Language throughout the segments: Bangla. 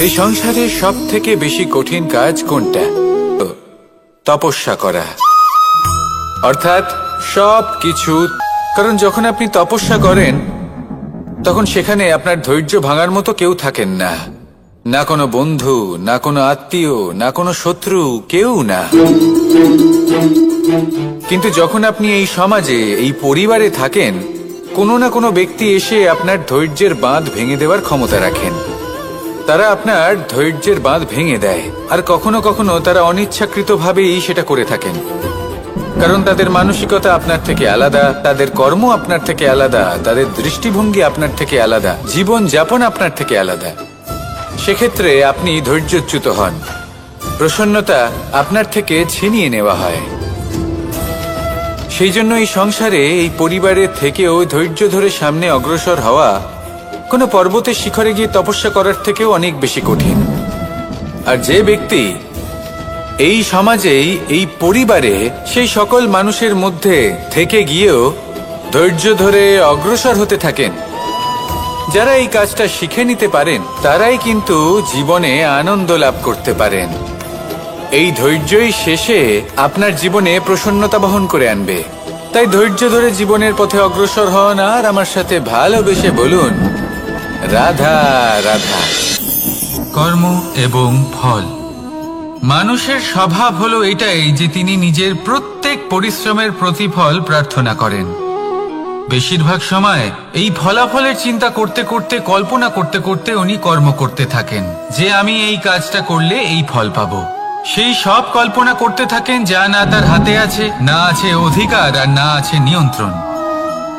এই সংসারে সব থেকে বেশি কঠিন কাজ কোনটা? তপস্যা করা, অর্থাৎ সব কিছু। কারণ যখন আপনি তপস্যা করেন তখন সেখানে আপনার ধৈর্য ভাঙার মতো কেউ থাকেন না, না কোনো বন্ধু, না কোনো আত্মীয়, না কোনো শত্রু, কেউ না। কিন্তু যখন আপনি এই সমাজে, এই পরিবারে থাকেন, কোনো না কোনো ব্যক্তি এসে আপনার ধৈর্যের বাঁধ ভেঙে দেওয়ার ক্ষমতা রাখেন। তারা আপনার ধৈর্যের বাঁধ ভেঙে দেয়, আর কখনো কখনো তারা অনিচ্ছাকৃতভাবেই সেটা করে থাকেন। কারণ তাদের মানসিকতা আপনার থেকে আলাদা, তাদের কর্ম আপনার থেকে আলাদা, তাদের দৃষ্টিভঙ্গি আপনার থেকে আলাদা, জীবন যাপন আপনার থেকে আলাদা। সেক্ষেত্রে আপনি ধৈর্যচ্যুত হন, প্রসন্নতা আপনার থেকে ছিনিয়ে নেওয়া হয়। সেই জন্য এই সংসারে, এই পরিবারের থেকেও ধৈর্য ধরে সামনে অগ্রসর হওয়া কোনো পর্বতের শিখরে গিয়ে তপস্যা করার থেকেও অনেক বেশি কঠিন। আর যে ব্যক্তি এই সমাজেই, এই পরিবারে, সেই সকল মানুষের মধ্যে থেকে গিয়েও ধৈর্য ধরে অগ্রসর হতে থাকেন, যারা এই কাজটা শিখে নিতে পারেন, তারাই কিন্তু জীবনে আনন্দ লাভ করতে পারেন। এই ধৈর্যই শেষে আপনার জীবনে প্রসন্নতা বহন করে আনবে। তাই ধৈর্য ধরে জীবনের পথে অগ্রসর হন আর আমার সাথে ভালোবেসে বলুন, রাধা রাধা। কর্ম এবং ফল। মানুষের স্বভাব হলো এটাই যে তিনি নিজের প্রত্যেক পরিশ্রমের প্রতিফল প্রার্থনা করেন। বেশিরভাগ সময় এই ফলাফলের চিন্তা করতে করতে, কল্পনা করতে করতে উনি কর্ম করতে থাকেন, যে আমি এই কাজটা করলে এই ফল পাবো। সেই সব কল্পনা করতে থাকেন যা না তার হাতে আছে, না আছে অধিকার, আর না আছে নিয়ন্ত্রণ।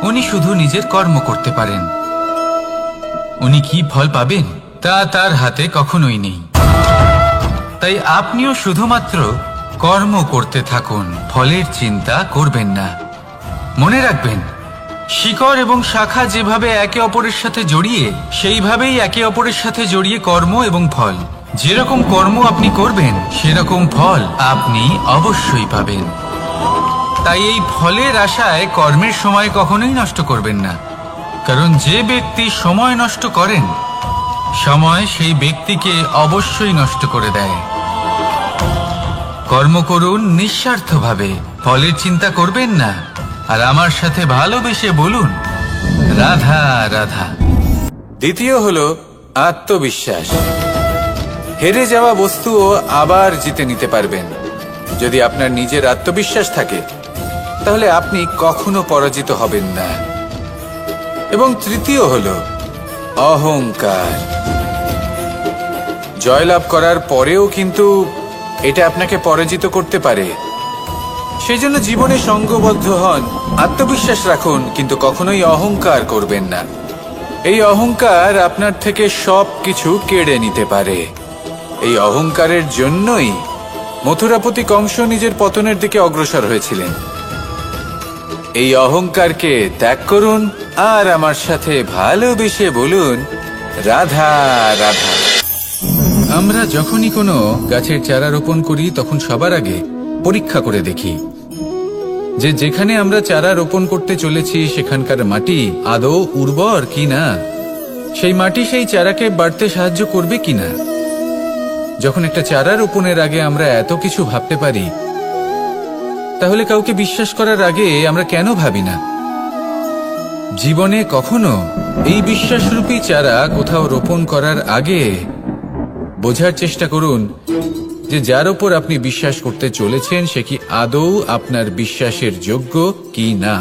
উনি শুধু নিজের কর্ম করতে পারেন। উনি কি ফল পাবেন তা তার হাতে কখনোই নেই। তাই আপনিও শুধুমাত্র কর্ম করতে থাকুন, ফলের চিন্তা করবেন না। মনে রাখবেন, শিকড় এবং শাখা যেভাবে একে অপরের সাথে জড়িয়ে, সেইভাবেই একে অপরের সাথে জড়িয়ে কর্ম এবং ফল। যেরকম কর্ম আপনি করবেন, সেরকম ফল আপনি অবশ্যই পাবেন। তাই এই ফলের আশায় কর্মের সময় কখনোই নষ্ট করবেন না। কারণ যে ব্যক্তি সময় নষ্ট করেন, সময় সেই ব্যক্তিকে অবশ্যই নষ্ট করে দেয়। কর্ম করুন নিঃস্বার্থভাবে, ফলের চিন্তা করবেন না, আর আমার সাথে ভালোবেসে বলুন, রাধা রাধা। দ্বিতীয় হলো আত্মবিশ্বাস। হেরে যাওয়া বস্তুও আবার জিতে নিতে পারবেন। যদি আপনার নিজের আত্মবিশ্বাস থাকে, তাহলে আপনি কখনো পরাজিত হবেন না। এবং তৃতীয় হলো অহংকার। জয়লাভ করার পরেও কিন্তু এটা আপনাকে পরাজিত করতে পারে। সেই জন্য জীবনে সঙ্গবদ্ধ হন, আত্মবিশ্বাস রাখুন, কিন্তু কখনোই অহংকার করবেন না। এই অহংকার আপনার থেকে সব কিছু কেড়ে নিতে পারে। এই অহংকারের জন্যই মথুরাপতি কংস নিজের পতনের দিকে অগ্রসর হয়েছিলেন। এই অহংকারকে ত্যাগ করুন আর আমার সাথে ভালোবেসে বলুন, রাধা রাধা। আমরা যখনই কোনো গাছের চারা রোপণ করি, তখন সবার আগে পরীক্ষা করে দেখি যে যেখানে আমরা চারা রোপণ করতে চলেছি সেখানকার মাটি আদৌ উর্বর কিনা, সেই মাটি সেই চারাকে বাড়তে সাহায্য করবে কিনা। যখন একটা চারা রোপণের আগে আমরা এত কিছু ভাবতে পারি, তাহলে কাউকে বিশ্বাস করার আগে আমরা কেন ভাবি না? জীবনে কখনো এই বিশ্বাসরূপী চারা কোথাও রোপণ করার আগে বোঝার চেষ্টা করুন যে যার ওপর আপনি বিশ্বাস করতে চলেছেন সে কি আদৌ আপনার বিশ্বাসের যোগ্য কি না।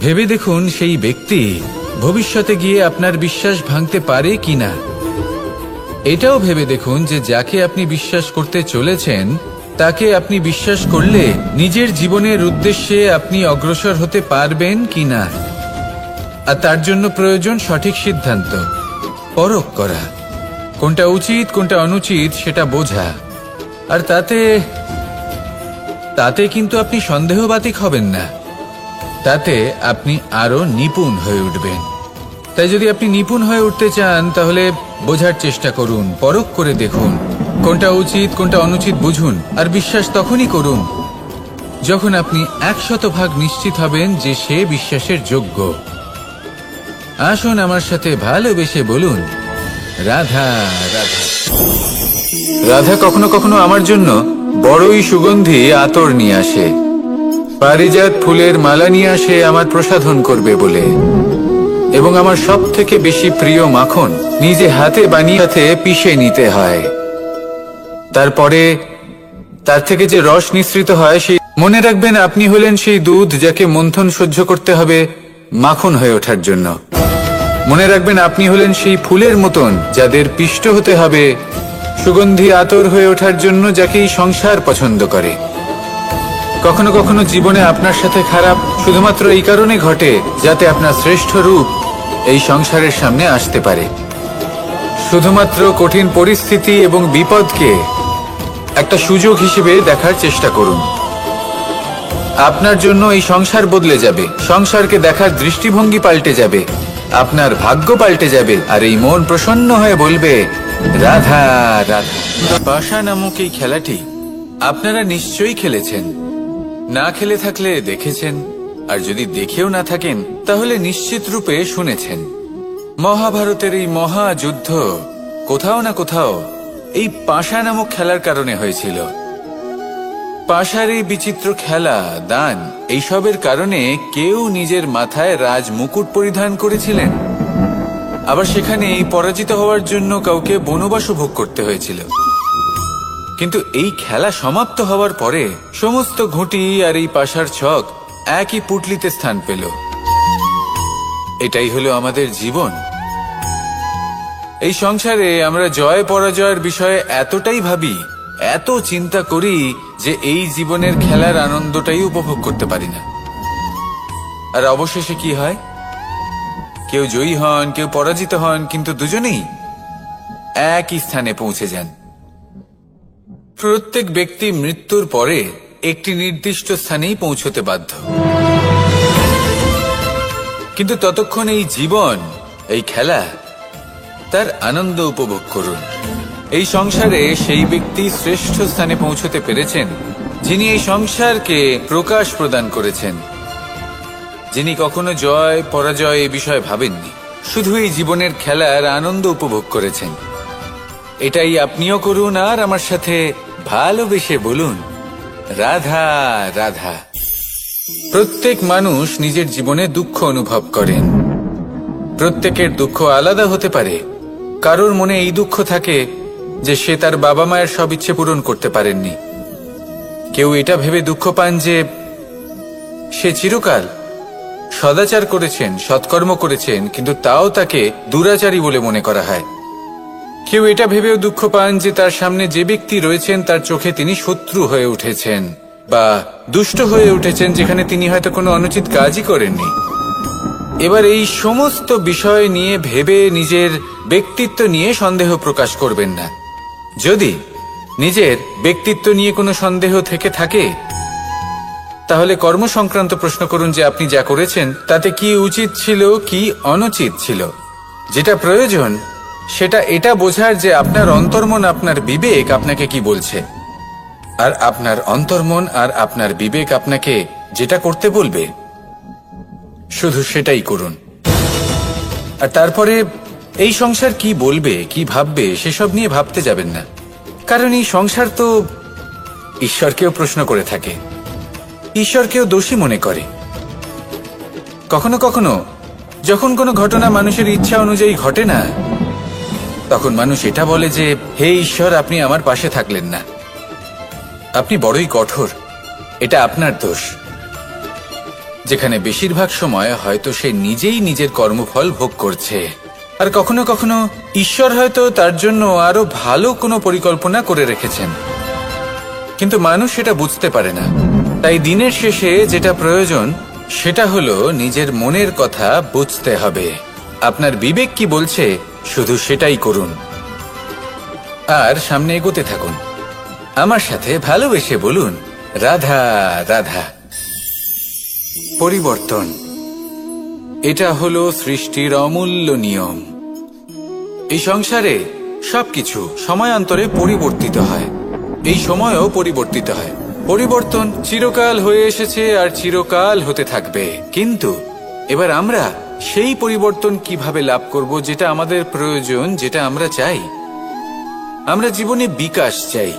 ভেবে দেখুন সেই ব্যক্তি ভবিষ্যতে গিয়ে আপনার বিশ্বাস ভাঙতে পারে কি না। এটাও ভেবে দেখুন যে যাকে আপনি বিশ্বাস করতে চলেছেন তাকে আপনি বিশ্বাস করলে নিজের জীবনের উদ্দেশ্যে আপনি অগ্রসর হতে পারবেন কি না। আর তার জন্য প্রয়োজন সঠিক সিদ্ধান্ত, পরখ করা, কোনটা উচিত কোনটা অনুচিত সেটা বোঝা। আর তাতে কিন্তু আপনি সন্দেহবাতিক হবেন না, তাতে আপনি আরো নিপুণ হয়ে উঠবেন। তাই যদি আপনি নিপুণ হয়ে উঠতে চান, তাহলে বোঝার চেষ্টা করুন, পরখ করে দেখুন, কোনটা উচিত কোনটা অনুচিত বুঝুন। আর বিশ্বাস তখনই করুন যখন আপনি 100% নিশ্চিত হবেন যে সে বিশ্বাসের যোগ্য। আসুন আমার সাথে ভালোবেসে বলুন, রাধা রাধা। রাধা কখনো কখনো আমার জন্য বড়ই সুগন্ধি আতর নিয়ে আসে, পারিজাত ফুলের মালা নিয়ে আসে আমার প্রসাধন করবে বলে, এবং আমার সব থেকে বেশি প্রিয় মাখন নিজে হাতে বানিয়ে পিষে নিতে হয়। তারপরে তার থেকে যে রস নিঃসৃত হয় সেই মনে রাখবেন, আপনি হলেন সেই দুধ যাকে মন্থন সহ্য করতে হবে মাখন হয়ে ওঠার জন্য। মনে রাখবেন, আপনি হলেন সেই ফুলের মতন যাদের পিষ্ট হতে হবে সুগন্ধি আতর হয়ে ওঠার জন্য, যাকে এই সংসার পছন্দ করে। কখনো কখনো জীবনে আপনার সাথে খারাপ শুধুমাত্র এই কারণে ঘটে যাতে আপনার শ্রেষ্ঠ রূপ এই সংসারের সামনে আসতে পারে। শুধুমাত্র কঠিন পরিস্থিতি এবং বিপদকে একটা সুযোগ হিসেবে দেখার চেষ্টা করুন। আপনার জন্য এই সংসার বদলে যাবে, সংসারকে দেখার দৃষ্টিভঙ্গি পাল্টে যাবে, আপনার ভাগ্য পাল্টে যাবে, আর এই মন প্রসন্ন হয়ে বলবে রাধা রাধা। পাশা নামক এই খেলাটি আপনারা নিশ্চয়ই খেলেছেন, না খেলে থাকলে দেখেছেন, আর যদি দেখেও না থাকেন তাহলে নিশ্চিত রূপে শুনেছেন। মহাভারতের এই মহাযুদ্ধ কোথাও না কোথাও এই পাশা নামক খেলার কারণে হয়েছিল। পাশার এই বিচিত্র খেলা, দান, এইসবের কারণে কেউ নিজের মাথায় রাজ মুকুট পরিধান করেছিলেন, আবার সেখানে এই পরাজিত হওয়ার জন্য কাউকে বনবাসও ভোগ করতে হয়েছিল। কিন্তু এই খেলা সমাপ্ত হওয়ার পরে সমস্ত ঘুঁটি আর এই পাশার ছক একই পুটলিতে স্থান পেল। এটাই হলো আমাদের জীবন। এই সংসারে আমরা জয় পরাজয়ের বিষয়ে এতটাই ভাবি, এত চিন্তা করি যে এই জীবনের খেলার আনন্দটাই উপভোগ করতে পারি না। আর অবশেষে কি হয়? কেউ জয়ী হন, কেউ পরাজিত হন, কিন্তু দুজনেই একই স্থানে পৌঁছে যান। প্রত্যেক ব্যক্তি মৃত্যুর পরে একটি নির্দিষ্ট স্থানেই পৌঁছতে বাধ্য, কিন্তু ততক্ষণ এই জীবন, এই খেলা, তার আনন্দ উপভোগ করুন। এই সংসারে সেই ব্যক্তি শ্রেষ্ঠ স্থানে পৌঁছতে পেরেছেন যিনি এই সংসারকে প্রকাশ প্রদান করেছেন, যিনি কখনো জয় পরাজয় এই বিষয়ে ভাবেননি, শুধু এই জীবনের খেলার আনন্দ উপভোগ করেছেন। এটাই আপনিও করুন, আর আমার সাথে ভালোবেসে বলুন রাধা রাধা। প্রত্যেক মানুষ নিজের জীবনে দুঃখ অনুভব করেন। প্রত্যেকের দুঃখ আলাদা হতে পারে। কারোর মনে এই দুঃখ থাকে যে সে তার বাবা মায়ের সব ইচ্ছে পূরণ করতে পারেননি। কেউ এটা ভেবে দুঃখ পান যে সে চিরকাল সদাচার করেছেন, সৎকর্ম করেছেন, কিন্তু তাও তাকে দুরাচারী বলে মনে করা হয়। কেউ এটা ভেবেও দুঃখ পান যে তার সামনে যে ব্যক্তি রয়েছেন তার চোখে তিনি শত্রু হয়ে উঠেছেন বা দুষ্ট হয়ে উঠেছেন, যেখানে তিনি হয়তো কোনো অনুচিত কাজই করেননি। এবার এই সমস্ত বিষয় নিয়ে ভেবে নিজের ব্যক্তিত্ব নিয়ে সন্দেহ প্রকাশ করবেন না। যদি নিজের ব্যক্তিত্ব নিয়ে কোনো সন্দেহ থেকে থাকে তাহলে কর্ম সংক্রান্ত প্রশ্ন করুন যে আপনি যা করেছেন তাতে কি উচিত ছিল, কি অনুচিত ছিল। যেটা প্রয়োজন সেটা এটা বোঝার যে আপনার অন্তর্মন, আপনার বিবেক আপনাকে কি বলছে, আর আপনার অন্তর্মন আর আপনার বিবেক আপনাকে যেটা করতে বলবে শুধু সেটাই করুন। আর তারপরে এই সংসার কি বলবে, কি ভাববে সেসব নিয়ে ভাবতে যাবেন না, কারণ এই সংসার তো ঈশ্বরকেও প্রশ্ন করে থাকে, ঈশ্বরকেও দোষী মনে করে। কখনো কখনো যখন কোনো ঘটনা মানুষের ইচ্ছা অনুযায়ী ঘটে না, তখন মানুষ এটা বলে যে হে ঈশ্বর, আপনি আমার পাশে থাকলেন না, আপনি বড়ই কঠোর, এটা আপনার দোষ। যেখানে বেশিরভাগ সময় হয়তো সে নিজেই নিজের কর্মফল ভোগ করছে, আর কখনো কখনো ঈশ্বর হয়তো তার জন্য আরো ভালো কোনো পরিকল্পনা করে রেখেছেন, কিন্তু মানুষ সেটা বুঝতে পারে না। তাই দিনের শেষে যেটা প্রয়োজন সেটা হলো নিজের মনের কথা বুঝতে হবে। আপনার বিবেক কি বলছে শুধু সেটাই করুন, আর সামনে এগোতে থাকুন। আমার সাথে ভালোবেসে বলুন রাধা রাধা। পরিবর্তন, এটা হলো সৃষ্টির অমূল্য নিয়ম। এই সংসারে সবকিছু সময়ান্তরে পরিবর্তিত হয়, এই সময়ও পরিবর্তিত হয়। পরিবর্তন চিরকাল হয়ে এসেছে আর চিরকাল হতে থাকবে, কিন্তু এবার আমরা সেই পরিবর্তন কিভাবে লাভ করব যেটা আমাদের প্রয়োজন, যেটা আমরা চাই। আমরা জীবনে বিকাশ চাই।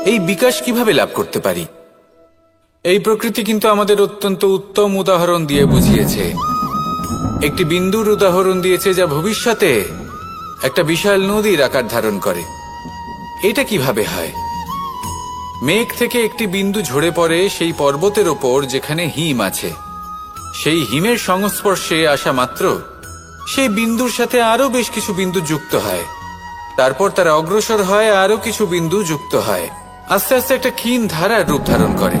এই বিকাশ কিভাবে লাভ করতে পারি? এই প্রকৃতি কিন্তু আমাদের অত্যন্ত উত্তম উদাহরণ দিয়ে বুঝিয়েছে। একটি বিন্দুর উদাহরণ দিয়েছে যা ভবিষ্যতে একটা বিশাল নদীর আকার ধারণ করে। এটা কিভাবে হয়? মেঘ থেকে একটি বিন্দু ঝরে পড়ে সেই পর্বতের ওপর যেখানে হিম আছে। সেই হিমের সংস্পর্শে আসা মাত্র সেই বিন্দুর সাথে আরো বেশ কিছু বিন্দু যুক্ত হয়। তারপর তারা অগ্রসর হয়, আরো কিছু বিন্দু যুক্ত হয়, আস্তে আস্তে একটা ক্ষীণ ধারার রূপ ধারণ করে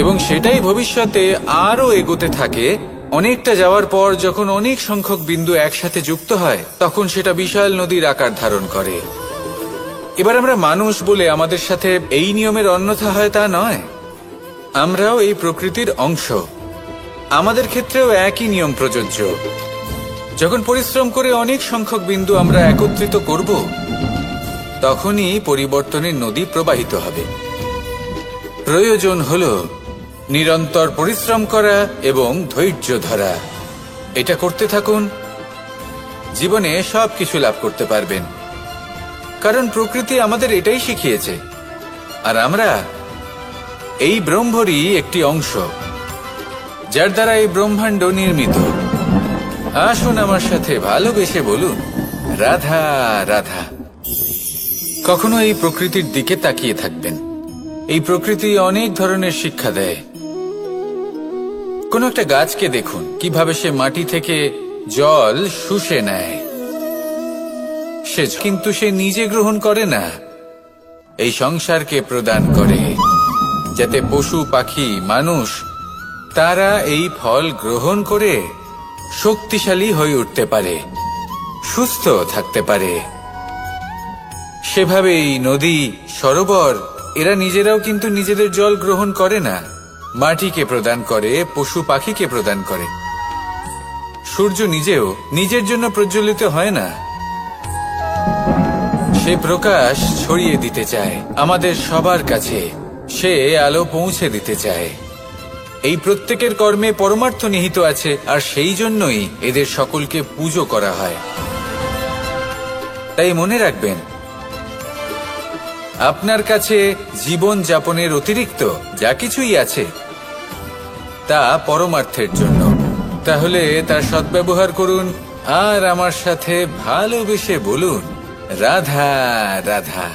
এবং সেটাই ভবিষ্যতে আরো এগোতে থাকে। অনেকটা যাওয়ার পর যখন অনেক সংখ্যক বিন্দু একসাথে যুক্ত হয় তখন সেটা বিশাল নদীর আকার ধারণ করে। এবার আমরা মানুষ বলে আমাদের সাথে এই নিয়মের অন্যথা হয় তা নয়। আমরাও এই প্রকৃতির অংশ। আমাদের ক্ষেত্রেও একই নিয়ম প্রযোজ্য। যখন পরিশ্রম করে অনেক সংখ্যক বিন্দু আমরা একত্রিত করব তখনই পরিবর্তনের নদী প্রবাহিত হবে। প্রয়োজন হলো নিরন্তর পরিশ্রম করা এবং ধৈর্য ধরা। এটা করতে থাকুন, জীবনে সবকিছু লাভ করতে পারবেন। কারণ প্রকৃতি আমাদের এটাই শিখিয়েছে, আর আমরা এই ব্রহ্মরই একটি অংশ, যার দ্বারা এই ব্রহ্মাণ্ড নির্মিত। আসুন আমার সাথে ভালোবেসে বলুন, রাধা রাধা। কখনো এই প্রকৃতির দিকে তাকিয়ে থাকবেন। এই প্রকৃতি অনেক ধরনের শিক্ষা দেয়। কোন একটা গাছকে দেখুন কিভাবে সে মাটি থেকে জল শুষে নেয়। কিন্তু সে নিজে গ্রহণ করে না, এই সংসারকে প্রদান করে, যাতে পশু পাখি মানুষ তারা এই ফল গ্রহণ করে শক্তিশালী হয়ে উঠতে পারে, সুস্থ থাকতে পারে। সেভাবেই নদী, সরোবর এরা নিজেরাও কিন্তু নিজেদের জল গ্রহণ করে না, মাটিকে প্রদান করে, পশু পাখিকে প্রদান করে। সূর্য নিজেও নিজের জন্য প্রজ্বলিত হয় না, সে প্রকাশ ছড়িয়ে দিতে চায় আমাদের সবার কাছে, সে আলো পৌঁছে দিতে চায়। এই প্রত্যেকের কর্মে পরমার্থ নিহিত আছে, আর সেই জন্যই এদের সকলকে পুজো করা হয়। তাই মনে রাখবেন, আপনার কাছে জীবন যাপনের অতিরিক্ত যা কিছুই আছে তা পরমার্থের জন্য। তাহলে তার সদ্ব্যবহার করুন আর আমার সাথে ভালোবেসে বলুন, রাধা রাধা।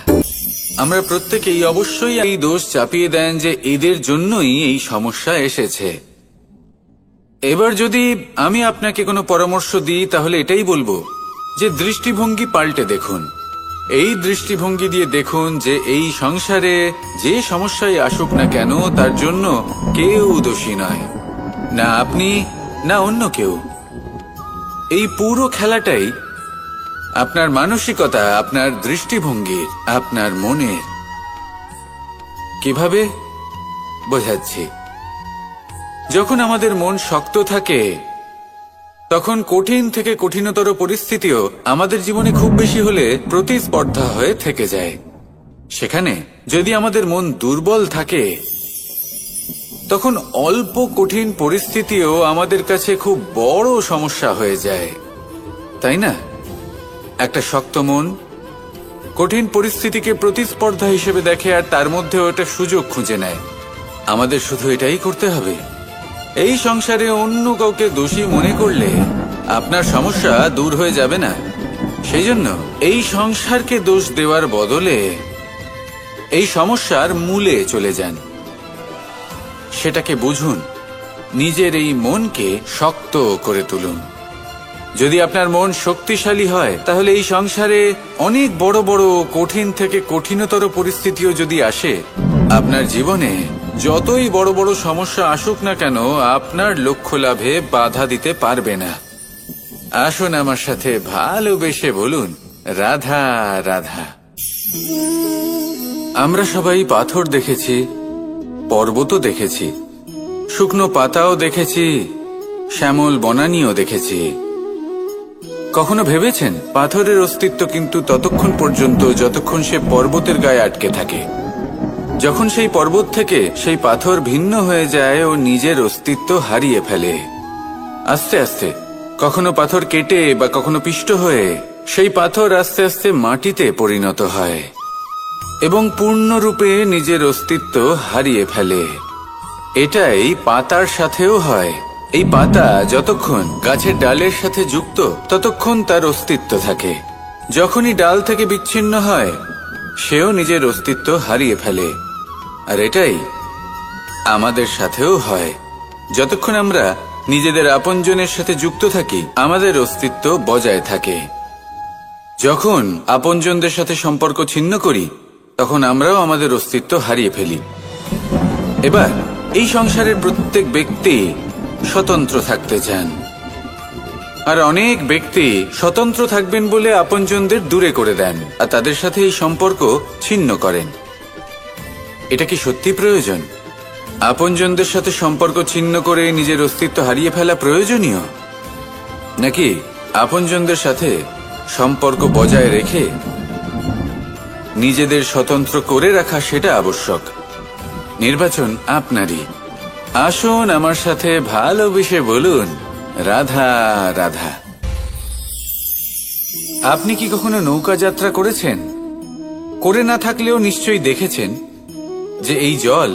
আমরা প্রত্যেকেই অবশ্যই এই দোষ চাপিয়ে দেন যে এদের জন্যই এই সমস্যা এসেছে। এবার যদি আমি আপনাকে কোনো পরামর্শ দিই তাহলে এটাই বলবো যে দৃষ্টিভঙ্গি পাল্টে দেখুন। এই দৃষ্টিভঙ্গি দিয়ে দেখুন যে এই সংসারে যে সমস্যায় আসুক না কেন তার জন্য কেউ দোষী নয়, না আপনি না অন্য কেউ। এই পুরো খেলাটাই আপনার মানসিকতা, আপনার দৃষ্টিভঙ্গির, আপনার মনের। কিভাবে বোঝাচ্ছি? যখন আমাদের মন শক্ত থাকে তখন কঠিন থেকে কঠিনতর পরিস্থিতিও আমাদের জীবনে খুব বেশি হলে প্রতিস্পর্ধা হয়ে থেকে যায়। সেখানে যদি আমাদের মন দুর্বল থাকে তখন অল্প কঠিন পরিস্থিতিও আমাদের কাছে খুব বড় সমস্যা হয়ে যায়, তাই না? একটা শক্ত মন কঠিন পরিস্থিতিকে প্রতিস্পর্ধা হিসেবে দেখে আর তার মধ্যে ওটা সুযোগ খুঁজে নেয়। আমাদের শুধু এটাই করতে হবে। এই সংসারে অন্য কাউকে দোষী মনে করলে আপনার সমস্যা দূর হয়ে যাবে না। সেই জন্য এই সংসারকে দোষ দেওয়ার বদলে এই সমস্যার মূলে চলে যান, সেটাকে বুঝুন, নিজের এই মনকে শক্ত করে তুলুন। যদি আপনার মন শক্তিশালী হয় তাহলে এই সংসারে অনেক বড় বড় কঠিন থেকে কঠিনতর পরিস্থিতিও যদি আসে, আপনার জীবনে যতই বড় বড় সমস্যা আসুক না কেন আপনার লক্ষ্য লাভে বাধা দিতে পারবে না। আসুন আমার সাথে ভালোবেসে বলুন, রাধা রাধা। আমরা সবাই পাথর দেখেছি, পর্বতও দেখেছি, শুকনো পাতাও দেখেছি, শ্যামল বনানীও দেখেছি। কখনো ভেবেছেন পাথরের অস্তিত্ব কিন্তু ততক্ষণ পর্যন্ত যতক্ষণ সে পর্বতের গায়ে আটকে থাকে? যখন সেই পর্বত থেকে সেই পাথর ভিন্ন হয়ে যায় ও নিজের অস্তিত্ব হারিয়ে ফেলে আস্তে আস্তে, কখনো পাথর কেটে বা কখনো পিষ্ট হয়ে সেই পাথর আস্তে আস্তে মাটিতে পরিণত হয় এবং পূর্ণরূপে নিজের অস্তিত্ব হারিয়ে ফেলে। এটাই পাতার সাথেও হয়। এই পাতা যতক্ষণ গাছের ডালের সাথে যুক্ত ততক্ষণ তার অস্তিত্ব থাকে। যখনই ডাল থেকে বিচ্ছিন্ন হয় সেও নিজের অস্তিত্ব হারিয়ে ফেলে। আর এটাই আমাদের সাথেও হয়। যতক্ষণ আমরা নিজেদের আপনজনের সাথে যুক্ত থাকি আমাদের অস্তিত্ব বজায় থাকে। যখন আপনজনদের সাথে সম্পর্ক ছিন্ন করি তখন আমরাও আমাদের অস্তিত্ব হারিয়ে ফেলি। এবার এই সংসারের প্রত্যেক ব্যক্তি স্বতন্ত্র থাকতে চান, আর অনেক ব্যক্তি স্বতন্ত্র থাকবেন বলে আপনজনদের দূরে করে দেন আর তাদের সাথে এই সম্পর্ক ছিন্ন করেন। এটা কি সত্যি প্রয়োজন? আপনজনদের সাথে সম্পর্ক ছিন্ন করে নিজের অস্তিত্ব হারিয়ে ফেলা প্রয়োজনীয়, নাকি আপনজনদের সাথে সম্পর্ক বজায় রেখে নিজেদের স্বতন্ত্র করে রাখা সেটা আবশ্যক? নির্বাচন আপনারই। আসুন আমার সাথে ভালোবেসে বলুন, রাধা রাধা। আপনি কি কখনো নৌকা যাত্রা করেছেন? করে না থাকলেও নিশ্চয়ই দেখেছেন যে এই জল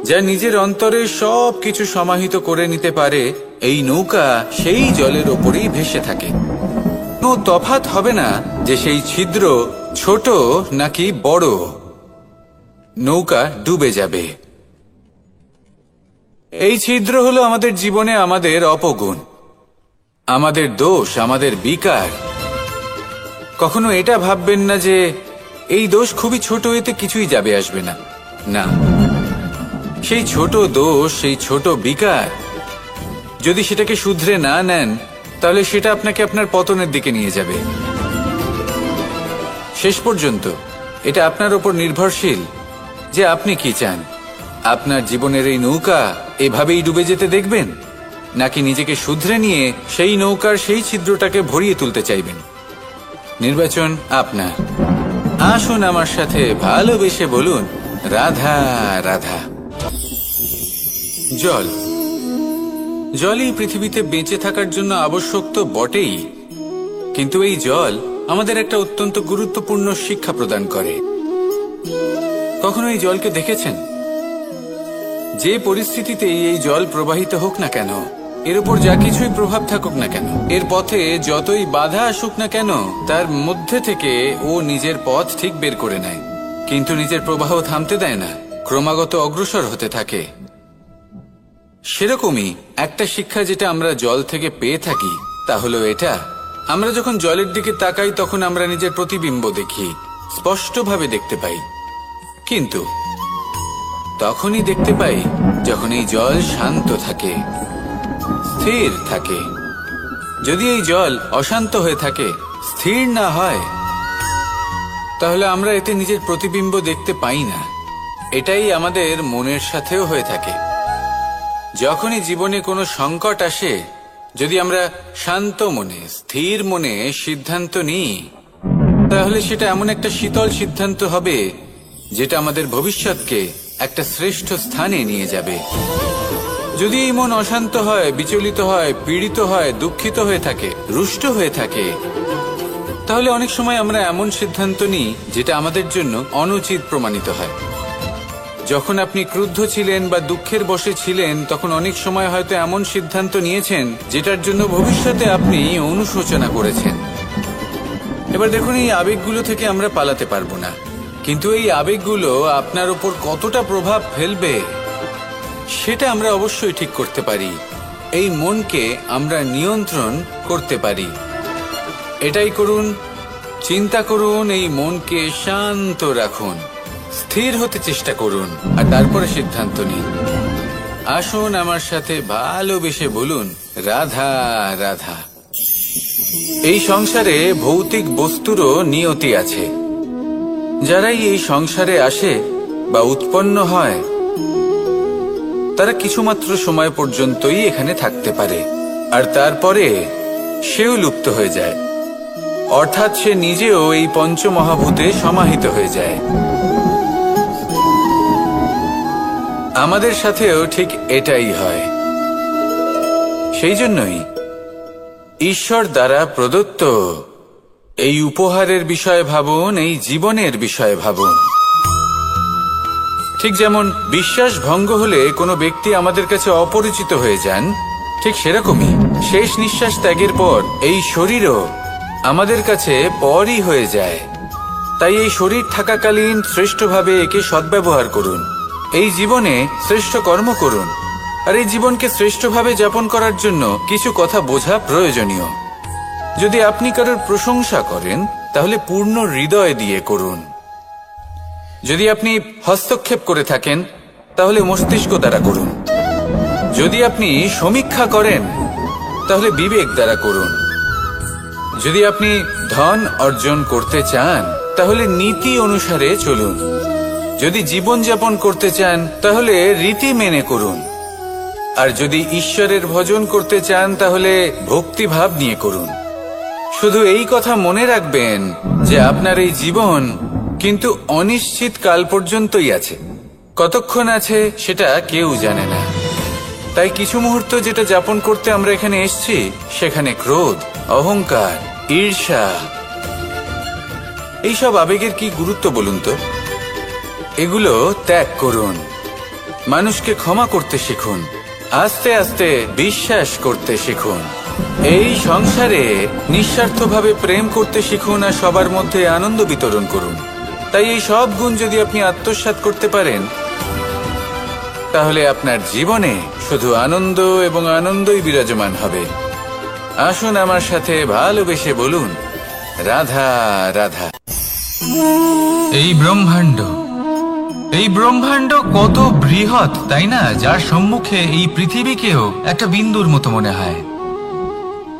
যা নিজের অন্তরে সব কিছু সমাহিত করে নিতে পারে, এই নৌকা সেই জলের ওপরেই ভেসে থাকে। কোনো তফাৎ হবে না যে সেই ছিদ্র ছোট নাকি বড়, নৌকা ডুবে যাবে। এই ছিদ্র হলো আমাদের জীবনে আমাদের অপগুণ, আমাদের দোষ, আমাদের বিকার। কখনো এটা ভাববেন না যে এই দোষ খুবই ছোট, এতে কিছুই যাবে আসবে না। না, সেই ছোট দোষ, সেই ছোট বিকার যদি সেটাকে শুধরে না নেন তাহলে সেটা আপনাকে আপনার পতনের দিকে নিয়ে যাবে। শেষ পর্যন্ত এটা আপনার উপর নির্ভরশীল যে আপনি কি চান। আপনার জীবনের এই নৌকা এভাবেই ডুবে যেতে দেখবেন, নাকি নিজেকে শুধরে নিয়ে সেই নৌকার সেই ছিদ্রটাকে ভরিয়ে তুলতে চাইবেন? নির্বাচন আপনার। আসুন আমার সাথে ভালোবেসে বলুন, রাধা রাধা। জল, জলই পৃথিবীতে বেঁচে থাকার জন্য আবশ্যক তো বটেই, কিন্তু এই জল আমাদের একটা অত্যন্ত গুরুত্বপূর্ণ শিক্ষা প্রদান করে। কখনো এই জলকে দেখেছেন? যে পরিস্থিতিতেই এই জল প্রবাহিত হোক না কেন, এর উপর যা কিছুই প্রভাব থাকুক না কেন, এর পথে যতই বাধা আসুক না কেন, তার মধ্যে থেকে ও নিজের পথ ঠিক বের করে নেয়, কিন্তু নিজের প্রবাহ থামতে দেয় না, ক্রমাগত অগ্রসর হতে থাকে। সেরকমই একটা শিক্ষা যেটা আমরা জল থেকে পেয়ে থাকি তা হলো এটা, আমরা যখন জলের দিকে তাকাই তখন আমরা নিজের প্রতিবিম্ব দেখি, স্পষ্টভাবে দেখতে পাই, কিন্তু তখনই দেখতে পাই যখন এই জল শান্ত থাকে, স্থির থাকে। যদি এই জল অশান্ত হয়ে থাকে, স্থির না হয়, তাহলে আমরা এতে নিজের প্রতিবিম্ব দেখতে পাই না। এটাই আমাদের মনের সাথেও হয়ে থাকে। যখনই জীবনে কোনো সংকট আসে, যদি আমরা শান্ত মনে, স্থির মনে সিদ্ধান্ত নিই, তাহলে সেটা এমন একটা শীতল সিদ্ধান্ত হবে যেটা আমাদের ভবিষ্যৎকে একটা শ্রেষ্ঠ স্থানে নিয়ে যাবে। যদি এই মন অশান্ত হয়, বিচলিত হয়, পীড়িত হয়, দুঃখিত হয়ে থাকে, রুষ্ট হয়ে থাকে, তাহলে অনেক সময় আমরা এমন সিদ্ধান্ত নিই যেটা আমাদের জন্য অনুচিত প্রমাণিত হয়। যখন আপনি ক্রুদ্ধ ছিলেন বা দুঃখের বশে ছিলেন, তখন অনেক সময় হয়তো এমন সিদ্ধান্ত নিয়েছেন যেটার জন্য ভবিষ্যতে আপনি অনুশোচনা করেছেন। এবার দেখুন, এই আবেগগুলো থেকে আমরা পালাতে পারবো না, কিন্তু এই আবেগগুলো আপনার উপর কতটা প্রভাব ফেলবে সেটা আমরা অবশ্যই ঠিক করতে পারি। এই মনকে আমরা নিয়ন্ত্রণ করতে পারি। এটাই করুন, চিন্তা করুন, এই মনকে শান্ত রাখুন, স্থির হতে চেষ্টা করুন, আর তারপরে সিদ্ধান্ত নিন। আসুন আমার সাথে ভালোবেসে বলুন, রাধা রাধা। এই সংসারে ভৌতিক বস্তুরও নিয়তি আছে। যারাই এই সংসারে আসে বা উৎপন্ন হয়, তারা কিছুমাত্র সময় পর্যন্তই এখানে থাকতে পারে, আর তারপরে সেও লুপ্ত হয়ে যায়, অর্থাৎ সে নিজেও এই পঞ্চমহাভূতে সমাহিত হয়ে যায়। আমাদের সাথেও ঠিক এটাই হয়। সেই জন্যই ঈশ্বর দ্বারা প্রদত্ত এই উপহারের বিষয়ে ভাবুন, এই জীবনের বিষয়ে ভাবুন। ঠিক যেমন বিশ্বাস ভঙ্গ হলে কোনো ব্যক্তি আমাদের কাছে অপরিচিত হয়ে যান, ঠিক সেরকমই শেষ নিঃশ্বাস ত্যাগের পর এই শরীরও আমাদের কাছে পরই হয়ে যায়। তাই এই শরীর থাকাকালীন শ্রেষ্ঠভাবে একে সদ্ব্যবহার করুন, এই জীবনে শ্রেষ্ঠ কর্ম করুন। আর এই জীবনকে শ্রেষ্ঠভাবে যাপন করার জন্য কিছু কথা বোঝা প্রয়োজনীয়। যদি আপনি কারোর প্রশংসা করেন তাহলে পূর্ণ হৃদয় দিয়ে করুন। যদি আপনি হস্তক্ষেপ করে থাকেন তাহলে মস্তিষ্ক দ্বারা করুন। যদি আপনি সমীক্ষা করেন তাহলে বিবেক দ্বারা করুন। যদি আপনি ধন অর্জন করতে চান তাহলে নীতি অনুসারে চলুন। যদি জীবনযাপন করতে চান তাহলে রীতি মেনে করুন। আর যদি ঈশ্বরের ভজন করতে চান তাহলে ভক্তিভাব নিয়ে করুন। শুধু এই কথা মনে রাখবেন যে আপনার এই জীবন কিন্তু অনিশ্চিত কাল পর্যন্তই আছে। কতক্ষণ আছে সেটা কেউ জানে না। তাই কিছু মুহূর্ত যেটা যাপন করতে আমরা এখানে এসেছি, সেখানে ক্রোধ, অহংকার, ঈর্ষা, এইসব আবেগের কি গুরুত্ব বলুন তো? এগুলো ত্যাগ করুন। মানুষকে ক্ষমা করতে শিখুন। আস্তে আস্তে বিশ্বাস করতে শিখুন। এই সংসারে নিঃস্বার্থভাবে প্রেম করতে শিখুন আর সবার মধ্যে আনন্দ বিতরণ করুন। তাই এই সব গুণ যদি আপনি আত্মসাৎ করতে পারেন তাহলে আপনার জীবনে শুধু আনন্দ এবং আনন্দই বিরাজমান হবে। আসুন আমার সাথে ভালোবেসে বলুন, রাধা রাধা। এই ব্রহ্মাণ্ড কত বৃহৎ, তাই না? যার সম্মুখে এই পৃথিবীকেও একটা বিন্দুর মতো মনে হয়।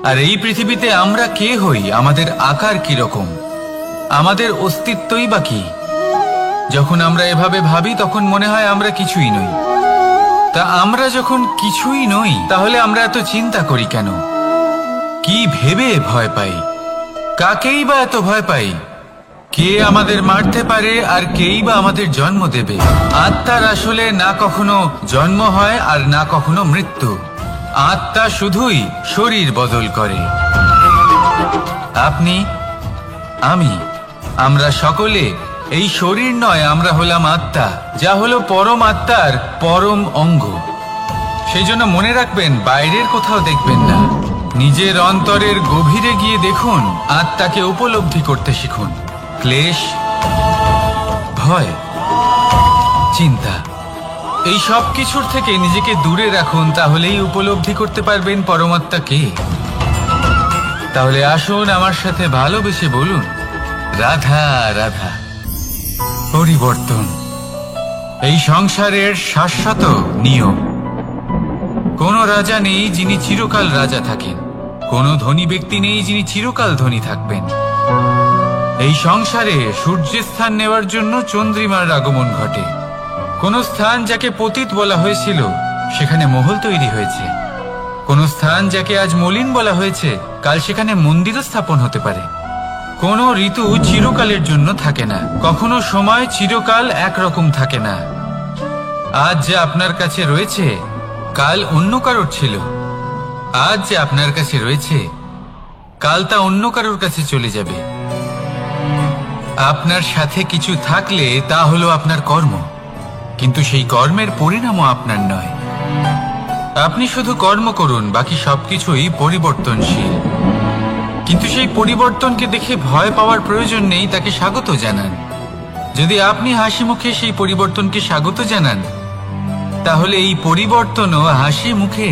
আর এই পৃথিবীতে আমরা কে হই, আমাদের আকার কি রকম, আমাদের অস্তিত্বই বা কি? যখন আমরা এভাবে ভাবি তখন মনে হয় আমরা কিছুই নই। তা আমরা যখন কিছুই নই তাহলে আমরা এত চিন্তা করি কেন? কি ভেবে ভয় পাই? কাকেই বা এত ভয় পাই? কে আমাদের মারতে পারে আর কেই বা আমাদের জন্ম দেবে? আত্মার আসলে না কখনো জন্ম হয় আর না কখনো মৃত্যু। আত্মা শুধুই শরীর বদল করে। আপনি, আমি, আমরা সকলে এই শরীর নয়, আমরা হলাম আত্মা, যা হলো পরম আত্মার পরম অঙ্গ। সেই জন্য মনে রাখবেন, বাইরের কোথাও দেখবেন না, নিজের অন্তরের গভীরে গিয়ে দেখুন, আত্মাকে উপলব্ধি করতে শিখুন। ক্লেশ, ভয়, চিন্তা, এই সব কিছুর থেকে নিজেকে দূরে রাখুন, তাহলেই উপলব্ধি করতে পারবেন পরমাত্মা কে। তাহলে আসুন আমার সাথে ভালোবেসে বলুন, রাধা রাধা। পরিবর্তন এই সংসারের শাশ্বত নিয়ম। কোন রাজা নেই যিনি চিরকাল রাজা থাকেন, কোন ধনী ব্যক্তি নেই যিনি চিরকাল ধনী থাকবেন। এই সংসারে সূর্যের স্থান নেওয়ার জন্য চন্দ্রিমার আগমন ঘটে। কোন স্থান যাকে পতিত বলা হয়েছিল সেখানে মহল তৈরি হয়েছে। কোন স্থান যাকে আজ মলিন বলা হয়েছে কাল সেখানে মন্দিরও স্থাপন হতে পারে। কোন ঋতু চিরকালের জন্য থাকে না, কখনো সময় চিরকাল একরকম থাকে না। আজ যে আপনার কাছে রয়েছে কাল অন্য কারোর ছিল। আজ যে আপনার কাছে রয়েছে কাল তা অন্য কারোর কাছে চলে যাবে। আপনার সাথে কিছু থাকলে তা হলো আপনার কর্ম, কিন্তু সেই কর্মের পরিণামও আপনার নয়। আপনি শুধু কর্ম করুন, বাকি সবকিছুই পরিবর্তনশীল। কিন্তু সেই পরিবর্তনকে দেখে ভয় পাওয়ার প্রয়োজন নেই, তাকে স্বাগত জানান। যদি আপনি হাসি মুখে সেই পরিবর্তনকে স্বাগত জানান তাহলে এই পরিবর্তনও হাসি মুখে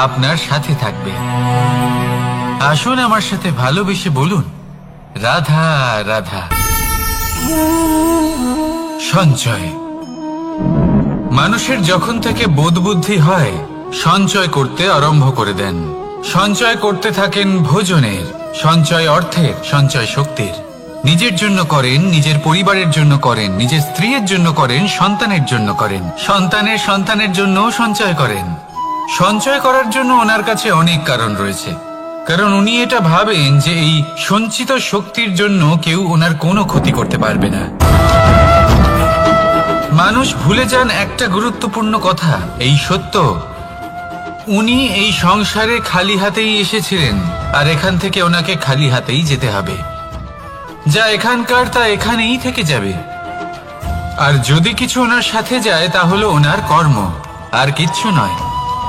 আপনার সাথে থাকবে। আসুন আমার সাথে ভালোবেসে বলুন, রাধা রাধা। সঞ্চয় মানুষের যখন থেকে বোধবুদ্ধি হয় সঞ্চয় করতে আরম্ভ করে দেন। সঞ্চয় করতে থাকেন ভোজনের, সঞ্চয় অর্থের, সঞ্চয় শক্তির। নিজের জন্য করেন, নিজের পরিবারের জন্য করেন, নিজের স্ত্রীর জন্য করেন, সন্তানের জন্য করেন, সন্তানের সন্তানের জন্যও সঞ্চয় করেন। সঞ্চয় করার জন্য ওনার কাছে অনেক কারণ রয়েছে, কারণ উনি এটা ভাবেন যে এই সঞ্চিত শক্তির জন্য কেউ ওনার কোনো ক্ষতি করতে পারবে না। মানুষ ভুলে যান একটা গুরুত্বপূর্ণ কথা, এই সত্য, উনি এই সংসারে খালি হাতেই এসেছিলেন আর এখান থেকে ওনাকে খালি হাতেই যেতে হবে। যা এখানকার তা এখানেই থেকে যাবে। আর যদি কিছু ওনার সাথে যায় তা হলো ওনার কর্ম, আর কিচ্ছু নয়।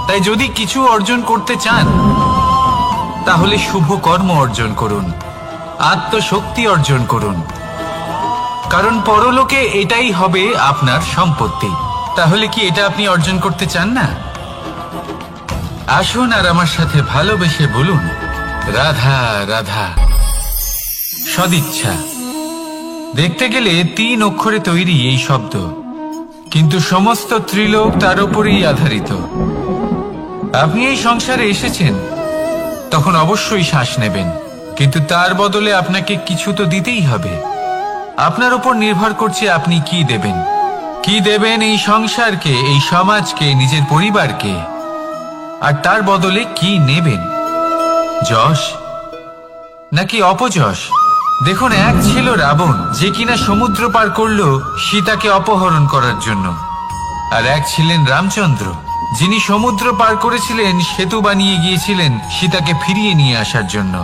তাই যদি কিছু অর্জন করতে চান তাহলে শুভ কর্ম অর্জন করুন, আত্মশক্তি অর্জন করুন, কারণ পরলোকে এটাই হবে আপনার সম্পত্তি। তাহলে কি এটা আপনি অর্জন করতে চান না? আসুন আর আমার সাথে ভালোবেসে বলুন, রাধা রাধা। সদিচ্ছা। দেখতে গেলে 3 অক্ষরে তৈরি এই শব্দ, কিন্তু সমস্ত ত্রিলোক তার উপরেই আধারিত। আপনি এই সংসারে এসেছেন, তখন অবশ্যই শ্বাস নেবেন, কিন্তু তার বদলে আপনাকে কিছু তো দিতেই হবে। আপনার উপর নির্ভর করছে আপনি কি দেবেন। কি দেবেন এই সংসারকে, এই সমাজকে, নিজের পরিবারকে, আর তার বদলে কি নেবেন? যশ নাকি অপযশ? দেখুন, এক ছিল রাবণ, যে কিনা সমুদ্র পার করল সীতাকে অপহরণ করার জন্য, আর এক ছিলেন রামচন্দ্র, যিনি সমুদ্র পার করেছিলেন, সেতু বানিয়ে গিয়েছিলেন সীতাকে ফিরিয়ে নিয়ে আসার জন্য।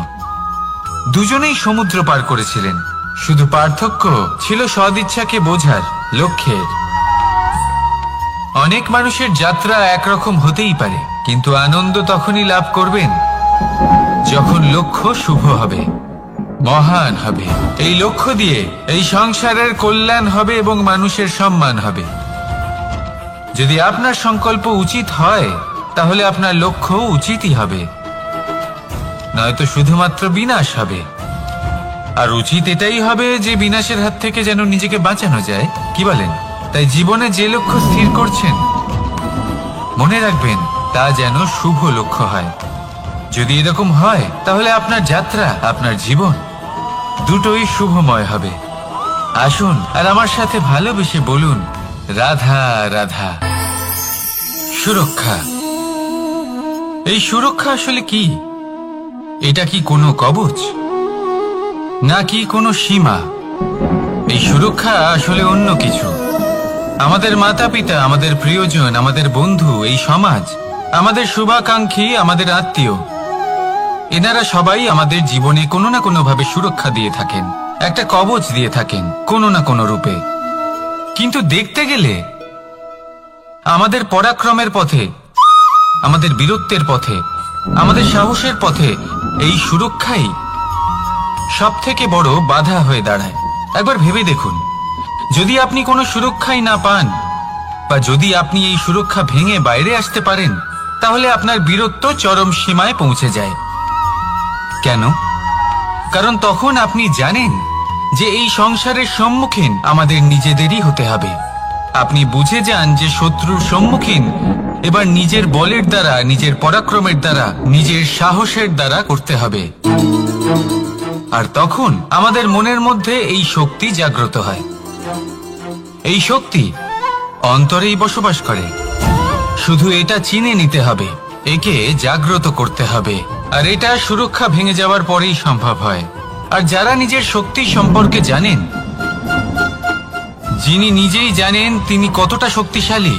দুজনেই সমুদ্র পার করেছিলেন, শুধু পার্থক্য ছিল সদিচ্ছাকে বোঝার লক্ষ্যের। অনেক মানুষের যাত্রা একরকম হতেই পারে, কিন্তু আনন্দ তখনই লাভ করবেন যখন লক্ষ্য শুভ হবে, মহান হবে। এই লক্ষ্য দিয়ে এই সংসারের কল্যাণ হবে এবং মানুষের সম্মান হবে। যদি আপনার সংকল্প উচিত হয় তাহলে আপনার লক্ষ্য উচিতই হবে, নয়তো শুধুমাত্র বিনাশ হবে। আর উচিত এটাই হবে যে বিনাশের হাত থেকে যেন নিজেকে বাঁচানো যায়, কি বলেন? তাই জীবনে যে লক্ষ্য স্থির করছেন, মনে রাখবেন তা যেন শুভ লক্ষ্য হয়। যদি এরকম হয় তাহলে আপনার যাত্রা, আপনার জীবন দুটোই শুভময় হবে। আসুন আর আমার সাথে ভালোবেসে বলুন, রাধা রাধা। সুরক্ষা। এই সুরক্ষা আসলে কি? এটা কি কোনো কবচ নাকি কোনো সীমা? এই সুরক্ষা আসলে অন্য কিছু। আমাদের মাতা পিতা, আমাদের প্রিয়জন, আমাদের বন্ধু, এই সমাজ, আমাদের শুভাকাঙ্ক্ষী, আমাদের আত্মীয়, এনারা সবাই আমাদের জীবনে কোনো না কোনো ভাবে সুরক্ষা দিয়ে থাকেন, একটা কবচ দিয়ে থাকেন কোনো না কোনো রূপে। কিন্তু দেখতে গেলে আমাদের পরাক্রমের পথে, আমাদের বীরত্বের পথে, আমাদের সাহসের পথে এই সুরক্ষাই সব থেকে বড় বাধা হয়ে দাঁড়ায়। একবার ভেবে দেখুন, যদি আপনি কোনো সুরক্ষাই না পান, বা যদি আপনি এই সুরক্ষা ভেঙে বাইরে আসতে পারেন, তাহলে আপনার বীরত্ব চরম সীমায় পৌঁছে যায়। কেন? কারণ তখন আপনি জানেন যে এই সংসারের সম্মুখীন আমাদের নিজেদেরই হতে হবে। আপনি বুঝে যান যে শত্রুর সম্মুখীন এবার নিজের বলের দ্বারা, নিজের পরাক্রমের দ্বারা, নিজের সাহসের দ্বারা করতে হবে। আর তখন আমাদের মনের মধ্যে এই শক্তি জাগ্রত হয়। এই শক্তি অন্তরেই বসবাস করে, শুধু এটা চিনে নিতে হবে, একে জাগ্রত করতে হবে। আর এটা সুরক্ষা ভেঙে যাওয়ার পরেই সম্ভব হয়। আর যারা নিজের শক্তি সম্পর্কে জানেন, যিনি নিজেই জানেন তিনি কতটা শক্তিশালী,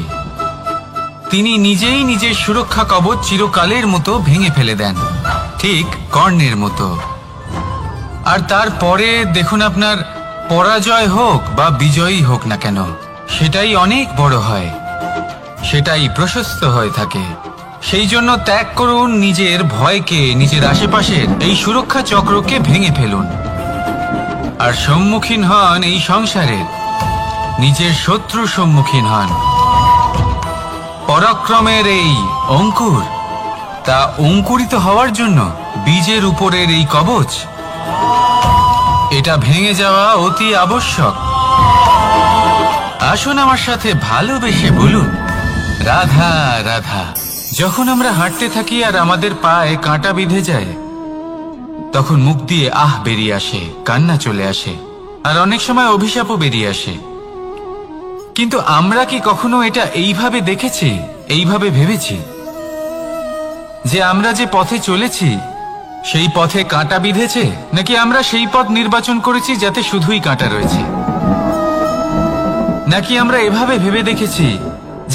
তিনি নিজেই নিজের সুরক্ষা কবচ চিরকালের মতো ভেঙে ফেলে দেন, ঠিক কর্ণের মতো। আর তারপরে দেখুন, আপনার পরাজয় হোক বা বিজয়ী হোক না কেন, সেটাই অনেক বড় হয়, সেটাই প্রশস্ত হয়ে থাকে। সেই জন্য ত্যাগ করুন নিজের ভয়কে, নিজের আশেপাশের এই সুরক্ষা চক্রকে ভেঙে ফেলুন, আর সম্মুখীন হন এই সংসারের নিজের শত্রু সম্মুখীন হন। পরাক্রমের এই অঙ্কুর, তা অঙ্কুরিত হওয়ার জন্য বীজের উপরের এই কবচ, এটা ভেঙে যাওয়া অতি আবশ্যক। আসুন আমার সাথে ভালোবেসে বলুন, রাধা রাধা। যখন আমরা হাঁটতে থাকি আর আমাদের পায়ে কাঁটা বিঁধে যায়, তখন মুখ দিয়ে আহ বেরিয়ে আসে, কান্না চলে আসে, আর অনেক সময় অভিশাপও বেরিয়ে আসে। কিন্তু আমরা কি কখনো এটা এইভাবে দেখেছি, এইভাবে ভেবেছি যে আমরা যে পথে চলেছি সেই পথে কাঁটা বিঁধেছে, নাকি আমরা সেই পথ নির্বাচন করেছি যাতে শুধুই কাঁটা রয়েছে? নাকি আমরা এভাবে ভেবে দেখেছি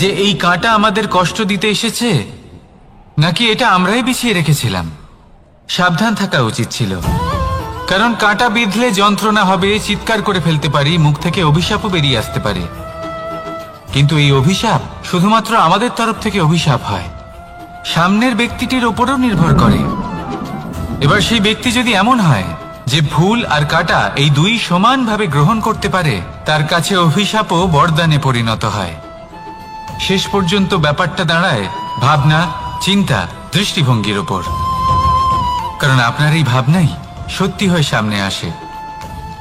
যে এই কাঁটা আমাদের কষ্ট দিতে এসেছে, নাকি এটা আমরাই বিছিয়ে রেখেছিলাম? সাবধান থাকা উচিত ছিল, কারণ কাঁটা বিঁধলে যন্ত্রণা হবে, চিৎকার করে ফেলতে পারি, মুখ থেকে অভিশাপও বেরিয়ে আসতে পারে। কিন্তু এই অভিশাপ শুধুমাত্র আমাদের তরফ থেকে অভিশাপ হয়, সামনের ব্যক্তিটির ওপরও নির্ভর করে। এবার সেই ব্যক্তি যদি এমন হয় যে ভুল আর কাঁটা এই দুই সমানভাবে গ্রহণ করতে পারে, তার কাছে অভিশাপও বরদানে পরিণত হয়। শেষ পর্যন্ত ব্যাপারটা দাঁড়ায় ভাবনা, চিন্তা, দৃষ্টিভঙ্গির ওপর। কারণ আপনার এই ভাবনাই সত্যি হয়ে সামনে আসে।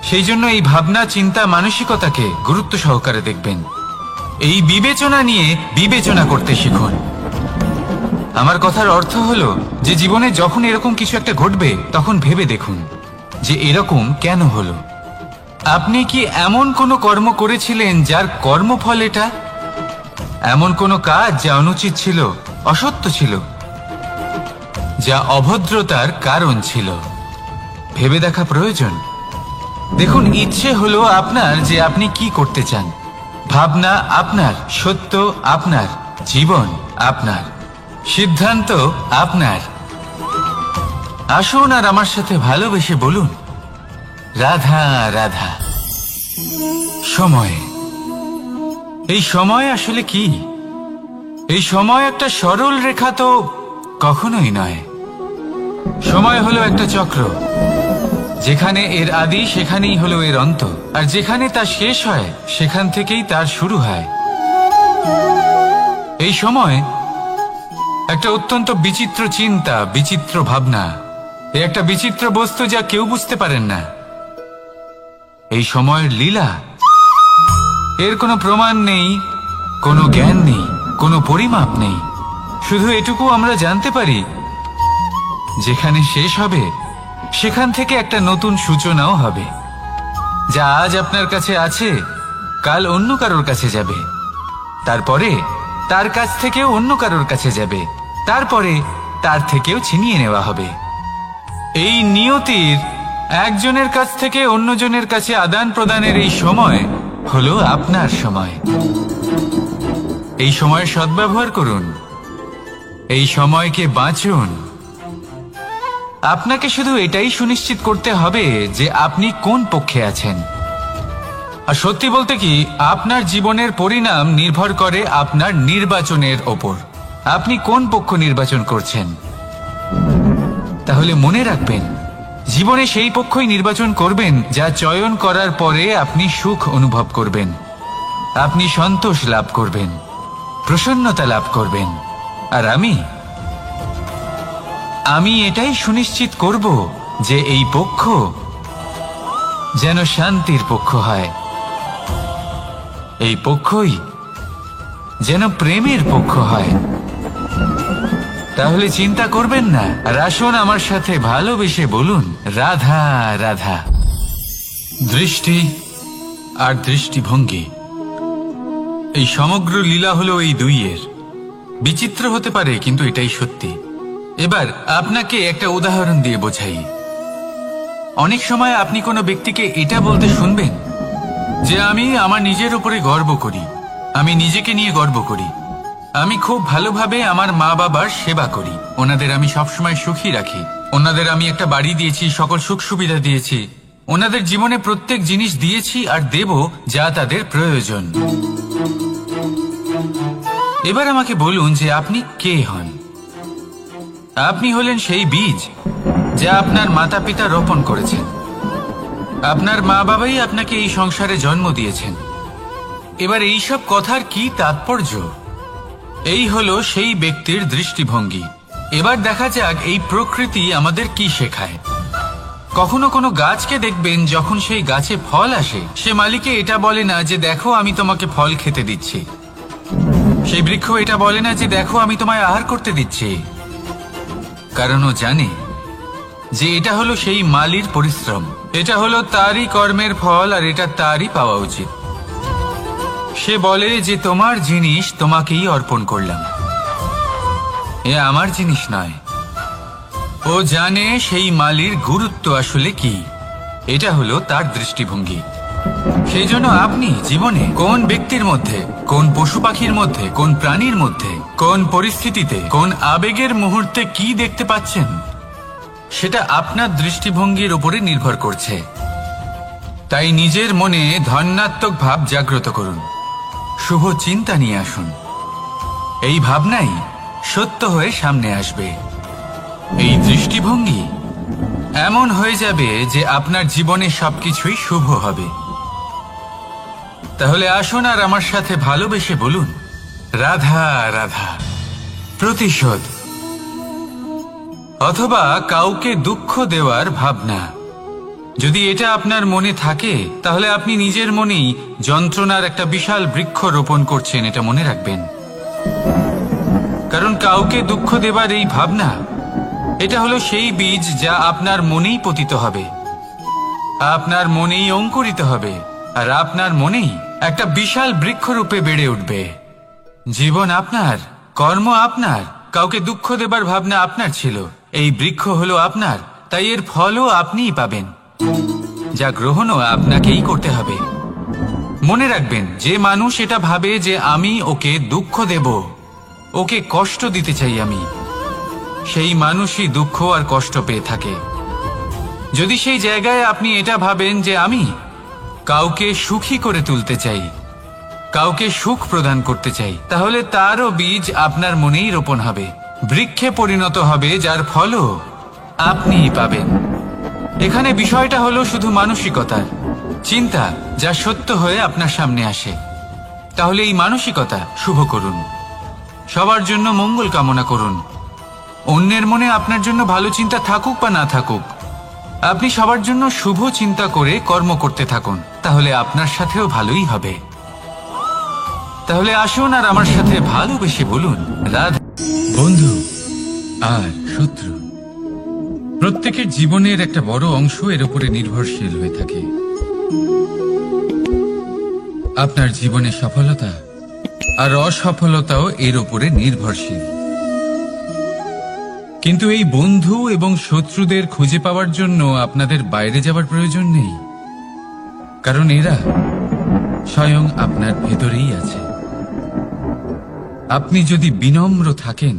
সেই জন্য এই ভাবনা, চিন্তা, মানসিকতাকে গুরুত্ব সহকারে দেখবেন। এই বিবেচনা নিয়ে বিবেচনা করতে শিখুন। আমার কথার অর্থ হলো যে জীবনে যখন এরকম কিছু একটা ঘটবে, তখন ভেবে দেখুন যে এরকম কেন হলো। আপনি কি এমন কোনো কর্ম করেছিলেন যার কর্মফল এটা? এমন কোনো কাজ যা অনুচিত ছিল, অসত্য ছিল, যা অভদ্রতার কারণ ছিল? ভেবে দেখা প্রয়োজন। দেখুন, ইচ্ছে হলো আপনার যে আপনি কি করতে চান, ভাবনা আপনার, সত্য আপনার, জীবন আপনার, সিদ্ধান্ত আপনার। আসুন আর আমার সাথে ভালোবেসে বলুন, রাধা রাধা। সময়, এই সময় আসলে কি? এই সময় একটা সরল রেখা তো কখনোই নয়। সময় হলো একটা চক্র, যেখানে এর আদি সেখানেই হলো এর অন্ত, আর যেখানে তা শেষ হয় সেখান থেকেই তার শুরু হয়। এই সময় একটা অত্যন্ত বিচিত্র চিন্তা, বিচিত্র ভাবনা, একটা বিচিত্র বস্তু যা কেউ বুঝতে পারেন না। এই সময়ের লীলা, এর কোনো প্রমাণ নেই, কোনো জ্ঞান নেই, কোনো পরিমাপ নেই। শুধু এটুকু আমরা জানতে পারি, যেখানে শেষ হবে সেখান থেকে একটা নতুন সূচনাও হবে। যা আজ আপনার কাছে আছে, কাল অন্য কারোর কাছে যাবে, তারপরে তার কাছ থেকেও অন্য কারোর কাছে যাবে, তারপরে তার থেকেও ছিনিয়ে নেওয়া হবে। এই নিয়তির একজনের কাছ থেকে অন্যজনের কাছে আদান প্রদানের এই সময় হলো আপনার সময়। এই সময়ের সদ্ব্যবহার করুন, এই সময়কে বাঁচুন। আপনাকে শুধু এটাই সুনিশ্চিত করতে হবে যে আপনি কোন পক্ষে আছেন। আর সত্যি বলতে কি, আপনার জীবনের পরিণাম নির্ভর করে আপনার নির্বাচনের ওপর। আপনি কোন পক্ষ নির্বাচন করছেন? তাহলে মনে রাখবেন, জীবনে সেই পক্ষই নির্বাচন করবেন যা চয়ন করার পরে আপনি সুখ অনুভব করবেন, আপনি সন্তোষ লাভ করবেন, প্রসন্নতা লাভ করবেন। আর আমি এটাই সুনিশ্চিত করব যে এই পক্ষ যেন শান্তির পক্ষ হয়, এই পক্ষই যেন প্রেমের পক্ষ হয়। তাহলে চিন্তা করবেন না, আর আসুন আমার সাথে ভালোবেসে বলুন, রাধা রাধা। দৃষ্টি আর দৃষ্টিভঙ্গি, এই সমগ্র লীলা হলো এই দুইয়ের। বিচিত্র হতে পারে, কিন্তু এটাই সত্যি। এবার আপনাকে একটা উদাহরণ দিয়ে বোঝাই। অনেক সময় আপনি কোনো ব্যক্তিকে এটা বলতে শুনবেন যে আমি আমার নিজের উপরে গর্ব করি, আমি নিজেকে নিয়ে গর্ব করি, আমি খুব ভালোভাবে আমার মা বাবার সেবা করি, ওনাদের আমি সবসময় সুখী রাখি, ওনাদের আমি একটা বাড়ি দিয়েছি, সকল সুখ সুবিধা দিয়েছি, ওনাদের জীবনে প্রত্যেক জিনিস দিয়েছি আর দেব যা তাদের প্রয়োজন। এবার আমাকে বলুন যে আপনি কে হন? আপনি হলেন সেই বীজ যা আপনার মাতা পিতা রোপণ করেছেন। আপনার মা বাবাই আপনাকে এই সংসারে জন্ম দিয়েছেন। এবার এইসব কথার কি তাৎপর্য? এই হলো সেই ব্যক্তির দৃষ্টিভঙ্গি। এবার দেখা যাক এই প্রকৃতি আমাদের কি শেখায়। কখনো কোনো গাছকে দেখবেন, যখন সেই গাছে ফল আসে, সে মালিকে এটা বলে না যে দেখো আমি তোমাকে ফল খেতে দিচ্ছি। সেই বৃক্ষ এটা বলে না যে দেখো আমি তোমায় আহার করতে দিচ্ছি, কারণ ও জানে যে এটা হলো সেই মালির পরিশ্রম, এটা হলো তারই কর্মের ফল, আর এটা তারই পাওয়া উচিত। সে বলে যে তোমার জিনিস তোমাকেই অর্পণ করলাম, এ আমার জিনিস নয়। ও জানে সেই মালির গুরুত্ব আসলে কি। এটা হলো তার দৃষ্টিভঙ্গি। সেই জন্য আপনি জীবনে কোন ব্যক্তির মধ্যে, কোন পশু পাখির মধ্যে, কোন প্রাণীর মধ্যে, কোন পরিস্থিতিতে, কোন আবেগের মুহূর্তে কি দেখতে পাচ্ছেন, সেটা আপনার দৃষ্টিভঙ্গির উপরে নির্ভর করছে। তাই নিজের মনে ধনাত্মক ভাব জাগ্রত করুন, শুভ চিন্তা নিয়ে আসুন। এই ভাবনাই সত্য হয়ে সামনে আসবে। এই দৃষ্টিভঙ্গি এমন হয়ে যাবে যে আপনার জীবনে সবকিছুই শুভ হবে। তাহলে আসুন আর আমার সাথে ভালোবেসে বলুন, রাধা রাধা। প্রতিশোধ অথবা কাউকে দুঃখ দেওয়ার ভাবনা, যদি এটা আপনার মনে থাকে তাহলে আপনি নিজের মনেই যন্ত্রণার একটা বিশাল বৃক্ষ রোপণ করছেন, এটা মনে রাখবেন। কারণ কাউকে দুঃখ দেবার এই ভাবনা, এটা হলো সেই বীজ যা আপনার মনেই পতিত হবে, আপনার মনেই অঙ্কুরিত হবে, আর আপনার মনেই একটা বিশাল বৃক্ষরূপে বেড়ে উঠবে। জীবন আপনার, কর্ম আপনার, কাউকে দুঃখ দেবার ভাবনা আপনার ছিল, এই বৃক্ষ হলো আপনার, তাই এর ফলও আপনিই পাবেন, যা গ্রহণও আপনাকেই করতে হবে। মনে রাখবেন, যে মানুষ এটা ভাবে যে আমি ওকে দুঃখ দেব, ওকে কষ্ট দিতে চাই আমি, সেই মানুষই দুঃখ আর কষ্ট পেয়ে থাকে। যদি সেই জায়গায় আপনি এটা ভাবেন যে আমি কাউকে সুখী করে তুলতে চাই, কাউকে সুখ প্রদান করতে চাই, তাহলে তারও বীজ আপনার মনেই রোপণ হবে, বৃক্ষে পরিণত হবে, যার ফলও আপনিই পাবেন। এখানে বিষয়টা হলো শুধু মানসিকতার চিন্তা, যা সত্য হয়ে আপনার সামনে আসে। তাহলে এই মানসিকতা শুভ করুন, সবার জন্য মঙ্গল কামনা করুন। অন্যের মনে আপনার জন্য ভালো চিন্তা থাকুক বা না থাকুক, আপনি সবার জন্য শুভ চিন্তা করে কর্ম করতে থাকুন, তাহলে আপনার সাথেও ভালোই হবে। তাহলে আসুন আর আমার সাথে ভালোবেসে বলুন, রাধা। বন্ধু আর শত্রু, প্রত্যেকের জীবনের একটা বড় অংশ এর উপরে নির্ভরশীল হয়ে থাকে। আপনার জীবনে সফলতা আর অসফলতাও এর উপরে নির্ভরশীল। কিন্তু এই বন্ধু এবং শত্রুদের খুঁজে পাওয়ার জন্য আপনাদের বাইরে যাওয়ার প্রয়োজন নেই, কারণ এরা স্বয়ং আপনার ভেতরেই আছে। আপনি যদি বিনম্র থাকেন,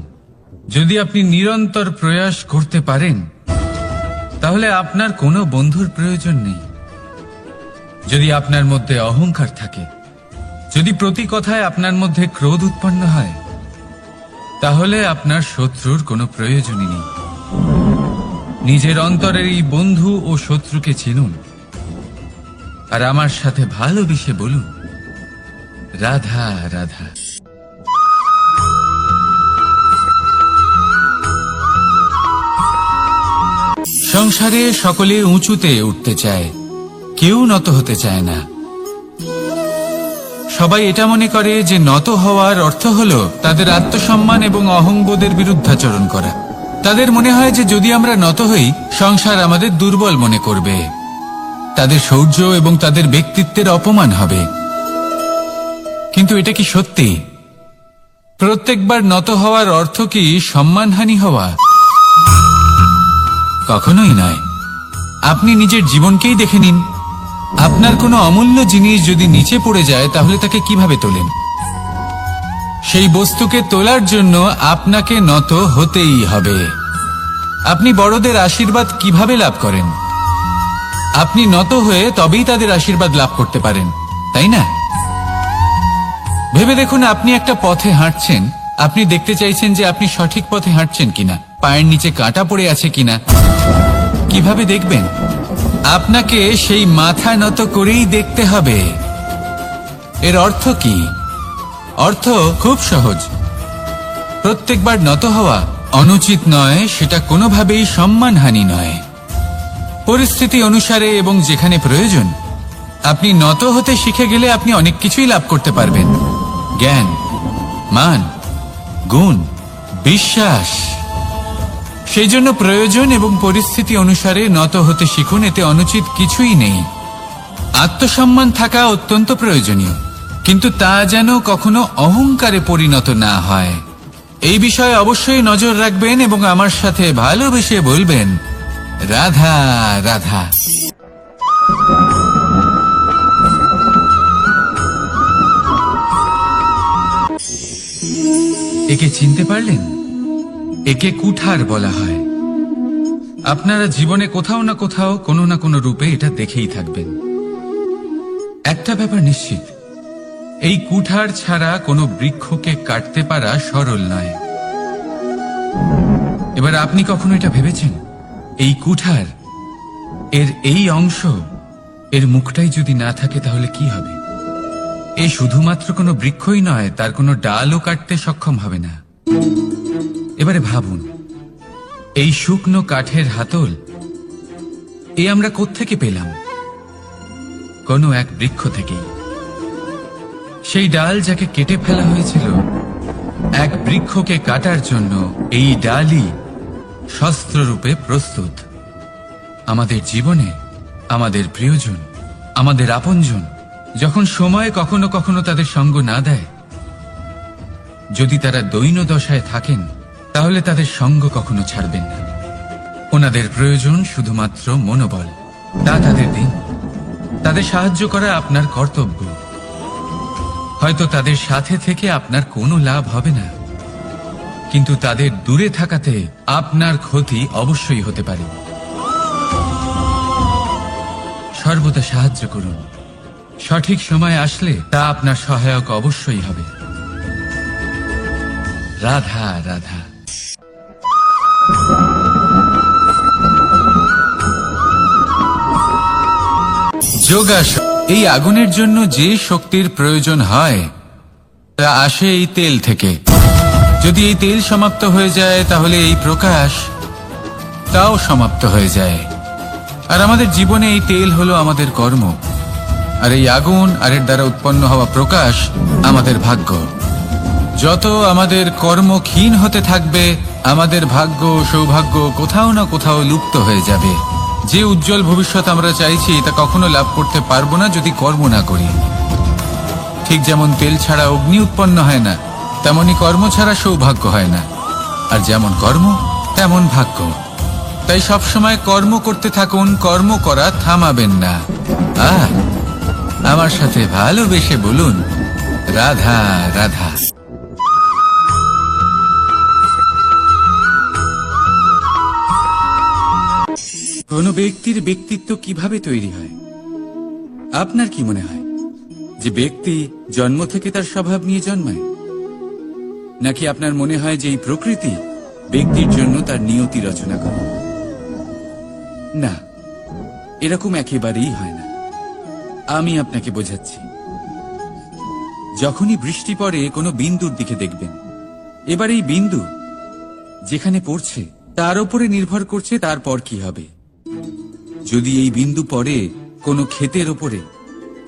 যদি আপনি নিরন্তর প্রয়াস করতে পারেন, তাহলে আপনার কোনো বন্ধুর প্রয়োজন নেই। যদি আপনার মধ্যে অহংকার থাকে, যদি প্রতি কথায় আপনার মধ্যে ক্রোধ উৎপন্ন হয়, তাহলে আপনার শত্রুর কোনো প্রয়োজনই নেই। নিজের অন্তরের এই বন্ধু ও শত্রুকে চিনুন, আর আমার সাথে ভালোবেসে বলুন, রাধা রাধা। সংসারে সকলে উঁচুতে উঠতে চায়, কেউ নত হতে চায় না। সবাই এটা মনে করে যে নত হওয়ার অর্থ হলো তাদের আত্মসম্মান এবং অহংবোধের বিরুদ্ধাচরণ করা। তাদের মনে হয় যে যদি আমরা নত হই, সংসার আমাদের দুর্বল মনে করবে, তাদের শৌর্য এবং তাদের ব্যক্তিত্বের অপমান হবে। কিন্তু এটা কি সত্যি? প্রত্যেকবার নত হওয়ার অর্থ কি সম্মানহানি হওয়া? কখনোই নয়। আপনি নিজের জীবনকেই দেখে নিন, আপনার কোনো অমূল্য জিনিস যদি নিচে পড়ে যায় তাহলে তাকে কিভাবে তোলেন? সেই বস্তুকে তোলার জন্য আপনাকে নত হতেই হবে। আপনি বড়দের আশীর্বাদ কিভাবে লাভ করেন? আপনি নত হয়ে তবেই তাদের আশীর্বাদ লাভ করতে পারেন, তাই না? ভেবে দেখুন, আপনি একটা পথে হাঁটছেন, আপনি দেখতে চাইছেন যে আপনি সঠিক পথে হাঁটছেন কিনা, পায়ের নিচে কাঁটা পড়ে আছে কিনা। কিভাবে দেখবেন? আপনাকে সেই মাথা নত করেই দেখতে হবে। এর অর্থ কি? অর্থ খুব সহজ। প্রত্যেকবার নত হওয়া অনুচিত নয়, সেটা কোনোভাবেই সম্মানহানি নয়। পরিস্থিতি অনুসারে এবং যেখানে প্রয়োজন আপনি নত হতে শিখে গেলে আপনি অনেক কিছুই লাভ করতে পারবেন। জ্ঞান, মান, গুণ, বিশ্বাস। সেই জন্য প্রয়োজন এবং পরিস্থিতি অনুসারে নত হতে শিখুন, এতে অনুচিত কিছুই নেই। আত্মসম্মান থাকা অত্যন্ত প্রয়োজনীয়, কিন্তু তা যেন কখনো অহংকারে পরিণত না হয়। এই বিষয়ে অবশ্যই নজর রাখবেন এবং আমার সাথে ভালোবেসে বলবেন, রাধা রাধা। একে চিনতে পারলেন? একে কুঠার বলা হয়। আপনারা জীবনে কোথাও না কোথাও কোনো না কোনো রূপে এটা দেখেই থাকবেন। একটা ব্যাপার নিশ্চিত, এই কুঠার ছাড়া কোনো বৃক্ষকে কাটতে পারা সরল নয়। এবার আপনি কখনো এটা ভেবেছেন, এই কুঠার এর এই অংশ, এর মুখটাই যদি না থাকে তাহলে কি হবে? এ শুধুমাত্র কোনো বৃক্ষই নয়, তার কোনো ডালও কাটতে সক্ষম হবে না। এবারে ভাবুন, এই শুকনো কাঠের হাতল এ আমরা কোত্থেকে পেলাম? কোনো এক বৃক্ষ থেকেই। সেই ডাল যাকে কেটে ফেলা হয়েছিল এক বৃক্ষকে কাটার জন্য, এই ডালই শস্ত্ররূপে প্রস্তুত। আমাদের জীবনে আমাদের প্রিয়জন, আমাদের আপনজন যখন সময় কখনো কখনো তাদের সঙ্গ না দেয়, যদি তারা দৈন্য দশায় থাকেন, তাহলে তাদের সঙ্গ কখনো ছাড়বেন না। ওনাদের প্রয়োজন শুধুমাত্র মনোবল। তা তাদের দিন। তাদের সাহায্য করা আপনার কর্তব্য। হয়তো তাদের সাথে থেকে আপনার কোনো লাভ হবে না, কিন্তু তাদের দূরে থাকাতে আপনার ক্ষতি অবশ্যই হতে পারে। সর্বদা সাহায্য করুন। সঠিক সময় আসলে তা আপনার সহায়ক অবশ্যই হবে। রাধা রাধা। যোগাসন। এই আগুনের জন্য যে শক্তির প্রয়োজন হয় তা আসে এই তেল থেকে। যদি এই তেল সমাপ্ত হয়ে যায় তাহলে এই প্রকাশ তাও সমাপ্ত হয়ে যায়। আর আমাদের জীবনে এই তেল হলো আমাদের কর্ম, আর এই আগুন আর এর দ্বারা উৎপন্ন হওয়া প্রকাশ আমাদের ভাগ্য। যত আমাদের কর্ম ক্ষীণ হতে থাকবে, আমাদের ভাগ্য সৌভাগ্য কোথাও না কোথাও লুপ্ত হয়ে যাবে। যে উজ্জ্বল ভবিষ্যৎ আমরা চাইছি তা কখনো লাভ করতে পারবো না যদি কর্ম না করি। ঠিক যেমন তেল ছাড়া অগ্নি উৎপন্ন হয় না, তেমনি কর্ম ছাড়া সৌভাগ্য হয় না। আর যেমন কর্ম তেমন ভাগ্য। তাই সবসময় কর্ম করতে থাকুন, কর্ম করা থামাবেন না। আর আমার সাথে ভালোবেসে বলুন, রাধা রাধা। কোন ব্যক্তির ব্যক্তিত্ব কিভাবে তৈরি হয়? আপনার কি মনে হয় যে ব্যক্তি জন্ম থেকে তার স্বভাব নিয়ে জন্মায়, নাকি আপনার মনে হয় যে এই প্রকৃতি ব্যক্তির জন্য তার নিয়তি রচনা করে? না, এরকম একেবারেই হয় না। আমি আপনাকে বোঝাচ্ছি। যখনই বৃষ্টি পড়ে কোনো বিন্দুর দিকে দেখবেন। এবার এই বিন্দু যেখানে পড়ছে তার উপরে নির্ভর করছে তারপর কি হবে। যদি এই বিন্দু পড়ে কোনো ক্ষেতের ওপরে,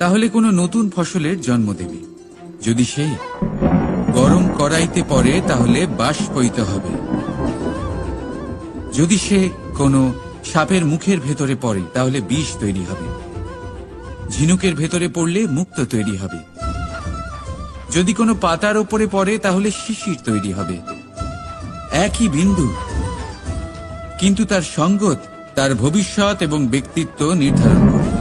তাহলে কোনো নতুন ফসলের জন্ম দেবে। যদি সে গরম কড়াইতে পড়ে তাহলে বাষ্পীত হবে। যদি সে কোনো সাপের মুখের ভেতরে পড়ে তাহলে বিষ তৈরি হবে। ঝিনুকের ভেতরে পড়লে মুক্তো তৈরি হবে। যদি কোনো পাতার ওপরে পড়ে তাহলে শিশির তৈরি হবে। একই বিন্দু, কিন্তু তার সঙ্গত তার ভবিষ্যৎ এবং ব্যক্তিত্ব নির্ধারণ করে।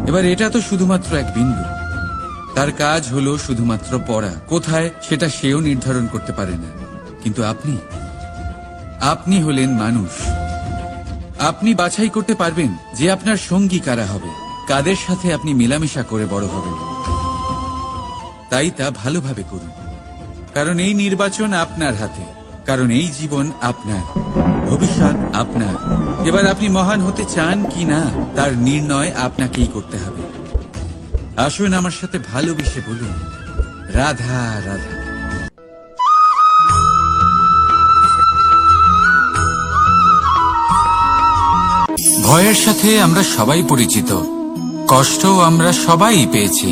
এবার এটা তো শুধুমাত্র এক বিন্দু। তার কাজ হলো শুধুমাত্র পড়া। কোথায় সেটা সেও নির্ধারণ করতে পারে না। কিন্তু আপনি হলেন মানুষ। আপনি বাছাই করতে পারবেন যে আপনার সঙ্গী কারা হবে, কাদের সাথে আপনি মেলামেশা করে বড় হবেন। তাই তা ভালোভাবে করুন, কারণ এই নির্বাচন আপনার হাতে। কারণ এই জীবন আপনার, ভবিষ্যৎ আপনার। এবার আপনি মহান হতে চান কি না তার নির্ণয় আপনাকেই করতে হবে। আসুন আমার সাথে ভালোবেসে বলুন, রাধা রাধা। ভয়ের সাথে আমরা সবাই পরিচিত। কষ্টও আমরা সবাই পেয়েছি।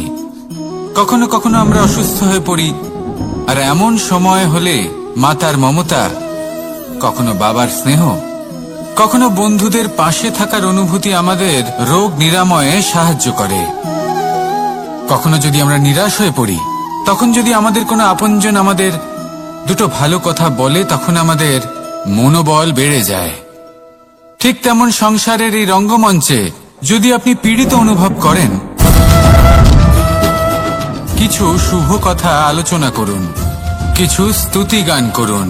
কখনো কখনো আমরা অসুস্থ হয়ে পড়ি, আর এমন সময় হলে মাতার মমতা, কখনো বাবার স্নেহ, কখনো বন্ধুদের পাশে থাকার অনুভূতি আমাদের রোগ নিরাময়ে সাহায্য করে। কখনো যদি আমরা নিরাশ হয়ে পড়ি, তখন যদি আমাদের কোনো আপনজন আমাদের দুটো ভালো কথা বলে, তখন আমাদের মনোবল বেড়ে যায়। ঠিক তেমন সংসারের এই রঙ্গমঞ্চে যদি আপনি পীড়িত অনুভব করেন, কিছু শুভ কথা আলোচনা করুন। কিছু স্তুতি গান করুন।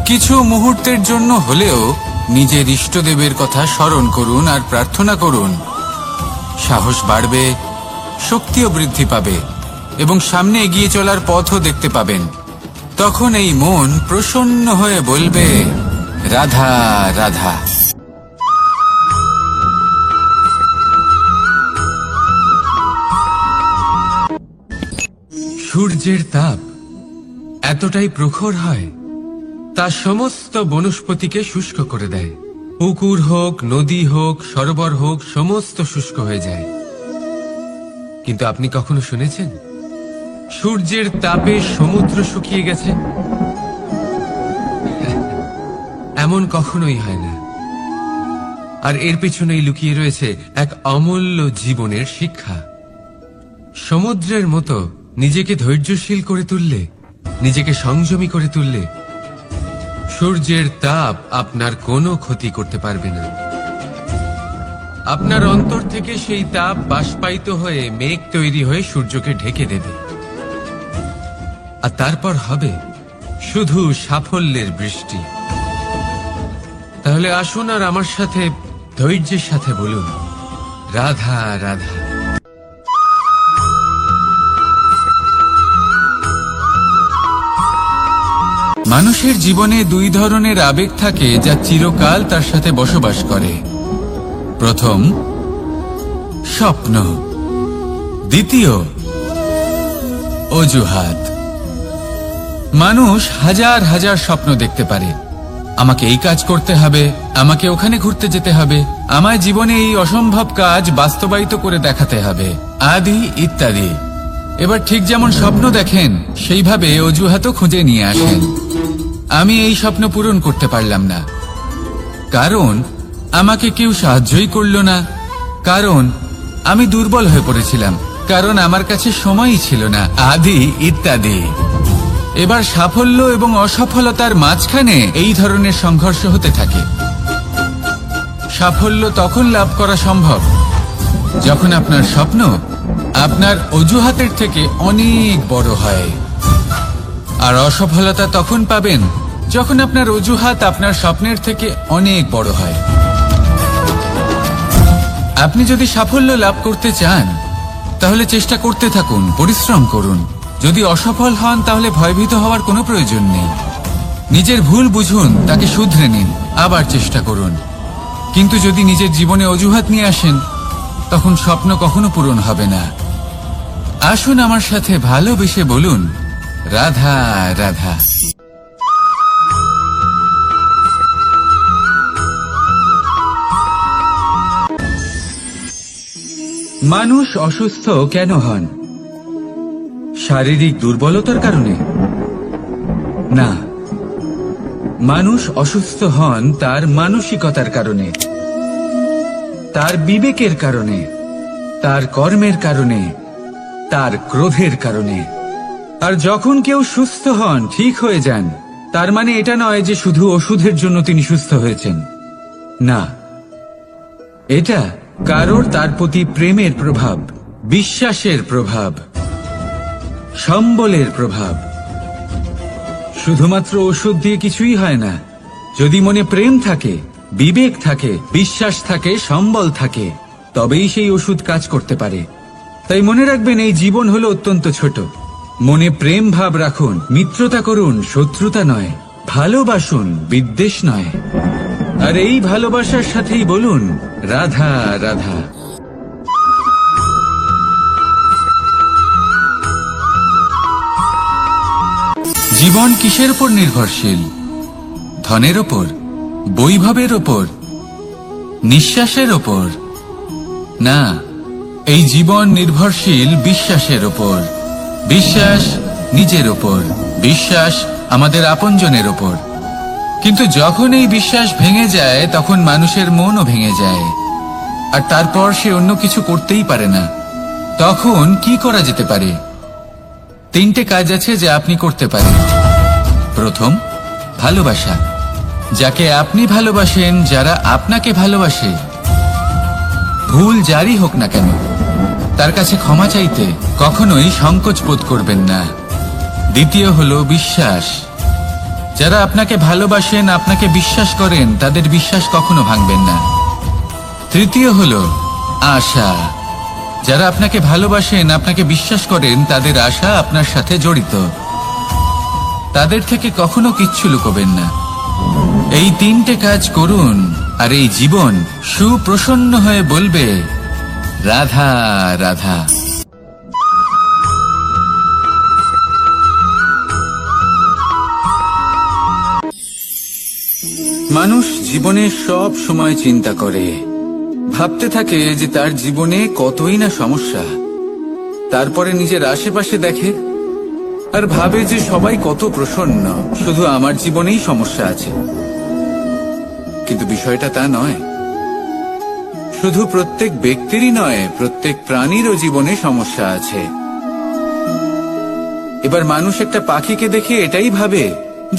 কিছু মুহূর্তের জন্য হলেও নিজের ইষ্টদেবের কথা স্মরণ করুন আর প্রার্থনা করুন। সাহস বাড়বে, শক্তিও বৃদ্ধি পাবে এবং সামনে এগিয়ে চলার পথও দেখতে পাবেন। তখন এই মন প্রসন্ন হয়ে বলবে, রাধা রাধা। সূর্যের তাপ এতটাই প্রখর হয় তা সমস্ত বনস্পতিকে শুষ্ক করে দেয়। পুকুর হোক, নদী হোক, সরোবর হোক, সমস্ত শুষ্ক হয়ে যায়। কিন্তু আপনি কখনো শুনেছেন সূর্যের তাপে সমুদ্র শুকিয়ে গেছে? এমন কখনোই হয় না। আর এর পেছনেই লুকিয়ে রয়েছে এক অমূল্য জীবনের শিক্ষা। সমুদ্রের মতো নিজেকে ধৈর্যশীল করে তুললে, নিজেকে সংযমী করে তুললে সূর্যের তাপ আপনার কোনো ক্ষতি করতে পারবে না। আপনার অন্তর থেকে সেই তাপ বাষ্পায়িত হয়ে মেঘ তৈরি হয়ে সূর্যকে ঢেকে দেবে, আর তারপর হবে শুধু সাফল্যের বৃষ্টি। তাহলে আসুন আর আমার সাথে ধৈর্যের সাথে বলুন, রাধা রাধা। মানুষের জীবনে দুই ধরনের আবেগ থাকে যা চিরকাল তার সাথে বসবাস করে। প্রথম, স্বপ্ন। দ্বিতীয়, অজুহাত। মানুষ হাজার হাজার স্বপ্ন দেখতে পারে। আমাকে এই কাজ করতে হবে, আমাকে ওখানে ঘুরতে যেতে হবে, আমায় জীবনে এই অসম্ভব কাজ বাস্তবায়িত করে দেখাতে হবে, আদি ইত্যাদি। এবার ঠিক যেমন স্বপ্ন দেখেন সেইভাবে অজুহাতও খুঁজে নিয়ে আসেন। আমি এই স্বপ্ন পূরণ করতে পারলাম না, কারণ আমাকে কেউ সাহায্যই করল না, কারণ আমি দুর্বল হয়ে পড়েছিলাম, কারণ আমার কাছে সময়ই ছিল না, আদি ইত্যাদি। এবার সাফল্য এবং অসফলতার মাঝখানে এই ধরনের সংঘর্ষ হতে থাকে। সাফল্য তখন লাভ করা সম্ভব যখন আপনার স্বপ্ন আপনার অজুহাতের থেকে অনেক বড় হয়, আর অসফলতা তখন পাবেন যখন আপনার অজুহাত আপনার স্বপ্নের থেকে অনেক বড় হয়। আপনি যদি সাফল্য লাভ করতে চান তাহলে চেষ্টা করতে থাকুন, পরিশ্রম করুন। যদি অসফল হন তাহলে ভয়ভীত হওয়ার কোনো প্রয়োজন নেই। নিজের ভুল বুঝুন, তাকে শুধরে নিন, আবার চেষ্টা করুন। কিন্তু যদি নিজের জীবনে অজুহাত নিয়ে আসেন তখন স্বপ্ন কখনো পূরণ হবে না। আসুন আমার সাথে ভালোবেসে বলুন, রাধা রাধা। মানুষ অসুস্থ কেন হন? শারীরিক দুর্বলতার কারণে? না, মানুষ অসুস্থ হন তার মানসিকতার কারণে, তার বিবেকের কারণে, তার কর্মের কারণে, তার ক্রোধের কারণে। আর যখন কেউ সুস্থ হন, ঠিক হয়ে যান, তার মানে এটা নয় যে শুধু ওষুধের জন্য তিনি সুস্থ হয়েছেন। না, এটা কারোর তার প্রতি প্রেমের প্রভাব, বিশ্বাসের প্রভাব, সম্বলের প্রভাব। শুধুমাত্র ওষুধ দিয়ে কিছুই হয় না। যদি মনে প্রেম থাকে, বিবেক থাকে, বিশ্বাস থাকে, সম্বল থাকে, তবেই সেই ওষুধ কাজ করতে পারে। তাই মনে রাখবেন, এই জীবন হলো অত্যন্ত ছোট। মনে প্রেম ভাব রাখুন, মিত্রতা করুন, শত্রুতা নয়। ভালোবাসুন, বিদ্বেষ নয়। আর এই ভালোবাসার সাথেই বলুন, রাধা রাধা। জীবন কিসের উপর নির্ভরশীল? ধনের ওপর, বৈভবের ওপর, নিঃশ্বাসের ওপর? না, এই জীবন নির্ভরশীল বিশ্বাসের ওপর। বিশ্বাস নিজের ওপর, বিশ্বাস আমাদের আপনজনের ওপর। কিন্তু যখন এই বিশ্বাস ভেঙে যায় তখন মানুষের মনও ভেঙে যায়, আর তারপর সে অন্য কিছু করতেই পারে না। তখন কি করা যেতে পারে? 3টে কাজ আছে যা আপনি করতে পারেন। প্রথম, ভালোবাসা। যাকে আপনি ভালোবাসেন, যারা আপনাকে ভালোবাসে, ভুল যারই হোক না কেন, তার কাছে ক্ষমা চাইতে কখনোই সংকোচ বোধ করবেন না। দ্বিতীয় হলো বিশ্বাস। যারা আপনাকে ভালোবাসেন, আপনাকে বিশ্বাস করেন, তাদের বিশ্বাস কখনো ভাঙবেন না। তৃতীয় হলো আশা। যারা আপনাকে ভালোবাসেন, আপনাকে বিশ্বাস করেন, তাদের আশা আপনার সাথে জড়িত। তাদের থেকে কখনো কিচ্ছু লুকোবেন না। এই তিনটে কাজ করুন আর এই জীবন সুপ্রসন্ন হয়ে বলবে, রাধা রাধা। মানুষ জীবনে সব সময় চিন্তা করে, ভাবতে থাকে যে তার জীবনে কতই না সমস্যা। তারপরে নিজের আশেপাশে দেখে আর ভাবে যে সবাই কত প্রসন্ন, শুধু আমার জীবনেই সমস্যা আছে। কিন্তু বিষয়টা তা নয়। শুধু প্রত্যেক ব্যক্তিরই নয়, প্রত্যেক প্রাণীরও জীবনে সমস্যা আছে। এবার মানুষ একটা পাখিকে দেখে এটাই ভাবে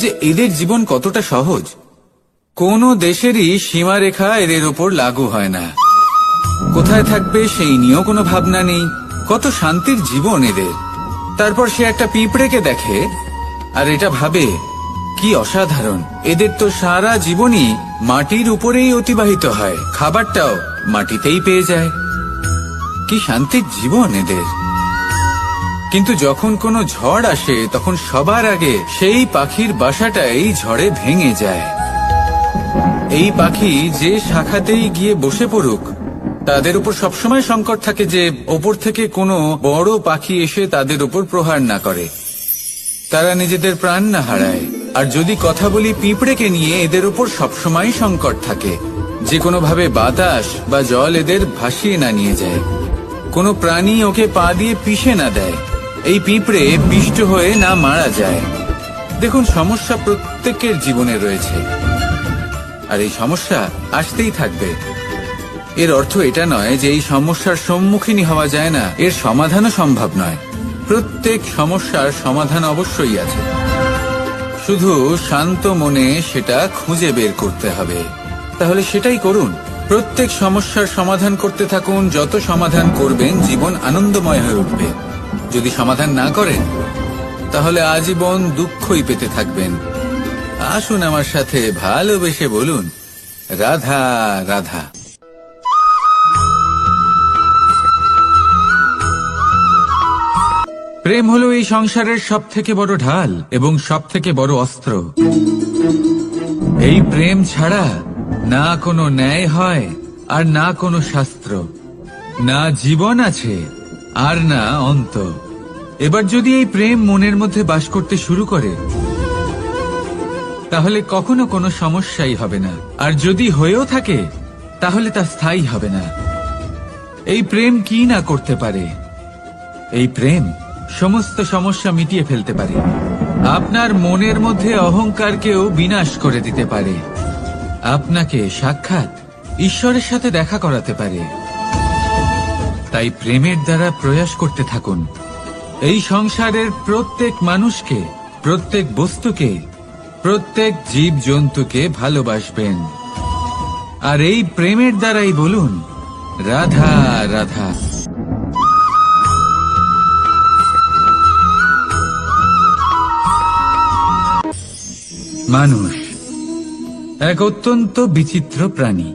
যে এদের জীবন কতটা সহজ। কোনো দেশেরই সীমারেখা এদের ওপর লাগু হয় না। কোথায় থাকবে সেই নিয়েও কোনো ভাবনা নেই। কত শান্তির জীবন এদের। তারপর সে একটা পিঁপড়েকে দেখে আর এটা ভাবে, কি অসাধারণ, এদের তো সারা জীবনই মাটির উপরেই অতিবাহিত হয়, খাবারটাও মাটিতেই পেয়ে যায়। কি শান্তির জীবন এদের। কিন্তু যখন কোনো ঝড় আসে, তখন সবার আগে সেই পাখির বাসাটাই ঝড়ে ভেঙে যায়। এই পাখি যে শাখাতেই গিয়ে বসে পড়ুক, তাদের উপর সবসময় সংকট থাকে যে ওপর থেকে কোনো বড় পাখি এসে তাদের উপর প্রহার না করে, তারা নিজেদের প্রাণ না হারায়। আর যদি কথা বলি পিঁপড়েকে নিয়ে, এদের উপর সবসময় সংকট থাকে যে কোনোভাবে বাতাস বা জল এদের ভাসিয়ে না নিয়ে যায়, কোনো প্রাণী ওকে পা দিয়ে পিষে না দেয়, এই পিঁপড়ে পিষ্ট হয়ে না মারা যায়। দেখুন, সমস্যা প্রত্যেকের জীবনে রয়েছে আর এই সমস্যা আসতেই থাকবে। এর অর্থ এটা নয় যে এই সমস্যার সম্মুখীন হওয়া যায় না, এর সমাধানও সম্ভব নয়। প্রত্যেক সমস্যার সমাধান অবশ্যই আছে, শুধু শান্ত মনে সেটা খুঁজে বের করতে হবে। তাহলে সেটাই করুন, প্রত্যেক সমস্যার সমাধান করতে থাকুন। যত সমাধান করবেন, জীবন আনন্দময় হয়ে উঠবে। যদি সমাধান না করেন, তাহলে আজীবন দুঃখই পেতে থাকবেন। আসুন আমার সাথে ভালোবেসে বলুন, রাধা রাধা। প্রেম হলো এই সংসারের সব থেকে বড় ঢাল এবং সব থেকে বড় অস্ত্র। এই প্রেম ছাড়া না কোনো ন্যায় হয় আর না কোনো শাস্ত্র, না জীবন আছে আর না অন্ত। এবার যদি এই প্রেম মনের মধ্যে বাস করতে শুরু করে, তাহলে কখনো কোনো সমস্যাই হবে না। আর যদি হয়েও থাকে, তাহলে তা স্থায়ী হবে না। এই প্রেম কি না করতে পারে? এই প্রেম সমস্ত সমস্যা মিটিয়ে ফেলতে পারে। আপনার মনের মধ্যে অহংকারকেও বিনাশ করে দিতে পারে। আপনাকে সাক্ষাৎ ঈশ্বরের সাথে দেখা করাতে পারে। তাই প্রেমের দ্বারা প্রয়াস করতে থাকুন। এই সংসারের প্রত্যেক মানুষকে, প্রত্যেক বস্তুকে, প্রত্যেক জীব জন্তুকে ভালোবাসবেন। আর এই প্রেমের দ্বারাই বলুন, রাধা রাধা। মানুষ এক অত্যন্ত বিচিত্র প্রাণী।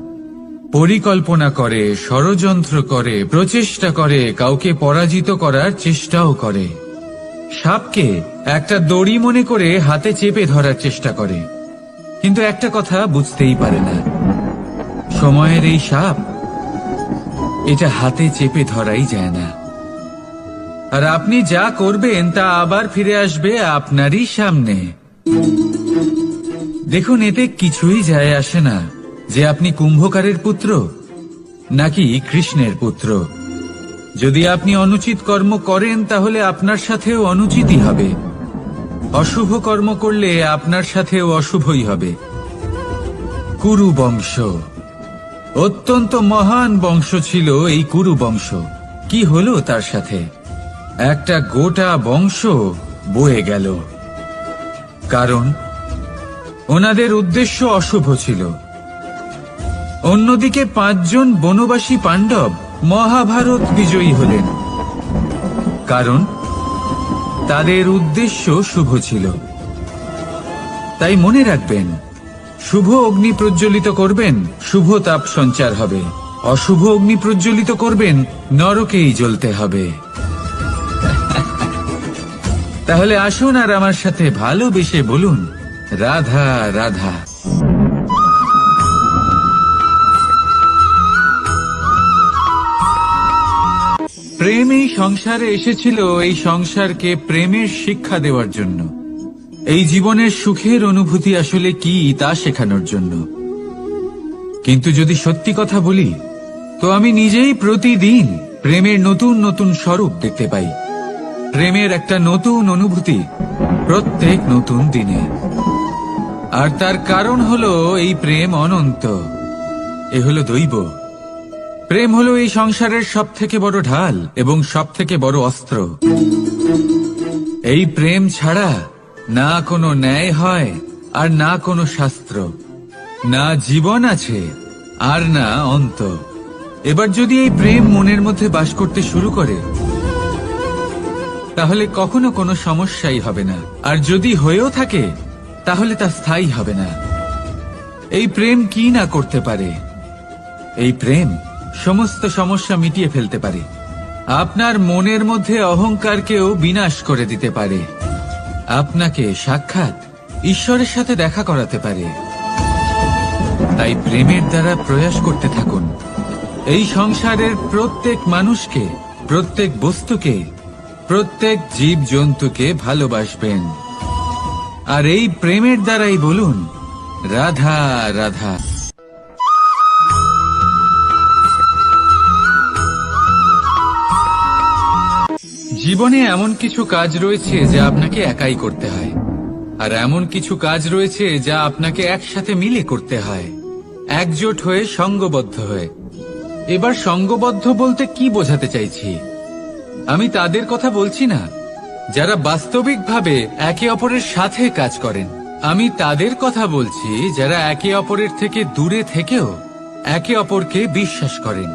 পরিকল্পনা করে, ষড়যন্ত্র করে, প্রচেষ্টা করে, কাউকে পরাজিত করার চেষ্টাও করে। সাপকে একটা দড়ি মনে করে হাতে চেপে ধরার চেষ্টা করে, কিন্তু একটা কথা বুঝতেই পারে না, সময়ের এই সাপ, এটা হাতে চেপে ধরাই যায় না। আর আপনি যা করবেন তা আবার ফিরে আসবে আপনারই সামনে। দেখুন, এতে কিছুই যায় আসে না যে আপনি কুম্ভকারের পুত্র নাকি কৃষ্ণের পুত্র। যদি আপনি অনুচিত কর্ম করেন, তাহলে আপনার সাথেও অনুচিতই হবে। অশুভ কর্ম করলে আপনার সাথেও অশুভই হবে। কুরু বংশ অত্যন্ত মহান বংশ ছিল। এই কুরু বংশ কি হলো তার সাথে? একটা গোটা বংশ বয়ে গেল, কারণ ওনাদের উদ্দেশ্য অশুভ ছিল। অন্যদিকে 5 জন বনবাসী পাণ্ডব মহাভারত বিজয়ী হলেন, কারণ তাদের উদ্দেশ্য শুভ ছিল। তাই মনে রাখবেন, শুভ অগ্নি প্রজ্বলিত করবেন, শুভ তাপ সঞ্চার হবে। অশুভ অগ্নি প্রজ্বলিত করবেন, নরকেই জ্বলতে হবে। তাহলে আসুন আর আমার সাথে ভালোবেসে বলুন, রাধা রাধা। প্রেম এই সংসারে এসেছিল এই সংসারকে প্রেমের শিক্ষা দেওয়ার জন্য, এই জীবনের সুখের অনুভূতি আসলে কি তা শেখানোর জন্য। কিন্তু যদি সত্যি কথা বলি, তো আমি নিজেই প্রতিদিন প্রেমের নতুন নতুন স্বরূপ দেখতে পাই। প্রেমের একটা নতুন অনুভূতি প্রত্যেক নতুন দিনে। আর তার কারণ হলো এই প্রেম অনন্ত, এ হলো দৈব। প্রেম হলো এই সংসারের সব থেকে বড় ঢাল এবং সব থেকে বড় অস্ত্র। এই প্রেম ছাড়া না কোনো ন্যায় হয় আর না কোনো শাস্ত্র, না জীবন আছে আর না অন্ত। এবার যদি এই প্রেম মনের মধ্যে বাস করতে শুরু করে, তাহলে কখনো কোনো সমস্যাই হবে না। আর যদি হয়েও থাকে, তাহলে তা স্থায়ী হবে না। এই প্রেম কি না করতে পারে? এই প্রেম সমস্ত সমস্যা মিটিয়ে ফেলতে পারে। আপনার মনের মধ্যে অহংকারকেও বিনাশ করে দিতে পারে। আপনাকে সাক্ষাৎ ঈশ্বরের সাথে দেখা করাতে পারে। তাই প্রেমের দ্বারা প্রয়াস করতে থাকুন। এই সংসারের প্রত্যেক মানুষকে, প্রত্যেক বস্তুকে, প্রত্যেক জীব জন্তুকে ভালোবাসবেন। আর এই প্রেমের দ্বারাই বলুন, রাধা রাধা। জীবনে এমন কিছু কাজ রয়েছে যা আপনাকে একাই করতে হয়, আর এমন কিছু কাজ রয়েছে যা আপনাকে একসাথে মিলে করতে হয়, একজোট হয়ে, সঙ্গবদ্ধ হয়ে। এবার সঙ্গবদ্ধ বলতে কি বোঝাতে চাইছি? আমি তাদের কথা বলছি না যারা বাস্তবিকভাবে একে অপরের সাথে কাজ করেন। আমি তাদের কথা বলছি যারা একে অপরের থেকে দূরে থেকেও একে অপরকে বিশ্বাস করেন।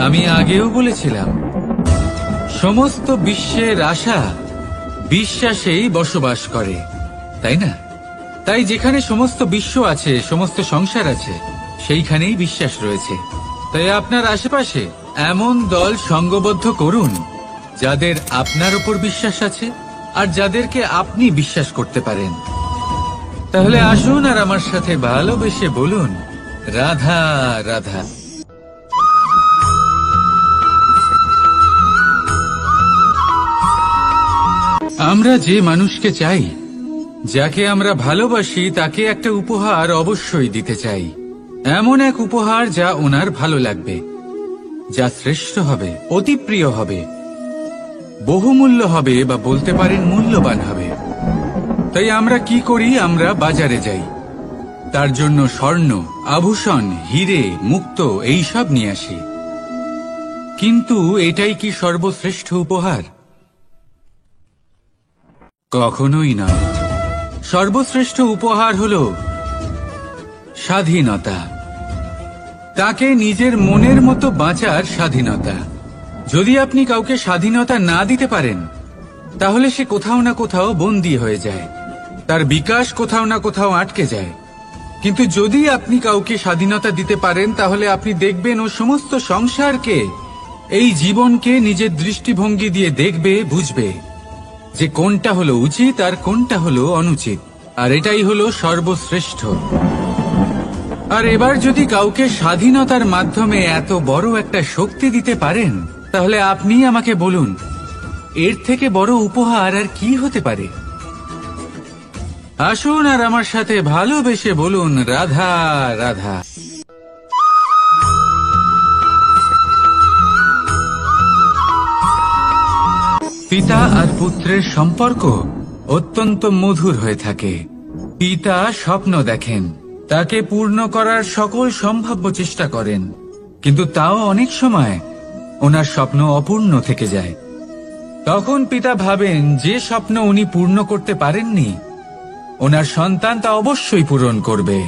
আমি আগেও বলেছিলাম, সমস্ত বিশ্বের আশা বিশ্বাসেই বসবাস করে, তাই না? তাই যেখানে সমস্ত বিশ্ব আছে, সমস্ত সংসার আছে, সেইখানেই বিশ্বাস রয়েছে। তাই আপনার আশেপাশে এমন দল সঙ্গবদ্ধ করুন যাদের আপনার উপর বিশ্বাস আছে আর যাদেরকে আপনি বিশ্বাস করতে পারেন। তাহলে আসুন আর আমার সাথে ভালোবেসে বলুন, রাধা রাধা। আমরা যে মানুষকে চাই, যাকে আমরা ভালোবাসি, তাকে একটা উপহার অবশ্যই দিতে চাই। এমন এক উপহার যা ওনার ভালো লাগবে, যা শ্রেষ্ঠ হবে, অতি প্রিয় হবে, বহুমূল্য হবে, বা বলতে পারেন মূল্যবান হবে। তাই আমরা কি করি? আমরা বাজারে যাই, তার জন্য স্বর্ণ, আভূষণ, হিরে, মুক্ত এইসব নিয়ে আসি। কিন্তু এটাই কি সর্বশ্রেষ্ঠ উপহার? কখনোই নয়। সর্বশ্রেষ্ঠ উপহার হল স্বাধীনতা। তাকে নিজের মনের মতো বাঁচার স্বাধীনতা। যদি আপনি কাউকে স্বাধীনতা না দিতে পারেন, তাহলে সে কোথাও না কোথাও বন্দী হয়ে যায়, তার বিকাশ কোথাও না কোথাও আটকে যায়। কিন্তু যদি আপনি কাউকে স্বাধীনতা দিতে পারেন, তাহলে আপনি দেখবেন ও সমস্ত সংসারকে, এই জীবনকে নিজের দৃষ্টিভঙ্গি দিয়ে দেখবে, বুঝবে যে কোনটা হলো উচিত আর কোনটা হলো অনুচিত। আর এটাই হলো সর্বশ্রেষ্ঠ। আর এবার যদি কাউকে স্বাধীনতার মাধ্যমে এত বড় একটা শক্তি দিতে পারেন, তাহলে আপনি আমাকে বলুন, এর থেকে বড় উপহার আর কি হতে পারে? আসুন আর আমার সাথে ভালোবেসে বলুন, রাধা রাধা। পিতা আর পুত্রের সম্পর্ক অত্যন্ত মধুর হয়ে থাকে। পিতা স্বপ্ন দেখেন, তাকে পূর্ণ করার সকল সম্ভাব্য চেষ্টা করেন, কিন্তু তাও অনেক সময় ওনার স্বপ্ন অপূর্ণ থেকে যায়। তখন পিতা ভাবেন যে স্বপ্ন উনি পূর্ণ করতে পারেননি, ওনার সন্তান তা অবশ্যই পূরণ করবে।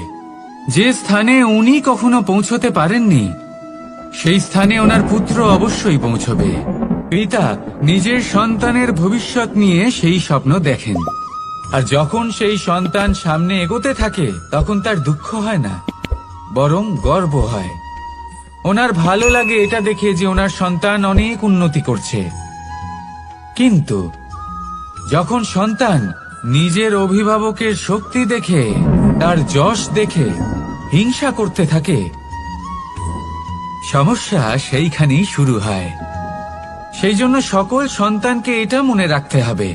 যে স্থানে উনি কখনো পৌঁছতে পারেননি, সেই স্থানে ওনার পুত্র অবশ্যই পৌঁছবে। পিতা নিজের সন্তানের ভবিষ্যৎ নিয়ে সেই স্বপ্ন দেখেন, আর যখন সেই সন্তান সামনে এগোতে থাকে তখন তার দুঃখ হয় না, বরং গর্ব হয়। ওনার ভালো লাগে এটা দেখে যে ওনার সন্তান অনেক উন্নতি করছে। কিন্তু যখন সন্তান নিজের অভিভাবকের শক্তি দেখে, তার যশ দেখে হিংসা করতে থাকে, সমস্যা সেইখানেই শুরু হয়। সেই জন্য সকল সন্তানকে এটা মনে রাখতে হবে,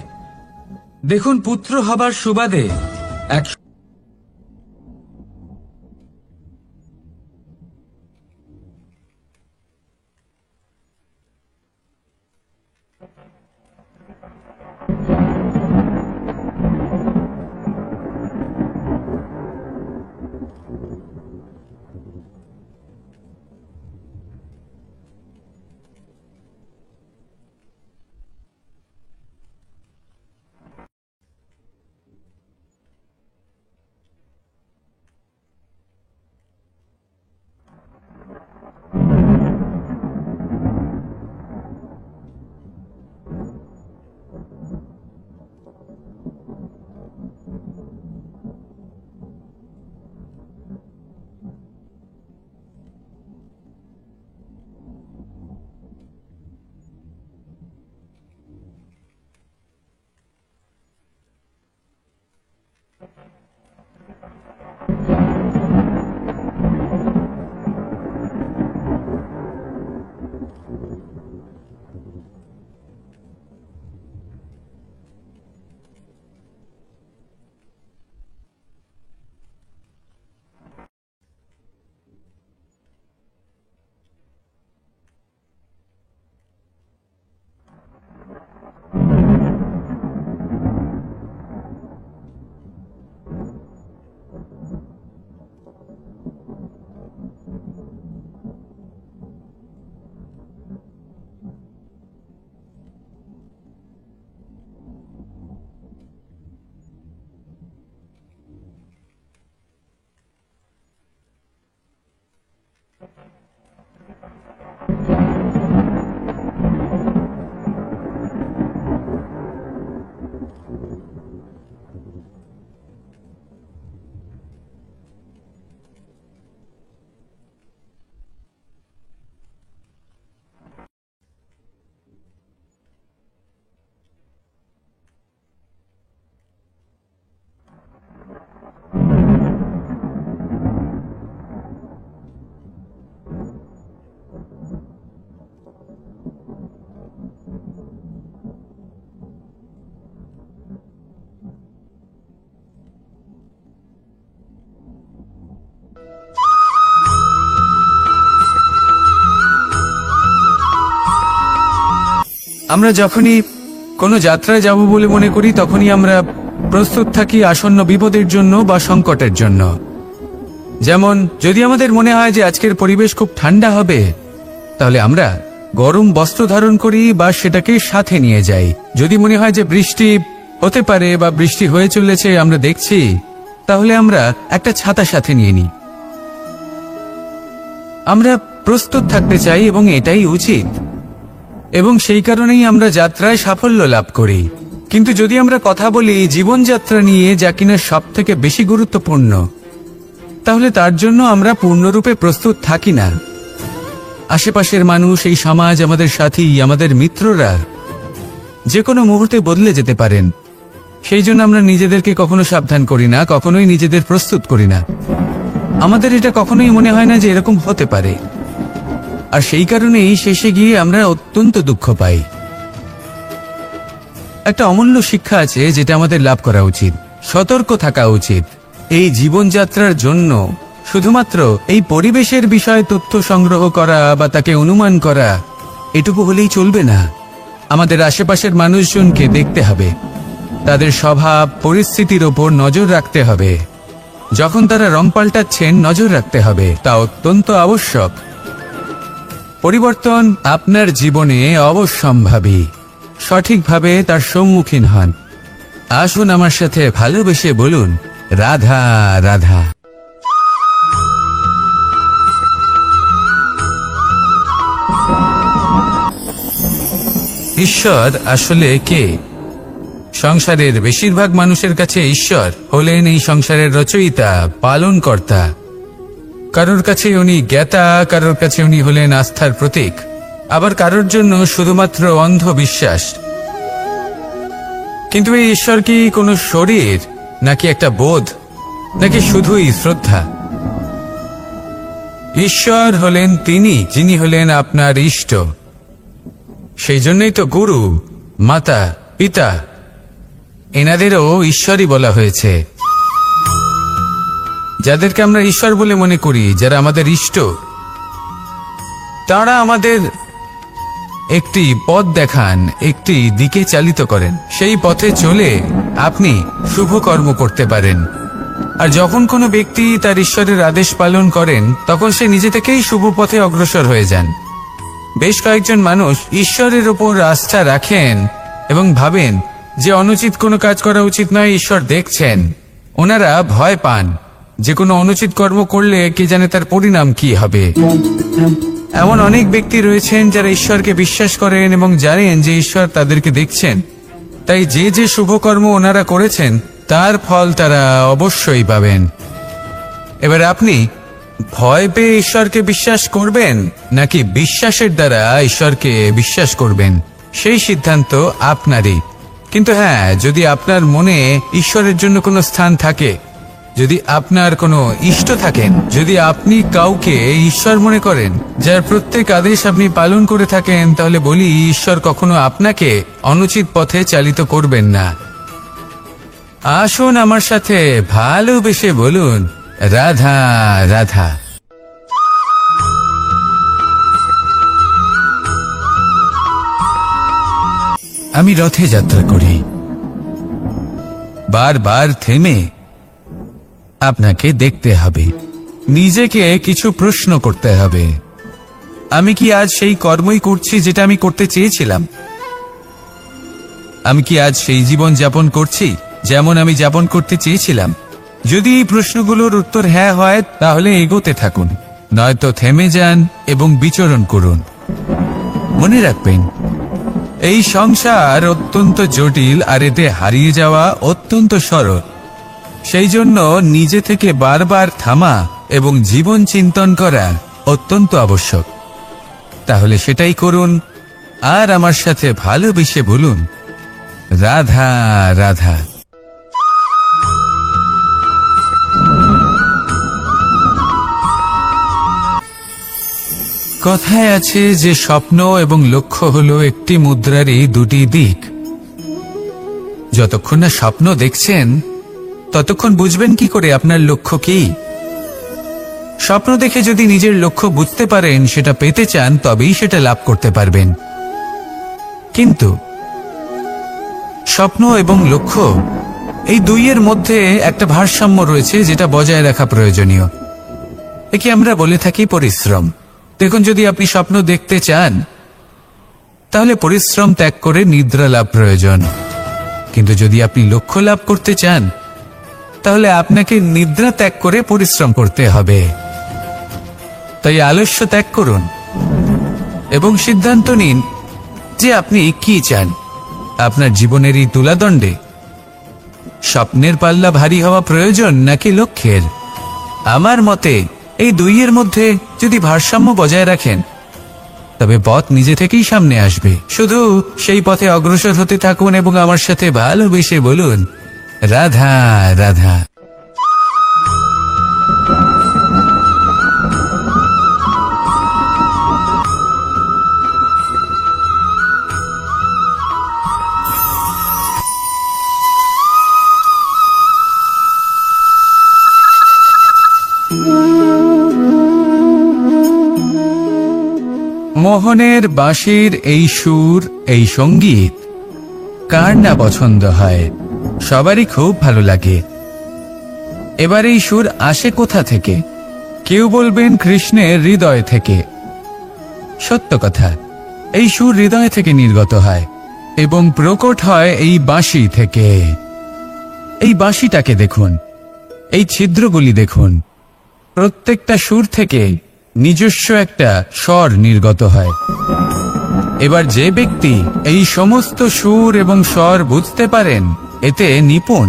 দেখুন, পুত্র হবার সুবাদে এক আমরা যখনই কোনো যাত্রায় যাব বলে মনে করি তখনই আমরা প্রস্তুত থাকি আসন্ন বিপদের জন্য বা সংকটের জন্য। যেমন যদি আমাদের মনে হয় যে আজকের পরিবেশ খুব ঠান্ডা হবে, তাহলে আমরা গরম বস্ত্র ধারণ করি বা সেটাকে সাথে নিয়ে যাই। যদি মনে হয় যে বৃষ্টি হতে পারে বা বৃষ্টি হয়ে চলেছে আমরা দেখছি, তাহলে আমরা একটা ছাতা সাথে নিয়ে নিই। আমরা প্রস্তুত থাকতে চাই এবং এটাই উচিত, এবং সেই কারণেই আমরা যাত্রায় সাফল্য লাভ করি। কিন্তু যদি আমরা কথা বলি জীবনযাত্রা নিয়ে, যা কিনা সব থেকে বেশি গুরুত্বপূর্ণ, তাহলে তার জন্য আমরা পূর্ণরূপে প্রস্তুত থাকি না। আশেপাশের মানুষ, এই সমাজ, আমাদের সাথী, আমাদের মিত্ররা যে কোনো মুহূর্তে বদলে যেতে পারেন। সেই জন্য আমরা নিজেদেরকে কখনো সাবধান করি না, কখনোই নিজেদের প্রস্তুত করি না। আমাদের এটা কখনোই মনে হয় না যে এরকম হতে পারে, আর সেই কারণেই শেষে গিয়ে আমরা অত্যন্ত দুঃখ পাই। একটা অমূল্য শিক্ষা আছে যেটা আমাদের লাভ করা উচিত, সতর্ক থাকা উচিত। এই জীবনযাত্রার জন্য শুধুমাত্র এই পরিবেশের বিষয়ে তথ্য সংগ্রহ করা বা তাকে অনুমান করা এটুকু হলেই চলবে না। আমাদের আশেপাশের মানুষজনকে দেখতে হবে, তাদের স্বভাব পরিস্থিতির ওপর নজর রাখতে হবে। যখন তারা রং পাল্টাচ্ছেন নজর রাখতে হবে, তা অত্যন্ত আবশ্যক। পরিবর্তন আপনার জীবনে অবশ্যম্ভাবী, সঠিকভাবে তার সম্মুখীন হন। আসুন আমার সাথে ভালোবেসে বলুন, রাধা রাধা। ঈশ্বর আসলে কে? সংসারের বেশিরভাগ মানুষের কাছে ঈশ্বর হলেন এই সংসারের রচয়িতা, পালনকর্তা। কারোর কাছে উনি জ্ঞাতা, কারোর কাছে উনি হলেন আস্থার প্রতীক, আবার কারোর জন্য শুধুমাত্র অন্ধ বিশ্বাস। কিন্তু এই ঈশ্বর কি কোনো শরীর, নাকি একটা বোধ, নাকি শুধুই শ্রদ্ধা? ঈশ্বর হলেন তিনি যিনি হলেন আপনার ইষ্ট। সেই জন্যই তো গুরু, মাতা, পিতা এনাদেরও ঈশ্বরই বলা হয়েছে। যাদেরকে আমরা ঈশ্বর বলে মনে করি, যারা আমাদের ইষ্ট, তারা আমাদের একটি পথ দেখান, একটি দিকে চালিত করেন। সেই পথে চলে আপনি শুভ কর্ম করতে পারেন। আর যখন কোনো ব্যক্তি তার ঈশ্বরের আদেশ পালন করেন, তখন সে নিজে থেকেই শুভ পথে অগ্রসর হয়ে যান। বেশ কয়েকজন মানুষ ঈশ্বরের ওপর আস্থা রাখেন এবং ভাবেন যে অনুচিত কোনো কাজ করা উচিত নয়, ঈশ্বর দেখছেন। ওনারা ভয় পান যে কোনো অনুচিত কর্ম করলে কে জানে তার পরিণাম কি হবে। এমন অনেক ব্যক্তি রয়েছেন যারা ঈশ্বরকে বিশ্বাস করেন এবং জানেন যে ঈশ্বর তাদেরকে দেখছেন, তাই যে যে শুভ কর্ম ওনারা করেছেন তার ফল তারা অবশ্যই পাবেন। এবার আপনি ভয় পেয়ে ঈশ্বরকে বিশ্বাস করবেন, নাকি বিশ্বাসের দ্বারা ঈশ্বরকে বিশ্বাস করবেন, সেই সিদ্ধান্ত আপনারই। কিন্তু হ্যাঁ, যদি আপনার মনে ঈশ্বরের জন্য কোনো স্থান থাকে, যদি আপনার কোনো ইষ্ট থাকেন, যদি আপনি কাউকে ঈশ্বর মনে করেন, যার প্রত্যেক আদেশ আপনি পালন করে থাকেন, তাহলে বলি ঈশ্বর কখনো আপনাকে অনুচিত পথে চালিত করবেন না। আসুন আমার সাথে ভালোবেসে বলুন, রাধা রাধা। আমি রথে যাত্রা করি। বারবার থেমে আপনাকে দেখতে হবে, নিজেকে কিছু প্রশ্ন করতে হবে। আমি কি আজ সেই কর্মই করছি যেটা আমি করতে চেয়েছিলাম? আমি কি আজ সেই জীবন যাপন করছি যেমন আমি যাপন করতে চেয়েছিলাম? যদি এই প্রশ্নগুলোর উত্তর হ্যাঁ হয়, তাহলে এগোতে থাকুন, নয়তো থেমে যান এবং বিচরণ করুন। মনে রাখবেন, এই সংসার অত্যন্ত জটিল, আর এতে হারিয়ে যাওয়া অত্যন্ত সরল। সেই জন্য নিজে থেকে বারবার থামা এবং জীবন চিন্তন করা অত্যন্ত আবশ্যক। তাহলে সেটাই করুন, আর আমার সাথে ভালোবেসে বলুন, রাধা রাধা। কথায় আছে যে স্বপ্ন এবং লক্ষ্য হলো একটি মুদ্রারই দুটি দিক। যতক্ষণ না স্বপ্ন দেখছেন, ততক্ষণ বুঝবেন কি করে আপনার লক্ষ্য কি? স্বপ্ন দেখে যদি নিজের লক্ষ্য বুঝতে পারেন, সেটা পেতে চান, তবেই সেটা লাভ করতে পারবেন। কিন্তু স্বপ্ন এবং লক্ষ্য, এই দুইয়ের মধ্যে একটা ভারসাম্য রয়েছে, যেটা বজায় রাখা প্রয়োজনীয়। একে আমরা বলে থাকি পরিশ্রম। দেখুন, যদি আপনি স্বপ্ন দেখতে চান, তাহলে পরিশ্রম ত্যাগ করে নিদ্রা লাভ প্রয়োজন। কিন্তু যদি আপনি লক্ষ্য লাভ করতে চান, তাহলে আপনাকে নিদ্রা ত্যাগ করে পরিশ্রম করতে হবে। তাই আলস্য ত্যাগ করুন এবং সিদ্ধান্ত নিন যে আপনি কি চান। আপনার জীবনের এই তুলাদণ্ডে স্বপ্নের পাল্লা ভারী হওয়া প্রয়োজন, নাকি লক্ষ্যের? আমার মতে এই দুইয়ের মধ্যে যদি ভারসাম্য বজায় রাখেন, তবে পথ নিজে থেকেই সামনে আসবে। শুধু সেই পথে অগ্রসর হতে থাকুন এবং আমার সাথে ভালোবেসে বলুন, রাধা রাধা। মোহনের বাঁশির এই সুর, এই সঙ্গীত কার না পছন্দ হয়? সবারই খুব ভালো লাগে। এবার এই সুর আসে কোথা থেকে? কেউ বলবেন কৃষ্ণের হৃদয় থেকে। সত্য কথা, এই সুর হৃদয় থেকে নির্গত হয় এবং প্রকট হয় এই বাঁশি থেকে। এই বাঁশিটাকে দেখুন, এই ছিদ্রগুলি দেখুন, প্রত্যেকটা সুর থেকে নিজস্ব একটা স্বর নির্গত হয়। এবার যে ব্যক্তি এই সমস্ত সুর এবং স্বর বুঝতে পারেন, এতে নিপুণ,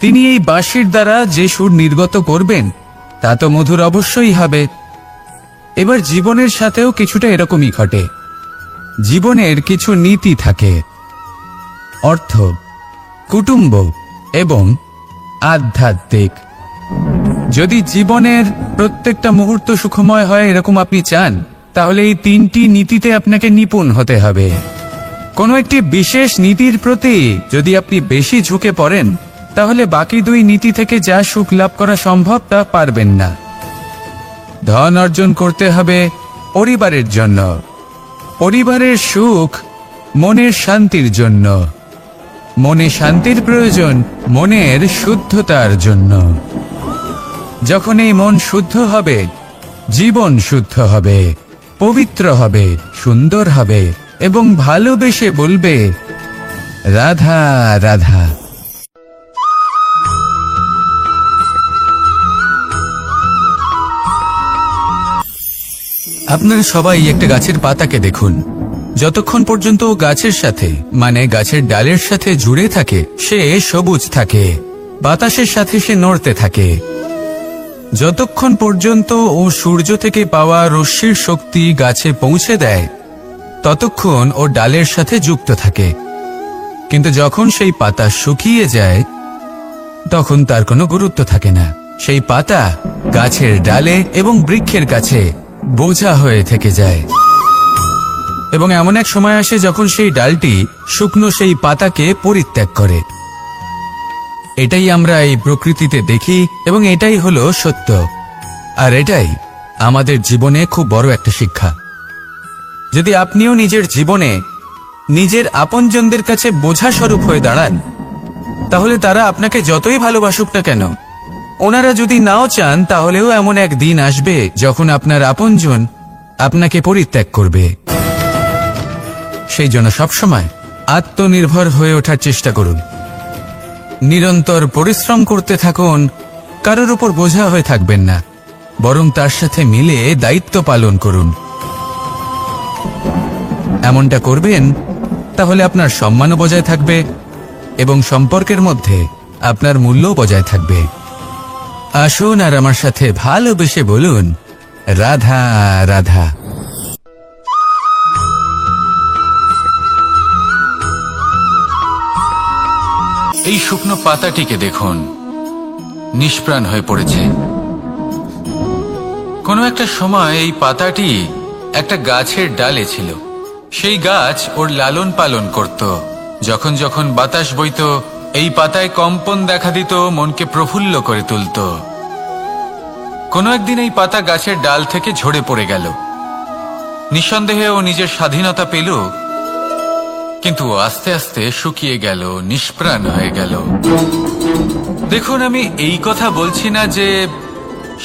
তিনি এই বাঁশির দ্বারা যে সুর নির্গত করবেন তা তো মধুর অবশ্যই হবে। এবার জীবনের সাথেও কিছুটা এরকমই ঘটে। জীবনের কিছু নীতি থাকে, অর্থ, কুটুম্ব এবং আধ্যাত্মিক। যদি জীবনের প্রত্যেকটা মুহূর্ত সুখময় হয় এরকম আপনি চান, তাহলে এই তিনটি নীতিতে আপনাকে নিপুণ হতে হবে। কোনো একটি বিশেষ নীতির প্রতি যদি আপনি বেশি ঝুঁকে পড়েন, তাহলে বাকি দুই নীতি থেকে যা সুখ লাভ করা সম্ভব তা পারবেন না। ধন অর্জন করতে হবে পরিবারের জন্য, পরিবারের সুখ মনের শান্তির জন্য, মনে শান্তির প্রয়োজন মনের শুদ্ধতার জন্য। যখন এই মন শুদ্ধ হবে, জীবন শুদ্ধ হবে, পবিত্র হবে, সুন্দর হবে এবং ভালোবেসে বলবে রাধা রাধা। আপনারা সবাই একটা গাছের পাতাকে দেখুন। যতক্ষণ পর্যন্ত ও গাছের সাথে, মানে গাছের ডালের সাথে জুড়ে থাকে, সে সবুজ থাকে, বাতাসের সাথে সে নড়তে থাকে। যতক্ষণ পর্যন্ত ও সূর্য থেকে পাওয়া রশ্মির শক্তি গাছে পৌঁছে দেয়, ততক্ষণ ও ডালের সাথে যুক্ত থাকে। কিন্তু যখন সেই পাতা শুকিয়ে যায়, তখন তার কোনো গুরুত্ব থাকে না। সেই পাতা গাছের ডালে এবং বৃক্ষের কাছে বোঝা হয়ে থেকে যায়। এবং এমন এক সময় আসে যখন সেই ডালটি শুকনো সেই পাতাকে পরিত্যাগ করে। এটাই আমরা এই প্রকৃতিতে দেখি এবং এটাই হলো সত্য। আর এটাই আমাদের জীবনে খুব বড় একটা শিক্ষা। যদি আপনিও নিজের জীবনে নিজের আপনজনদের কাছে বোঝা স্বরূপ হয়ে দাঁড়ান, তাহলে তারা আপনাকে যতই ভালোবাসুক না কেন, ওনারা যদি নাও চান, তাহলেও এমন এক দিন আসবে যখন আপনার আপনজন আপনাকে পরিত্যাগ করবে। সেই জন্য সবসময় আত্মনির্ভর হয়ে ওঠার চেষ্টা করুন, নিরন্তর পরিশ্রম করতে থাকুন, কারোর উপর বোঝা হয়ে থাকবেন না, বরং তার সাথে মিলে দায়িত্ব পালন করুন। এমনটা করবেন, তাহলে আপনার সম্মানও বজায় থাকবে এবং সম্পর্কের মধ্যে আপনার মূল্যও বজায় থাকবে। আসুন আর আমার সাথে ভালোবেসে বলুন রাধা রাধা। এই শুকনো পাতাটিকে দেখুন, নিষ্প্রাণ হয়ে পড়েছে। কোনো একটা সময় এই পাতাটি একটা গাছের ডালে ছিল। সেই গাছ ওর লালন পালন করত। যখন যখন বাতাস বইত, এই পাতায় কম্পন দেখা দিত, মনকে প্রফুল্ল করে তুলত। কোনো একদিন এই পাতা গাছের ডাল থেকে ঝরে পড়ে গেল। নিঃসন্দেহে ও নিজের স্বাধীনতা পেল, কিন্তু আস্তে আস্তে শুকিয়ে গেল, নিষ্প্রাণ হয়ে গেল। দেখুন, আমি এই কথা বলছি না যে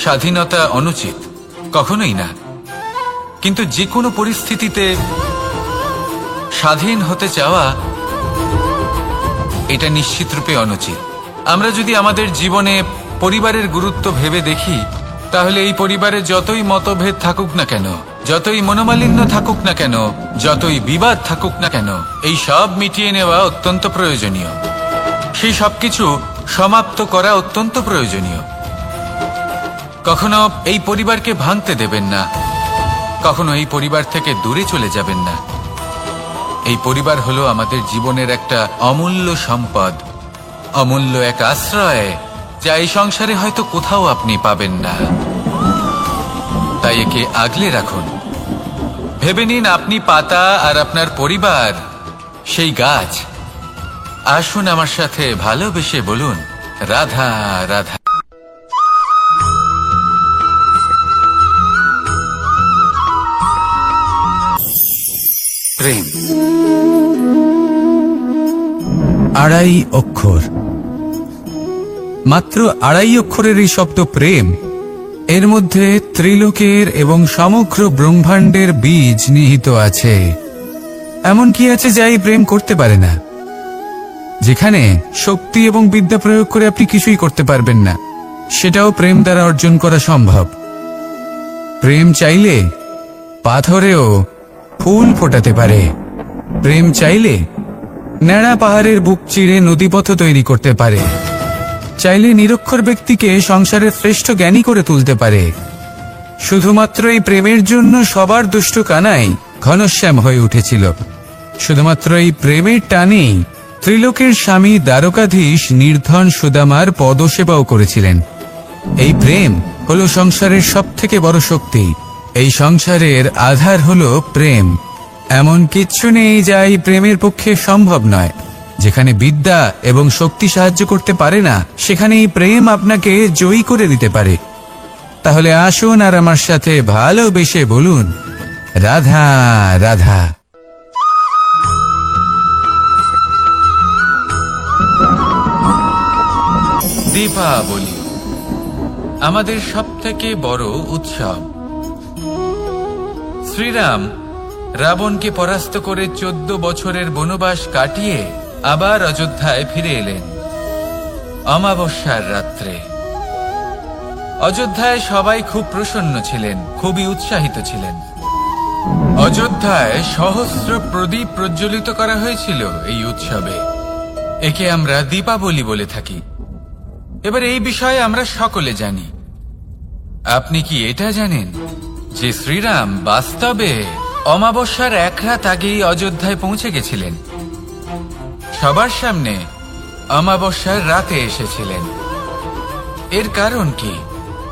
স্বাধীনতা অনুচিত, কখনোই না। কিন্তু যে কোনো পরিস্থিতিতে স্বাধীন হতে চাওয়া এটা নিশ্চিতরূপে অনুচিত। আমরা যদি আমাদের জীবনে পরিবারের গুরুত্ব ভেবে দেখি, তাহলে এই পরিবারে যতই মতভেদ থাকুক না কেন, যতই মনোমালিন্য থাকুক না কেন, যতই বিবাদ থাকুক না কেন, এই সব মিটিয়ে নেওয়া অত্যন্ত প্রয়োজনীয়। সেই সবকিছু সমাপ্ত করা অত্যন্ত প্রয়োজনীয়। কখনো এই পরিবারকে ভাঙতে দেবেন না, কখনো এই পরিবার থেকে দূরে চলে যাবেন না। এই পরিবার হলো আমাদের জীবনের একটা অমূল্য সম্পদ, অমূল্য এক আশ্রয়, যা এই সংসারে হয়তো কোথাও আপনি পাবেন না। তাই একে আগলে রাখুন। ভেবে নিন আপনি পাতা আর আপনার পরিবার সেই গাছ। আসুন আমার সাথে ভালোবেসে বলুন রাধা রাধা। প্রেম আড়াই অক্ষর, মাত্র আড়াই অক্ষরের এই শব্দ প্রেম, এর মধ্যে ত্রিলোকের এবং সমগ্র ব্রহ্মাণ্ডের বীজ নিহিত আছে। এমন কি আছে যা এই প্রেম করতে পারে না? যেখানে শক্তি এবং বিদ্যা প্রয়োগ করে আপনি কিছুই করতে পারবেন না, সেটাও প্রেম দ্বারা অর্জন করা সম্ভব। প্রেম চাইলে পাথরেও ফুল ফোটাতে পারে। প্রেম চাইলে ন্যাড়া পাহাড়ের বুক চিরে নদীপথ তৈরি করতে পারে। চাইলে নিরক্ষর ব্যক্তিকে সংসারের শ্রেষ্ঠ জ্ঞানী করে তুলতে পারে। শুধুমাত্র এই প্রেমের জন্য সবার দুষ্ট কানাই ঘনশ্যাম হয়ে উঠেছিল। শুধুমাত্র এই প্রেমের টানেই ত্রিলোকের স্বামী দ্বারকাধীশ নির্ধন সুদামার পদসেবাও করেছিলেন। এই প্রেম হলো সংসারের সবথেকে বড় শক্তি। এই সংসারের আধার হলো প্রেম। এমন কিচ্ছু নেই যা এই প্রেমের পক্ষে সম্ভব নয়। যেখানে বিদ্যা এবং শক্তি সাহায্য করতে পারে না, সেখানে এই প্রেম আপনাকে জয়ী করে দিতে পারে। তাহলে আসুন আর আমার সাথে ভালোবেসে বলুন, রাধা রাধা। দীপাবলি আমাদের সবথেকে বড় উৎসব। শ্রীরাম রাবণকে পরাস্ত করে 14 বছরের বনবাস কাটিয়ে আবার অযোধ্যায় ফিরে এলেন অমাবস্যার রাত্রে। অযোধ্যায় সবাই খুব প্রসন্ন ছিলেন, খুবই উৎসাহিত ছিলেন। অযোধ্যায় সহস্র প্রদীপ প্রজ্বলিত করা হয়েছিল এই উৎসবে। একে আমরা দীপাবলি বলে থাকি। এবার এই বিষয়ে আমরা সকলে জানি। আপনি কি এটা জানেন যে শ্রীরাম বাস্তবে অমাবস্যার এক রাত আগেই অযোধ্যায় পৌঁছে গেছিলেন? সবার সামনে অমাবস্যার রাতে এসেছিলেন। এর কারণ কি?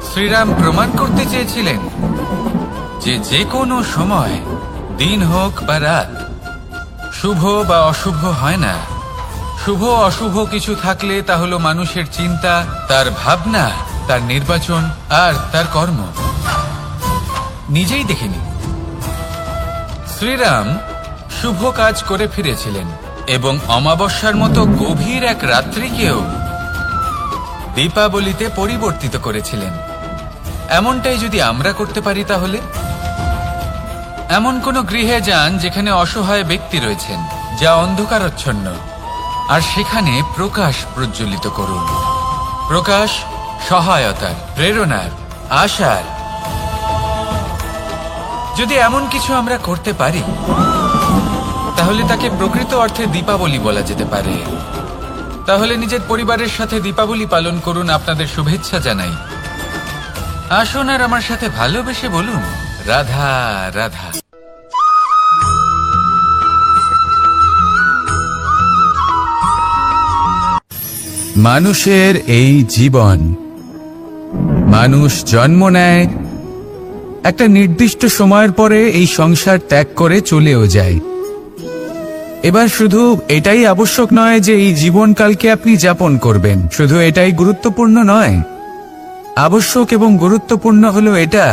শ্রীরাম প্রমাণ করতে চেয়েছিলেন যে যে কোনো সময়, দিন হোক বা রাত, শুভ বা অশুভ হয় না। শুভ অশুভ কিছু থাকলে তা হলো মানুষের চিন্তা, তার ভাবনা, তার নির্বাচন আর তার কর্ম। নিজেই দেখিনি। শ্রীরাম শুভ কাজ করে ফিরেছিলেন এবং অমাবস্যার মতো গভীর এক রাত্রিকেও দীপাবলিতে পরিবর্তিত করেছিলেন। এমনটাই যদি আমরা করতে পারি, তাহলে এমন কোন গৃহে যান যেখানে অসহায় ব্যক্তি রয়েছেন, যা অন্ধকারাচ্ছন্ন, আর সেখানে প্রকাশ প্রজ্বলিত করুন। প্রকাশ সহায়তার, প্রেরণার, আশার। যদি এমন কিছু আমরা করতে পারি, তাহলে তাকে প্রকৃত অর্থে দীপাবলি বলা যেতে পারে। তাহলে নিজের পরিবারের সাথে দীপাবলি পালন করুন। আপনাদের শুভেচ্ছা জানাই। আসুন আর আমার সাথে ভালোবেসে বলুন, রাধা রাধা। মানুষের এই জীবন, মানুষ জন্ম নেয়, একটা নির্দিষ্ট সময়ের পরে এই সংসার ত্যাগ করে চলেও যায়। এবার শুধু এটাই আবশ্যক নয় যে এই জীবনকালকে আপনি যাপন করবেন, শুধু এটাই গুরুত্বপূর্ণ নয়। আবশ্যক এবং গুরুত্বপূর্ণ হলো এটা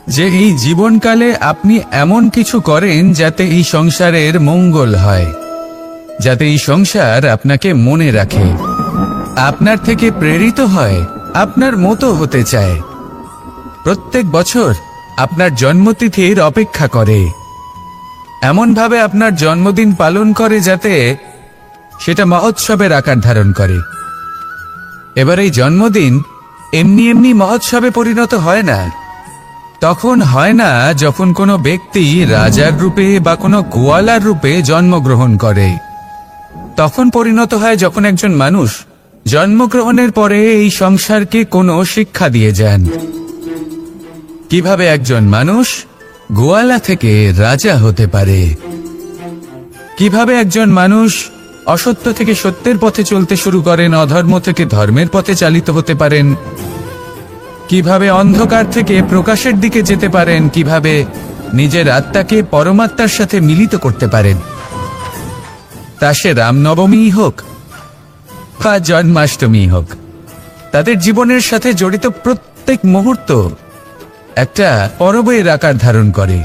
যে এই জীবনকালে আপনি এমন কিছু করেন যাতে এই সংসারের মঙ্গল হয়, যাতে এই সংসার আপনাকে মনে রাখে, আপনার থেকে প্রেরিত হয়, আপনার মতো হতে চায়। প্রত্যেক বছর আপনার জন্মতিথির অপেক্ষা করে, এমনভাবে আপনার জন্মদিন পালন করে যাতে সেটা মহোৎসবের আকার ধারণ করে। এবার এই জন্মদিন এমনি এমনি মহোৎসবে পরিণত হয় না। তখন হয় না যখন কোনো ব্যক্তি রাজার রূপে বা কোনো গোয়ালার রূপে জন্মগ্রহণ করে। তখন পরিণত হয় যখন একজন মানুষ জন্মগ্রহণের পরে এই সংসারকে কোনো শিক্ষা দিয়ে যান। কিভাবে একজন মানুষ গোয়ালা থেকে রাজা হতে পারে, কিভাবে একজন মানুষ অসত্য থেকে সত্যের পথে চলতে শুরু করেন, অধর্ম থেকে ধর্মের পথে চালিত হতে পারেন, কিভাবে অন্ধকার থেকে প্রকাশের দিকে যেতে পারেন, কিভাবে নিজের আত্মাকে পরমাত্মার সাথে মিলিত করতে পারেন। তা সে রামনবমী হোক বা জন্মাষ্টমী হোক, তাদের জীবনের সাথে জড়িত প্রত্যেক মুহূর্ত একটা পরবের আকার ধারণ করে।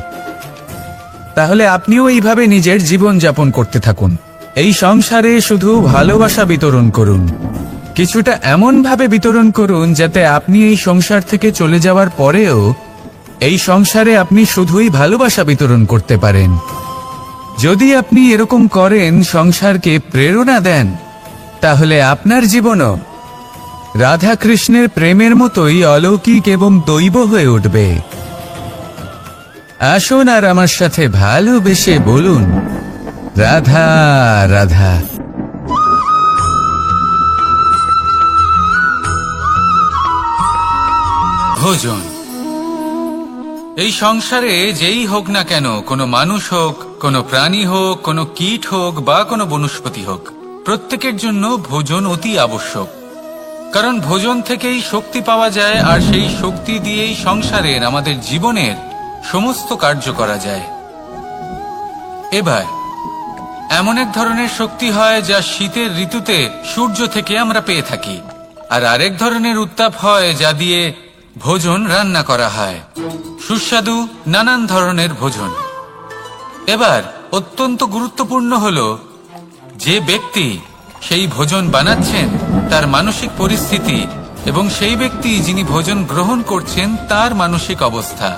তাহলে আপনিও এইভাবে নিজের জীবন যাপন করতে থাকুন। এই সংসারে শুধু ভালোবাসা বিতরণ করুন, কিছুটা এমন ভাবে বিতরণ করুন যাতে আপনি এই সংসার থেকে চলে যাওয়ার পরেও এই সংসারে আপনি শুধুই ভালোবাসা বিতরণ করতে পারেন। যদি আপনি এরকম করেন, সংসারকে প্রেরণা দেন, তাহলে আপনার জীবনও রাধা কৃষ্ণের প্রেমের মতোই অলৌকিক এবং দৈব হয়ে উঠবে। আসুন আর আমার সাথে ভালোবেসে বলুন, রাধা রাধা। ভোজন। এই সংসারে যেই হোক না কেন, কোনো মানুষ হোক, কোনো প্রাণী হোক, কোনো কীট হোক বা কোনো বনস্পতি হোক, প্রত্যেকের জন্য ভোজন অতি আবশ্যক। কারণ ভোজন থেকেই শক্তি পাওয়া যায়, আর সেই শক্তি দিয়েই সংসারের, আমাদের জীবনের সমস্ত কার্য করা যায়। এবার এমন এক ধরনের শক্তি হয় যা শীতের ঋতুতে সূর্য থেকে আমরা পেয়ে থাকি, আর আরেক ধরনের উত্তাপ হয় যা দিয়ে ভোজন রান্না করা হয়, সুস্বাদু নানান ধরনের ভোজন। এবার অত্যন্ত গুরুত্বপূর্ণ হলো যে ব্যক্তি সেই ভোজন বানাচ্ছেন তার মানসিক পরিস্থিতি, এবং সেই ব্যক্তি যিনি ভোজন গ্রহণ করছেন তার মানসিক অবস্থা।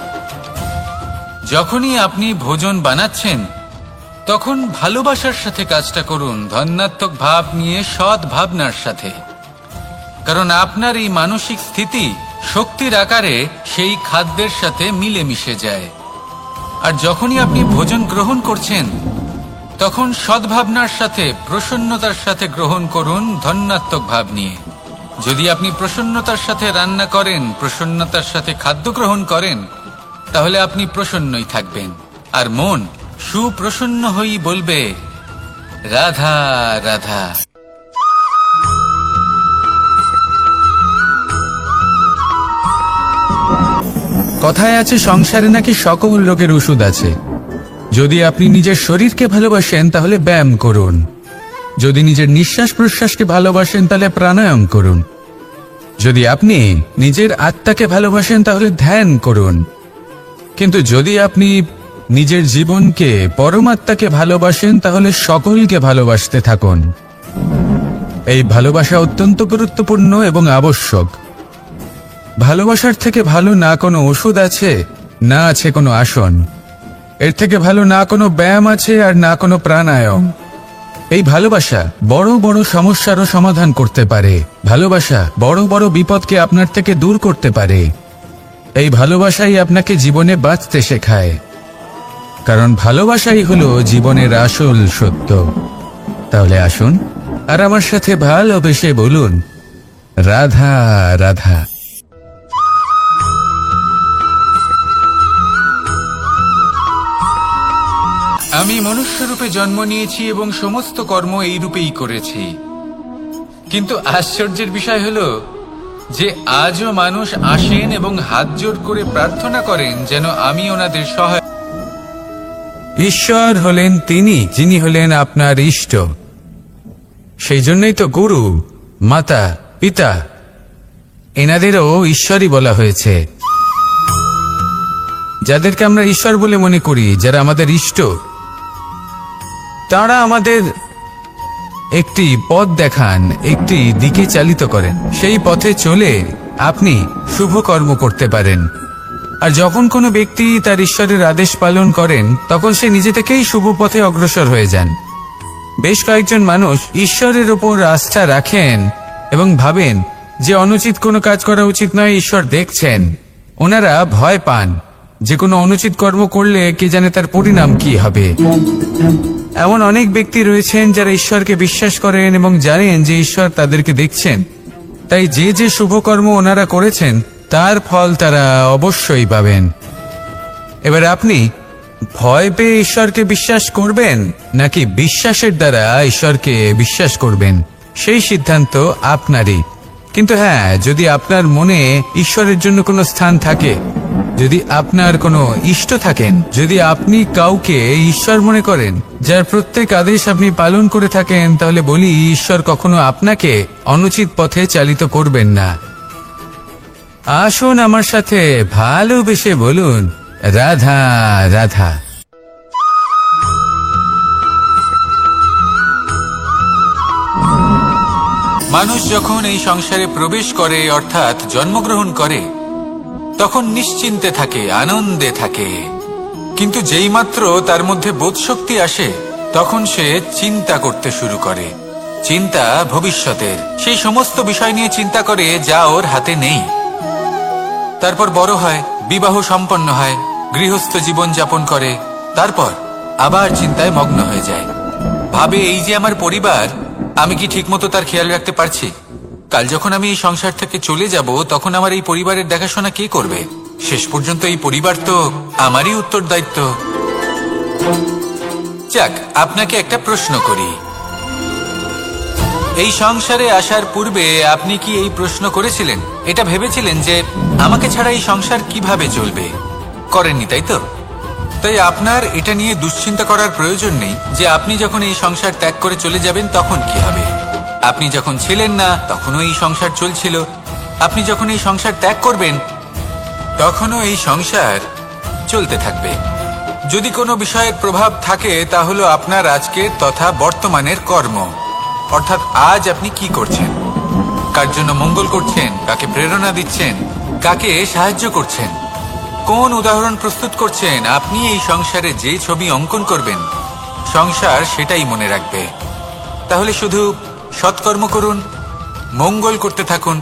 যখনই আপনি ভোজন বানাচ্ছেন তখন ভালোবাসার সাথে কাজটা করুন, ধন্যাত্মক ভাব নিয়ে, সৎ ভাবনার সাথে। কারণ আপনার এই মানসিক স্থিতি শক্তির আকারে সেই খাদ্যের সাথে মিলে মিশে যায়। আর যখনই আপনি ভোজন গ্রহণ করছেন তখন সদ্ভাবনার সাথে, প্রসন্নতার সাথে গ্রহণ করুন, ধন্যাত্মক ভাব নিয়ে। যদি আপনি প্রসন্নতার সাথে রান্না করেন, প্রসন্নতার সাথে খাদ্য গ্রহণ করেন, তাহলে আপনি প্রসন্নই থাকবেন, আর মন সুপ্রসন্ন হয়েই বলবে রাধা রাধা। কথায় আছে সংসারে নাকি সকল রোগের ওষুধ আছে। যদি আপনি নিজের শরীরকে ভালোবাসেন তাহলে ব্যায়াম করুন, যদি নিজের নিঃশ্বাস প্রশ্বাসকে ভালোবাসেন তাহলে প্রাণায়াম করুন, যদি আপনি নিজের আত্মাকে ভালোবাসেন তাহলে ধ্যান করুন, কিন্তু যদি আপনি নিজের জীবনকে, পরমাত্মাকে ভালোবাসেন তাহলে সকলকে ভালোবাসতে থাকুন। এই ভালোবাসা অত্যন্ত গুরুত্বপূর্ণ এবং আবশ্যক। ভালোবাসার থেকে ভালো না কোনো ওষুধ আছে, না আছে কোনো আসন। এর থেকে ভালো না কোনো ব্যায়াম আছে, আর না কোনো প্রাণায়াম। এই ভালোবাসা বড় বড় সমস্যারও সমাধান করতে পারে। ভালোবাসা বড় বড় বিপদকে আপনার থেকে দূর করতে পারে। এই ভালোবাসাই আপনাকে জীবনে বাঁচতে শেখায়, কারণ ভালোবাসাই হলো জীবনের আসল সত্য। তাহলে আসুন আর আমার সাথে ভালোবেসে বলুন, রাধা রাধা। আমি মনুষ্যরূপে জন্ম নিয়েছি এবং সমস্ত কর্ম এই রূপেই করেছি, কিন্তু আশ্চর্যের বিষয় হলো যে আজও মানুষ আসেন এবং হাত জোড় করে প্রার্থনা করেন যেন আমি ওনাদের সহায়। ঈশ্বর হলেন তিনি যিনি হলেন আপনার ইষ্ট। সেই জন্যই তো গুরু, মাতা, পিতা এনাদেরও ঈশ্বরই বলা হয়েছে। যাদেরকে আমরা ঈশ্বর বলে মনে করি, যারা আমাদের ইষ্ট, তারা আমাদের একটি পথ দেখান, একটি দিকে চালিত করেন। সেই পথে চলে আপনি শুভ কর্ম করতে পারেন। আর যখন কোনো ব্যক্তি তার ঈশ্বরের আদেশ পালন করেন তখন সে নিজে থেকেই শুভ পথে অগ্রসর হয়ে যান। বেশ কয়েকজন মানুষ ঈশ্বরের উপর আস্থা রাখেন এবং ভাবেন যে অনুচিত কোনো কাজ করা উচিত নয়, ঈশ্বর দেখছেন। ওনারা ভয় পান যে কোনো অনুচিত কর্ম করলে কে জানে তার পরিণাম কি হবে। এমন অনেক ব্যক্তি রয়েছেন যারা ঈশ্বরকে বিশ্বাস করেন এবং জানেন যে ঈশ্বর তাদেরকে দেখছেন, তাই যে যে শুভ কর্ম ওনারা করেছেন তার ফল তারা অবশ্যই পাবেন। এবার আপনি ভয় পেয়ে ঈশ্বরকে বিশ্বাস করবেন নাকি বিশ্বাসের দ্বারা ঈশ্বরকে বিশ্বাস করবেন, সেই সিদ্ধান্ত আপনারই। কিন্তু হ্যাঁ, যদি আপনার মনে ঈশ্বরের জন্য কোনো স্থান থাকে, যদি আপনার কোনো ইষ্ট থাকেন, যদি আপনি কাউকে ঈশ্বর মনে করেন যার প্রত্যেক আদেশ আপনি পালন করে থাকেন, তাহলে বলি ঈশ্বর কখনো আপনাকে অনুচিত পথে চালিত করবেন না। আসুন আমার সাথে ভালোবেসে বলুন, রাধা রাধা। মানুষ যখন এই সংসারে প্রবেশ করে, অর্থাৎ জন্মগ্রহণ করে, তখন নিশ্চিন্তে থাকে, আনন্দে থাকে। কিন্তু যেইমাত্র তার মধ্যে বোধশক্তি আসে তখন সে চিন্তা করতে শুরু করে। চিন্তা ভবিষ্যতের, সেই সমস্ত বিষয় নিয়ে চিন্তা করে যা ওর হাতে নেই। তারপর বড় হয়, বিবাহ সম্পন্ন হয়, গৃহস্থ জীবন যাপন করে, তারপর আবার চিন্তায় মগ্ন হয়ে যায়। ভাবে এই যে আমার পরিবার, আমি কি ঠিকমতো তার খেয়াল রাখতে পারছি? কাল যখন আমি এই সংসার থেকে চলে যাব, তখন আমার এই পরিবারের দেখাশোনা কে করবে? শেষ পর্যন্ত এই পরিবার তো আমারই উত্তরদায়িত্ব। যাক, আপনাকে একটা প্রশ্ন করি। এই সংসারে আসার পূর্বে আপনি কি এই প্রশ্ন করেছিলেন, এটা ভেবেছিলেন যে আমাকে ছাড়া এই সংসার কিভাবে চলবে? করেননি, তাই তো? তাই আপনার এটা নিয়ে দুশ্চিন্তা করার প্রয়োজন নেই যে আপনি যখন এই সংসার ত্যাগ করে চলে যাবেন তখন কি হবে। আপনি যখন ছিলেন না তখনও এই সংসার চলছিল, আপনি যখন এই সংসার ত্যাগ করবেন তখনও এই সংসার চলতে থাকবে। যদি কোনো বিষয়ের প্রভাব থাকে তা হলো আপনার আজকের তথা বর্তমানের কর্ম, অর্থাৎ আজ আপনি কি করছেন, কার জন্য মঙ্গল করছেন, কাকে প্রেরণা দিচ্ছেন, কাকে সাহায্য করছেন, কোন উদাহরণ প্রস্তুত করছেন। আপনি এই সংসারে যে ছবি অঙ্কন করবেন, সংসার সেটাই মনে রাখবে। তাহলে শুধু সৎকর্ম করুন, মঙ্গল করতে থাকুন,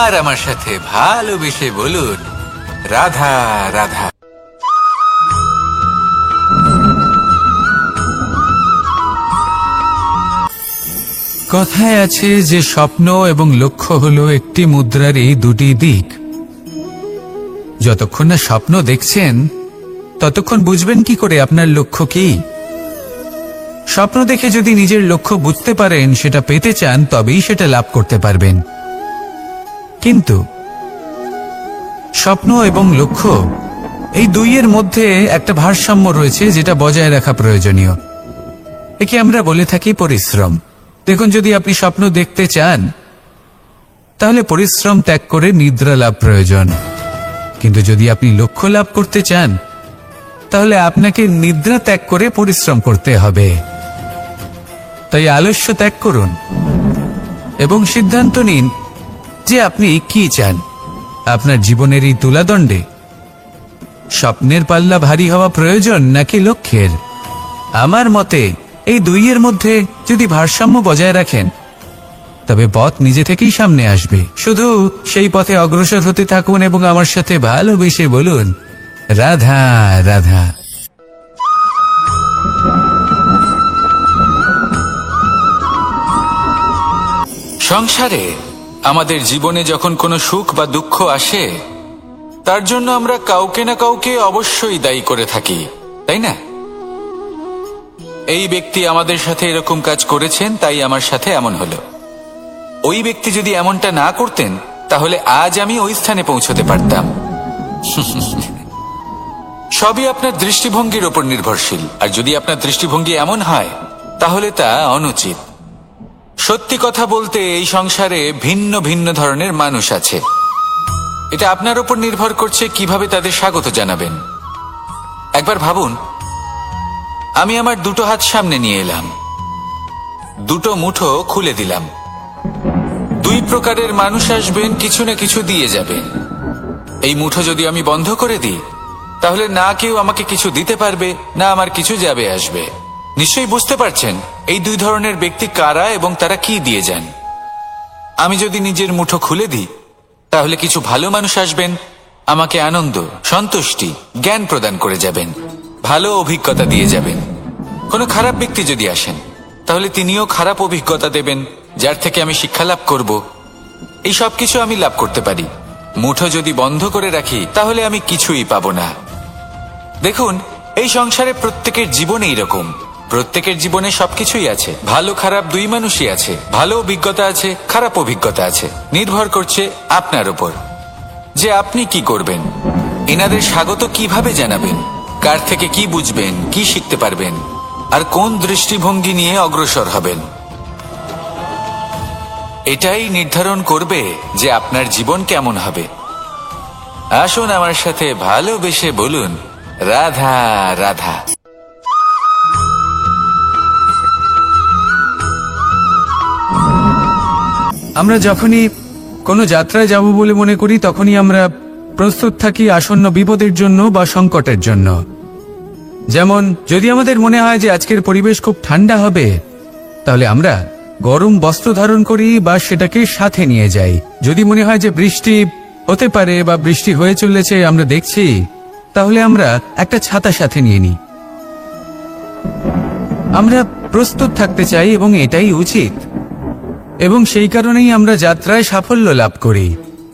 আর আমার সাথে ভালোবেসে বলুন, রাধা রাধা। কথায় আছে যে স্বপ্ন এবং লক্ষ্য হলো একটি মুদ্রারই দুটি দিক। যতক্ষণ না স্বপ্ন দেখছেন ততক্ষণ বুঝবেন কি করে আপনার লক্ষ্য কি? স্বপ্ন দেখে যদি নিজের লক্ষ্য বুঝতে পারেন, সেটা পেতে চান, তবেই সেটা লাভ করতে পারবেন। কিন্তু স্বপ্ন এবং লক্ষ্য এই দুইয়ের মধ্যে একটা ভারসাম্য রয়েছে, যেটা বজায় রাখা প্রয়োজনীয়। একে আমরা বলে থাকি পরিশ্রম। দেখুন, যদি আপনি স্বপ্ন দেখতে চান তাহলে পরিশ্রম ত্যাগ করে নিদ্রা লাভ প্রয়োজন। কিন্তু যদি আপনি লক্ষ্য লাভ করতে চান তাহলে আপনাকে নিদ্রা ত্যাগ করে পরিশ্রম করতে হবে। তাই আলস্য ত্যাগ করুন এবং সিদ্ধান্ত নিন যে আপনি কি চান। আপনার জীবনের এই তুলাদণ্ডে স্বপ্নের পাল্লা ভারী হওয়া প্রয়োজন নাকি লক্ষ্যের? আমার মতে এই দুইয়ের মধ্যে যদি ভারসাম্য বজায় রাখেন তবে পথ নিজে থেকেই সামনে আসবে। শুধু সেই পথে অগ্রসর হতে থাকুন এবং আমার সাথে ভালোবেসে বলুন, রাধা রাধা। সংসারে আমাদের জীবনে যখন কোনো সুখ বা দুঃখ আসে, তার জন্য আমরা কাউকে না কাউকে অবশ্যই দায়ী করে থাকি, তাই না? এই ব্যক্তি আমাদের সাথে এরকম কাজ করেছেন, তাই আমার সাথে এমন হলো। ওই ব্যক্তি যদি এমনটা না করতেন তাহলে আজ আমি ওই স্থানে পৌঁছতে পারতাম। সবই আপনার দৃষ্টিভঙ্গির ওপর নির্ভরশীল, আর যদি আপনার দৃষ্টিভঙ্গি এমন হয় তাহলে তা অনুচিত। সত্যি কথা বলতে এই সংসারে ভিন্ন ভিন্ন ধরনের মানুষ আছে। এটা আপনার ওপর নির্ভর করছে কিভাবে তাদের স্বাগত জানাবেন। একবার ভাবুন, আমি আমার দুটো হাত সামনে নিয়ে এলাম, দুটো মুঠো খুলে দিলাম। দুই প্রকারের মানুষ আসবেন, কিছু না কিছু দিয়ে যাবেন। এই মুঠো যদি আমি বন্ধ করে দিই তাহলে না কেউ আমাকে কিছু দিতে পারবে, না আমার কিছু যাবে আসবে। নিশ্চয়ই বুঝতে পারছেন এই দুই ধরনের ব্যক্তি কারা এবং তারা কি দিয়ে যান। আমি যদি নিজের মুঠো খুলে দিই তাহলে কিছু ভালো মানুষ আসবেন, আমাকে আনন্দ, সন্তুষ্টি, জ্ঞান প্রদান করে যাবেন, ভালো অভিজ্ঞতা দিয়ে যাবেন। কোনো খারাপ ব্যক্তি যদি আসেন তাহলে তিনিও খারাপ অভিজ্ঞতা দেবেন, যার থেকে আমি শিক্ষা লাভ করব। এই সব কিছু আমি লাভ করতে পারি। মুঠো যদি বন্ধ করে রাখি তাহলে আমি কিছুই পাবো না। দেখুন, এই সংসারে প্রত্যেকের জীবনে এইরকম। প্রত্যেকের জীবনে সবকিছুই আছে, ভালো খারাপ দুই মানুষই আছে, ভালো অভিজ্ঞতা আছে, খারাপ অভিজ্ঞতা আছে। নির্ভর করছে আপনার উপর যে আপনি কি করবেন, এনাদের স্বাগত কিভাবে জানাবেন, কার থেকে কি বুঝবেন, কি শিখতে পারবেন, আর কোন দৃষ্টিভঙ্গি নিয়ে অগ্রসর হবেন। এটাই নির্ধারণ করবে যে আপনার জীবন কেমন হবে। আসুন আমার সাথে ভালোবেসে বলুন, রাধা রাধা। আমরা যখনই কোনো যাত্রায় যাব বলে মনে করি তখনই আমরা প্রস্তুত থাকি আসন্ন বিপদের জন্য বা সংকটের জন্য। যেমন যদি আমাদের মনে হয় যে আজকের পরিবেশ খুব ঠান্ডা হবে তাহলে আমরা গরম বস্ত্র ধারণ করি বা সেটাকে সাথে নিয়ে যাই। যদি মনে হয় যে বৃষ্টি হতে পারে বা বৃষ্টি হয়ে চলেছে আমরা দেখছি, তাহলে আমরা একটা ছাতা সাথে নিয়ে নিই। আমরা প্রস্তুত থাকতে চাই এবং এটাই উচিত, এবং সেই কারণেই আমরা যাত্রায় সাফল্য লাভ করি।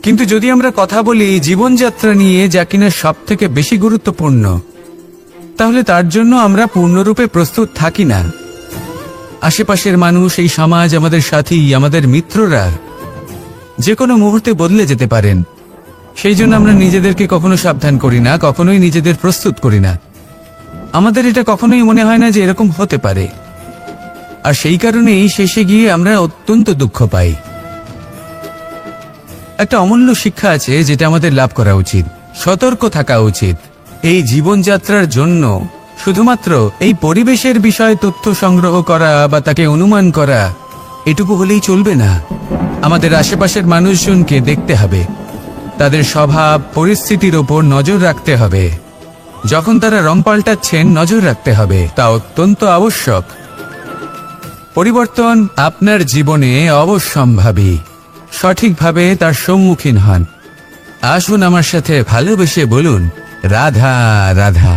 কিন্তু যদি আমরা কথা বলি জীবনযাত্রা নিয়ে, যা কিনা সব থেকে বেশি গুরুত্বপূর্ণ, তাহলে তার জন্য আমরা পূর্ণরূপে প্রস্তুত থাকি না। আশেপাশের মানুষ, এই সমাজ, আমাদের সাথী, আমাদের মিত্ররা যে কোনো মুহূর্তে বদলে যেতে পারেন। সেই জন্য আমরা নিজেদেরকে কখনো সাবধান করি না, কখনোই নিজেদের প্রস্তুত করি না। আমাদের এটা কখনোই মনে হয় না যে এরকম হতে পারে, আর সেই কারণেই শেষে গিয়ে আমরা অত্যন্ত দুঃখ পাই। একটা অমূল্য শিক্ষা আছে যেটা আমাদের লাভ করা উচিত। সতর্ক থাকা উচিত। এই জীবনযাত্রার জন্য শুধুমাত্র এই পরিবেশের বিষয়ে তথ্য সংগ্রহ করা বা তাকে অনুমান করা এটুকু হলেই চলবে না। আমাদের আশেপাশের মানুষজনকে দেখতে হবে, তাদের স্বভাব পরিস্থিতির ওপর নজর রাখতে হবে। যখন তারা রং পাল্টাচ্ছেন নজর রাখতে হবে, তা অত্যন্ত আবশ্যক। পরিবর্তন আপনার জীবনে অবশ্যম্ভাবী। সঠিকভাবে তার সম্মুখীন হন। আসুন আমার সাথে ভালোবেসে বলুন, রাধা রাধা।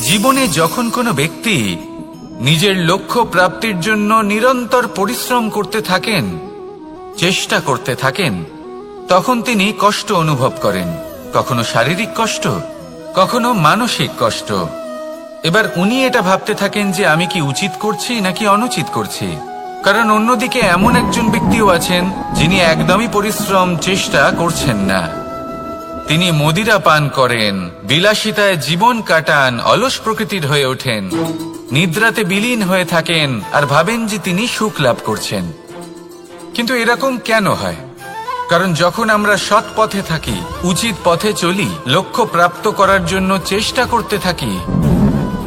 জীবনে যখন কোনো ব্যক্তি নিজের লক্ষ্য প্রাপ্তির জন্য নিরন্তর পরিশ্রম করতে থাকেন, চেষ্টা করতে থাকেন, তখন তিনি কষ্ট অনুভব করেন। কখনো শারীরিক কষ্ট, কখনো মানসিক কষ্ট। এবার উনি এটা ভাবতে থাকেন যে আমি কি উচিত করছি নাকি অনুচিত করছি। কারণ অন্যদিকে এমন একজন ব্যক্তিও আছেন যিনি একদমই পরিশ্রম চেষ্টা করছেন না। তিনি মদিরা পান করেন, বিলাসিতায় জীবন কাটান, অলস প্রকৃতির হয়ে ওঠেন, নিদ্রাতে বিলীন হয়ে থাকেন আর ভাবেন যে তিনি সুখ লাভ করছেন। কিন্তু এরকম কেন হয়? কারণ যখন আমরা সৎ পথে থাকি, উচিত পথে চলি, লক্ষ্য প্রাপ্ত করার জন্য চেষ্টা করতে থাকি,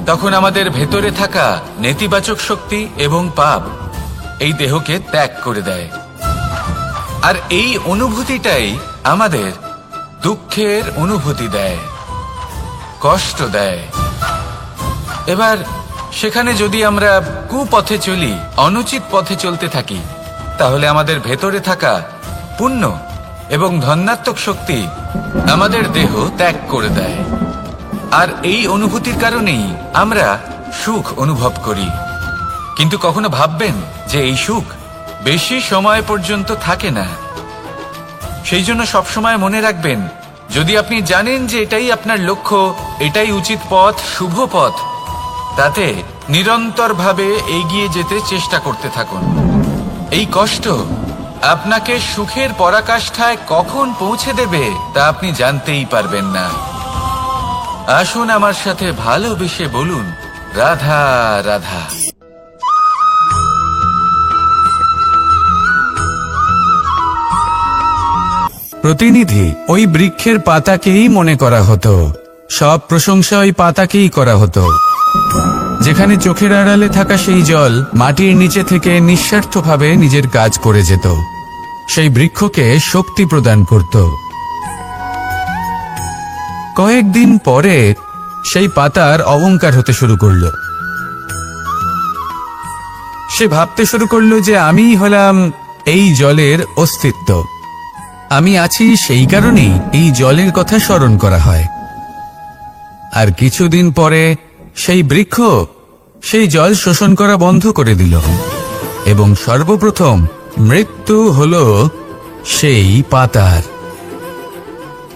তখন আমাদের ভেতরে থাকা নেতিবাচক শক্তি এবং পাপ এই দেহকে ত্যাগ করে দেয়। আর এই অনুভূতিটাই আমাদের দুঃখের অনুভূতি দেয়, কষ্ট দেয়। এবার সেখানে যদি আমরা কুপথে চলি, অনুচিত পথে চলতে থাকি, তাহলে আমাদের ভেতরে থাকা পুণ্য এবং ধনাত্মক শক্তি আমাদের দেহ ত্যাগ করে দেয়। আর এই অনুভূতির কারণেই আমরা সুখ অনুভব করি। কিন্তু কখনো ভাববেন যে এই সুখ বেশি সময় পর্যন্ত থাকে না। সেই জন্য সবসময় মনে রাখবেন, যদি আপনি জানেন যে এটাই আপনার লক্ষ্য, এটাই উচিত পথ, শুভ পথ, তাতে নিরন্তরভাবে এগিয়ে যেতে চেষ্টা করতে থাকুন। এই কষ্ট আপনাকে সুখের পরাকাষ্ঠায় কখন পৌঁছে দেবে তা আপনি জানতেই পারবেন না। আসুন আমার সাথে ভালোবেসে বলুন, রাধা রাধা। প্রতিনিধি ওই বৃক্ষের পাতাকেই মনে করা হতো, সব প্রশংসা ওই পাতাকেই করা হতো। যেখানে চোখের আড়ালে থাকা সেই জল মাটির নিচে থেকে নিঃস্বার্থভাবে নিজের কাজ করে যেত, সেই বৃক্ষকে শক্তি প্রদান করত। কয়েকদিন পরে সেই পাতার অহংকার হতে শুরু করলো। সে ভাবতে শুরু করলো যে আমিই হলাম এই জলের অস্তিত্ব, আমি আছি, সেই কারণেই এই জলের কথা স্মরণ করা হয়। আর কিছুদিন পরে সেই বৃক্ষ সেই জল শোষণ করা বন্ধ করে দিল, এবং সর্বপ্রথম মৃত্যু হলো সেই পাতার।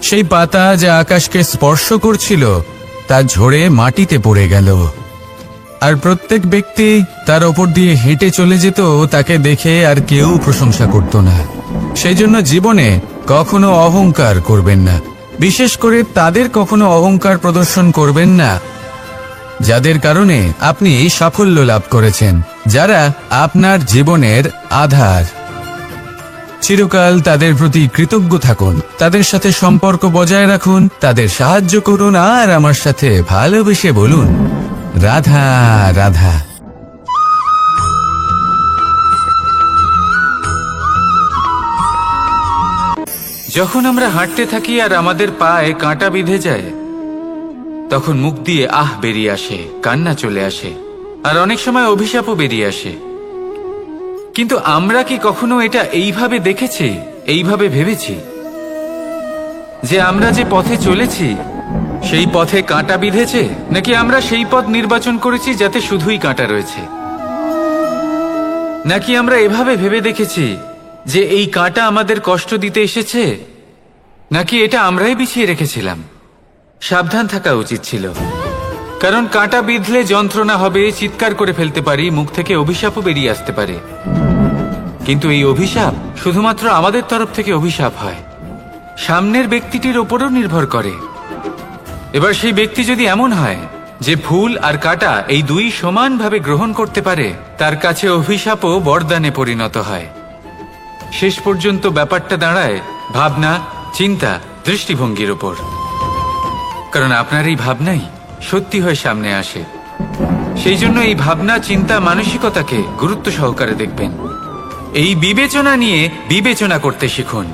সেই পাতা যা আকাশকে স্পর্শ করছিল তা ঝরে মাটিতে পড়ে গেল। আর প্রত্যেক ব্যক্তি তার ওপর দিয়ে হেঁটে চলে যেত, তাকে দেখে আর কেউ প্রশংসা করত না। সেই জন্য জীবনে কখনো অহংকার করবেন না। বিশেষ করে তাদের কখনো অহংকার প্রদর্শন করবেন না যাদের কারণে আপনি সাফল্য লাভ করেছেন, যারা আপনার জীবনের আধার। চিরকাল তাদের প্রতি কৃতজ্ঞ থাকুন, তাদের সাথে সম্পর্ক বজায় রাখুন, তাদের সাহায্য করুন, আর আমার সাথে ভালোবেসে বলুন, রাধা রাধা। যখন আমরা হাঁটতে থাকি আর আমাদের পায়ে কাঁটা বিঁধে যায়, তখন মুখ দিয়ে আহ বেরিয়ে আসে, কান্না চলে আসে, আর অনেক সময় অভিশাপও বেরিয়ে আসে। কিন্তু আমরা কি কখনো এটা এইভাবে দেখেছি, এইভাবে ভেবেছি যে আমরা যে পথে চলেছি সেই পথে কাঁটা বিঁধেছে, নাকি আমরা সেই পথ নির্বাচন করেছি যাতে শুধুই কাঁটা রয়েছে? নাকি আমরা এভাবে ভেবে দেখেছি যে এই কাঁটা আমাদের কষ্ট দিতে এসেছে, নাকি এটা আমরাই বিছিয়ে রেখেছিলাম? সাবধান থাকা উচিত ছিল, কারণ কাঁটা বিঁধলে যন্ত্রণা হবে, চিৎকার করে ফেলতে পারি, মুখ থেকে অভিশাপও বেরিয়ে আসতে পারে। কিন্তু এই অভিশাপ শুধুমাত্র আমাদের তরফ থেকে অভিশাপ হয়, সামনের ব্যক্তিটির ওপরও নির্ভর করে। এবার সেই ব্যক্তি যদি এমন হয় যে ফুল আর কাঁটা এই দুই সমানভাবে গ্রহণ করতে পারে, তার কাছে অভিশাপও বরদানে পরিণত হয়। শেষ পর্যন্ত ব্যাপারটা দাঁড়ায় ভাবনা, চিন্তা, দৃষ্টিভঙ্গির ওপর। কারণ আপনার এই ভাবনাই সত্যি হয়ে সামনে আসে। সেই জন্য এই ভাবনা, চিন্তা, মানসিকতাকে গুরুত্ব সহকারে দেখবেন। এই বিবেচনা নিয়ে বিবেচনা করতে শিখুন।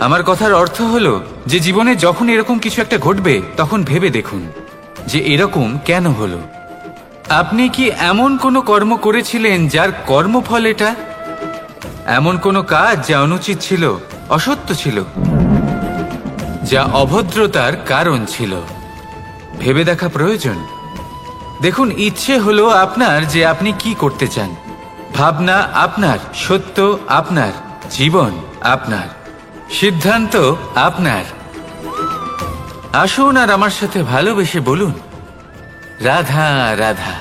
আমার কথার অর্থ হলো যে জীবনে যখন এরকম কিছু একটা ঘটবে তখন ভেবে দেখুন যে এরকম কেন হলো। আপনি কি এমন কোনো কর্ম করেছিলেন যার কর্মফল এটা? এমন কোনো কাজ যা অনুচিত ছিল, অসত্য ছিল, যা অভদ্রতার কারণ ছিল? ভেবে দেখা প্রয়োজন। দেখুন, ইচ্ছে হলো আপনার যে আপনি কি করতে চান, ভাবনা আপনার, সত্য আপনার, জীবন আপনার, সিদ্ধান্ত আপনার। আসুন আর আমার সাথে ভালোবেসে বলুন, রাধা রাধা।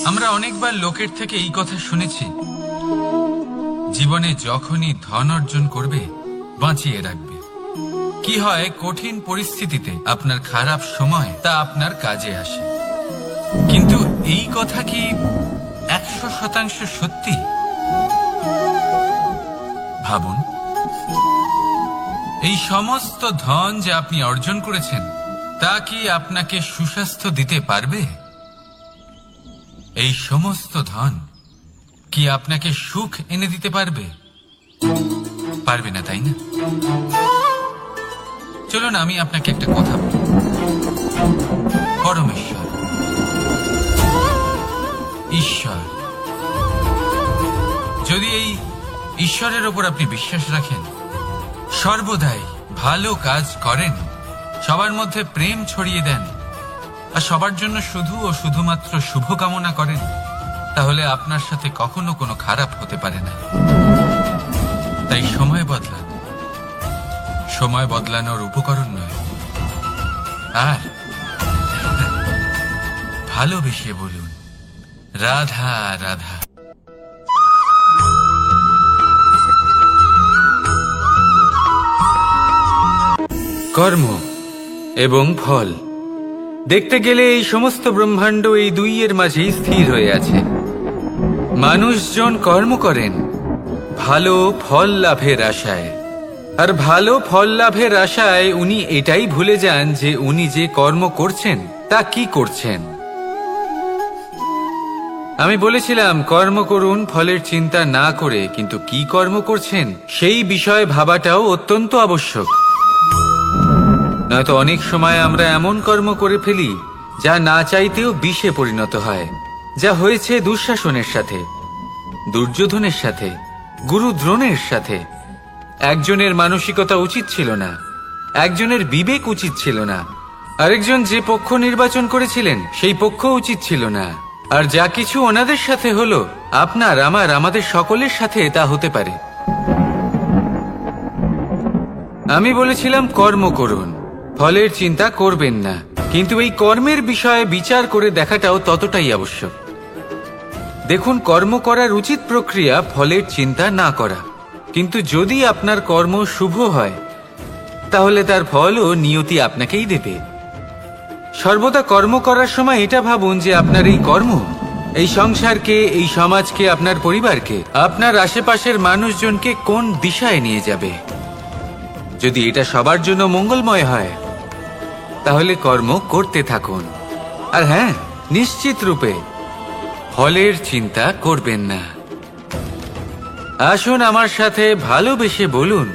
আমরা অনেকবার লোকের থেকে এই কথা শুনেছি, জীবনে যখনই ধন অর্জন করবে বাঁচিয়ে রাখবে। কি হয়, কঠিন পরিস্থিতিতে আপনার খারাপ সময় তা আপনার কাজে আসে। কিন্তু এই কথা কি 100% সত্যি? ভাবুন, এই সমস্ত ধন যে আপনি অর্জন করেছেন তা কি আপনাকে সুস্বাস্থ্য দিতে পারবে? এই সমস্ত ধন কি আপনাকে সুখ এনে দিতে পারবে? পারবে না, তাই না? চলুন আমি আপনাকে একটা কথা বলি। পরমেশ্বর, ঈশ্বর, যদি এই ঈশ্বরের ওপর আপনি বিশ্বাস রাখেন, সর্বদাই ভালো কাজ করেন, সবার মধ্যে প্রেম ছড়িয়ে দেন, আর সবার জন্য শুধু ও শুধুমাত্র শুভকামনা করেন, তাহলে আপনার সাথে কখনো কোনো খারাপ হতে পারে না। তাই সময় বদলান, সময় বদলানোর উপকরণ নয়। আর ভালোবেসে বলুন, রাধা রাধা। কর্ম এবং ফল দেখতে গেলে এই সমস্ত ব্রহ্মাণ্ড এই দুইয়ের মাঝেই স্থির হয়ে আছে। মানুষজন কর্ম করেন ভালো ফল লাভের আশায়, আর ভালো ফল লাভের আশায় উনি এটাই ভুলে যান যে উনি যে কর্ম করছেন তা কি করছেন। আমি বলেছিলাম কর্ম করুন ফলের চিন্তা না করে, কিন্তু কি কর্ম করছেন সেই বিষয়ে ভাবাটাও অত্যন্ত আবশ্যক। নয়তো অনেক সময় আমরা এমন কর্ম করে ফেলি যা না চাইতেও বিষে পরিণত হয়, যা হয়েছে দুঃশাসনের সাথে, দুর্যোধনের সাথে, গুরু দ্রোণের সাথে। একজনের মানসিকতা উচিত ছিল না, একজনের বিবেক উচিত ছিল না, আরেকজন যে পক্ষ নির্বাচন করেছিলেন সেই পক্ষ উচিত ছিল না। আর যা কিছু ওনাদের সাথে হলো, আপনার, আমার, আমাদের সকলের সাথে তা হতে পারে। আমি বলেছিলাম কর্ম করুন, ফলের চিন্তা করবেন না, কিন্তু এই কর্মের বিষয়ে বিচার করে দেখাটাও ততটাই আবশ্যক। দেখুন, কর্ম করার উচিত প্রক্রিয়া ফলের চিন্তা না করা, কিন্তু যদি আপনার কর্ম শুভ হয় তাহলে তার ফলও নিয়তি আপনাকেই দেবে। সর্বদা কর্ম করার সময় এটা ভাবুন যে আপনার এই কর্ম এই সংসারকে, এই সমাজকে, আপনার পরিবারকে, আপনার আশেপাশের মানুষজনকে কোন দিশায় নিয়ে যাবে। যদি এটা সবার জন্য মঙ্গলময় হয় তাহলে কর্ম করতে থাকুন। আর হ্যাঁ, নিশ্চিত রূপে ফলের চিন্তা করবেন না। আসুন আমার সাথে ভালোবেসে বলুন,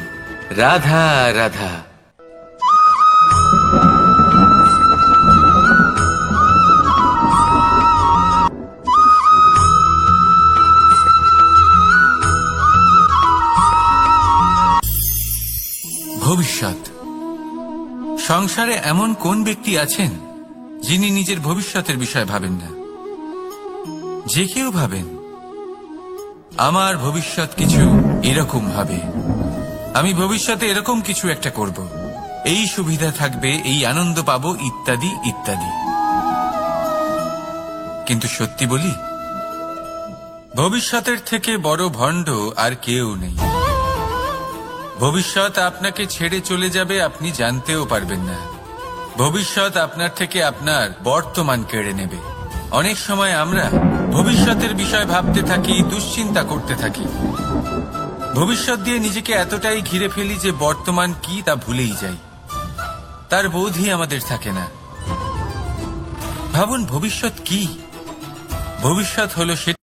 রাধা রাধা। ভবিষ্যৎ। সংসারে এমন কোন ব্যক্তি আছেন যিনি নিজের ভবিষ্যতের বিষয় ভাবেন না? যে কেউ ভাবেন আমার ভবিষ্যৎ কিছু এরকম হবে, আমি ভবিষ্যতে এরকম কিছু একটা করব, এই সুবিধা থাকবে, এই আনন্দ পাবো, ইত্যাদি ইত্যাদি। কিন্তু সত্যি বলি, ভবিষ্যতের থেকে বড় ভণ্ড আর কেউ নেই। ভবিষ্যৎ আপনাকে ছেড়ে চলে যাবে, আপনি জানতেও পারবেন না। ভবিষ্যৎ আপনার থেকে আপনার বর্তমান কেড়ে নেবে। অনেক সময় আমরা ভবিষ্যতের বিষয় ভাবতে থাকি, দুশ্চিন্তা করতে থাকি, ভবিষ্যৎ দিয়ে নিজেকে এতটাই ঘিরে ফেলি যে বর্তমান কি তা ভুলেই যাই, তার বোধই আমাদের থাকে না। ভাবুন ভবিষ্যৎ কি? ভবিষ্যৎ হলো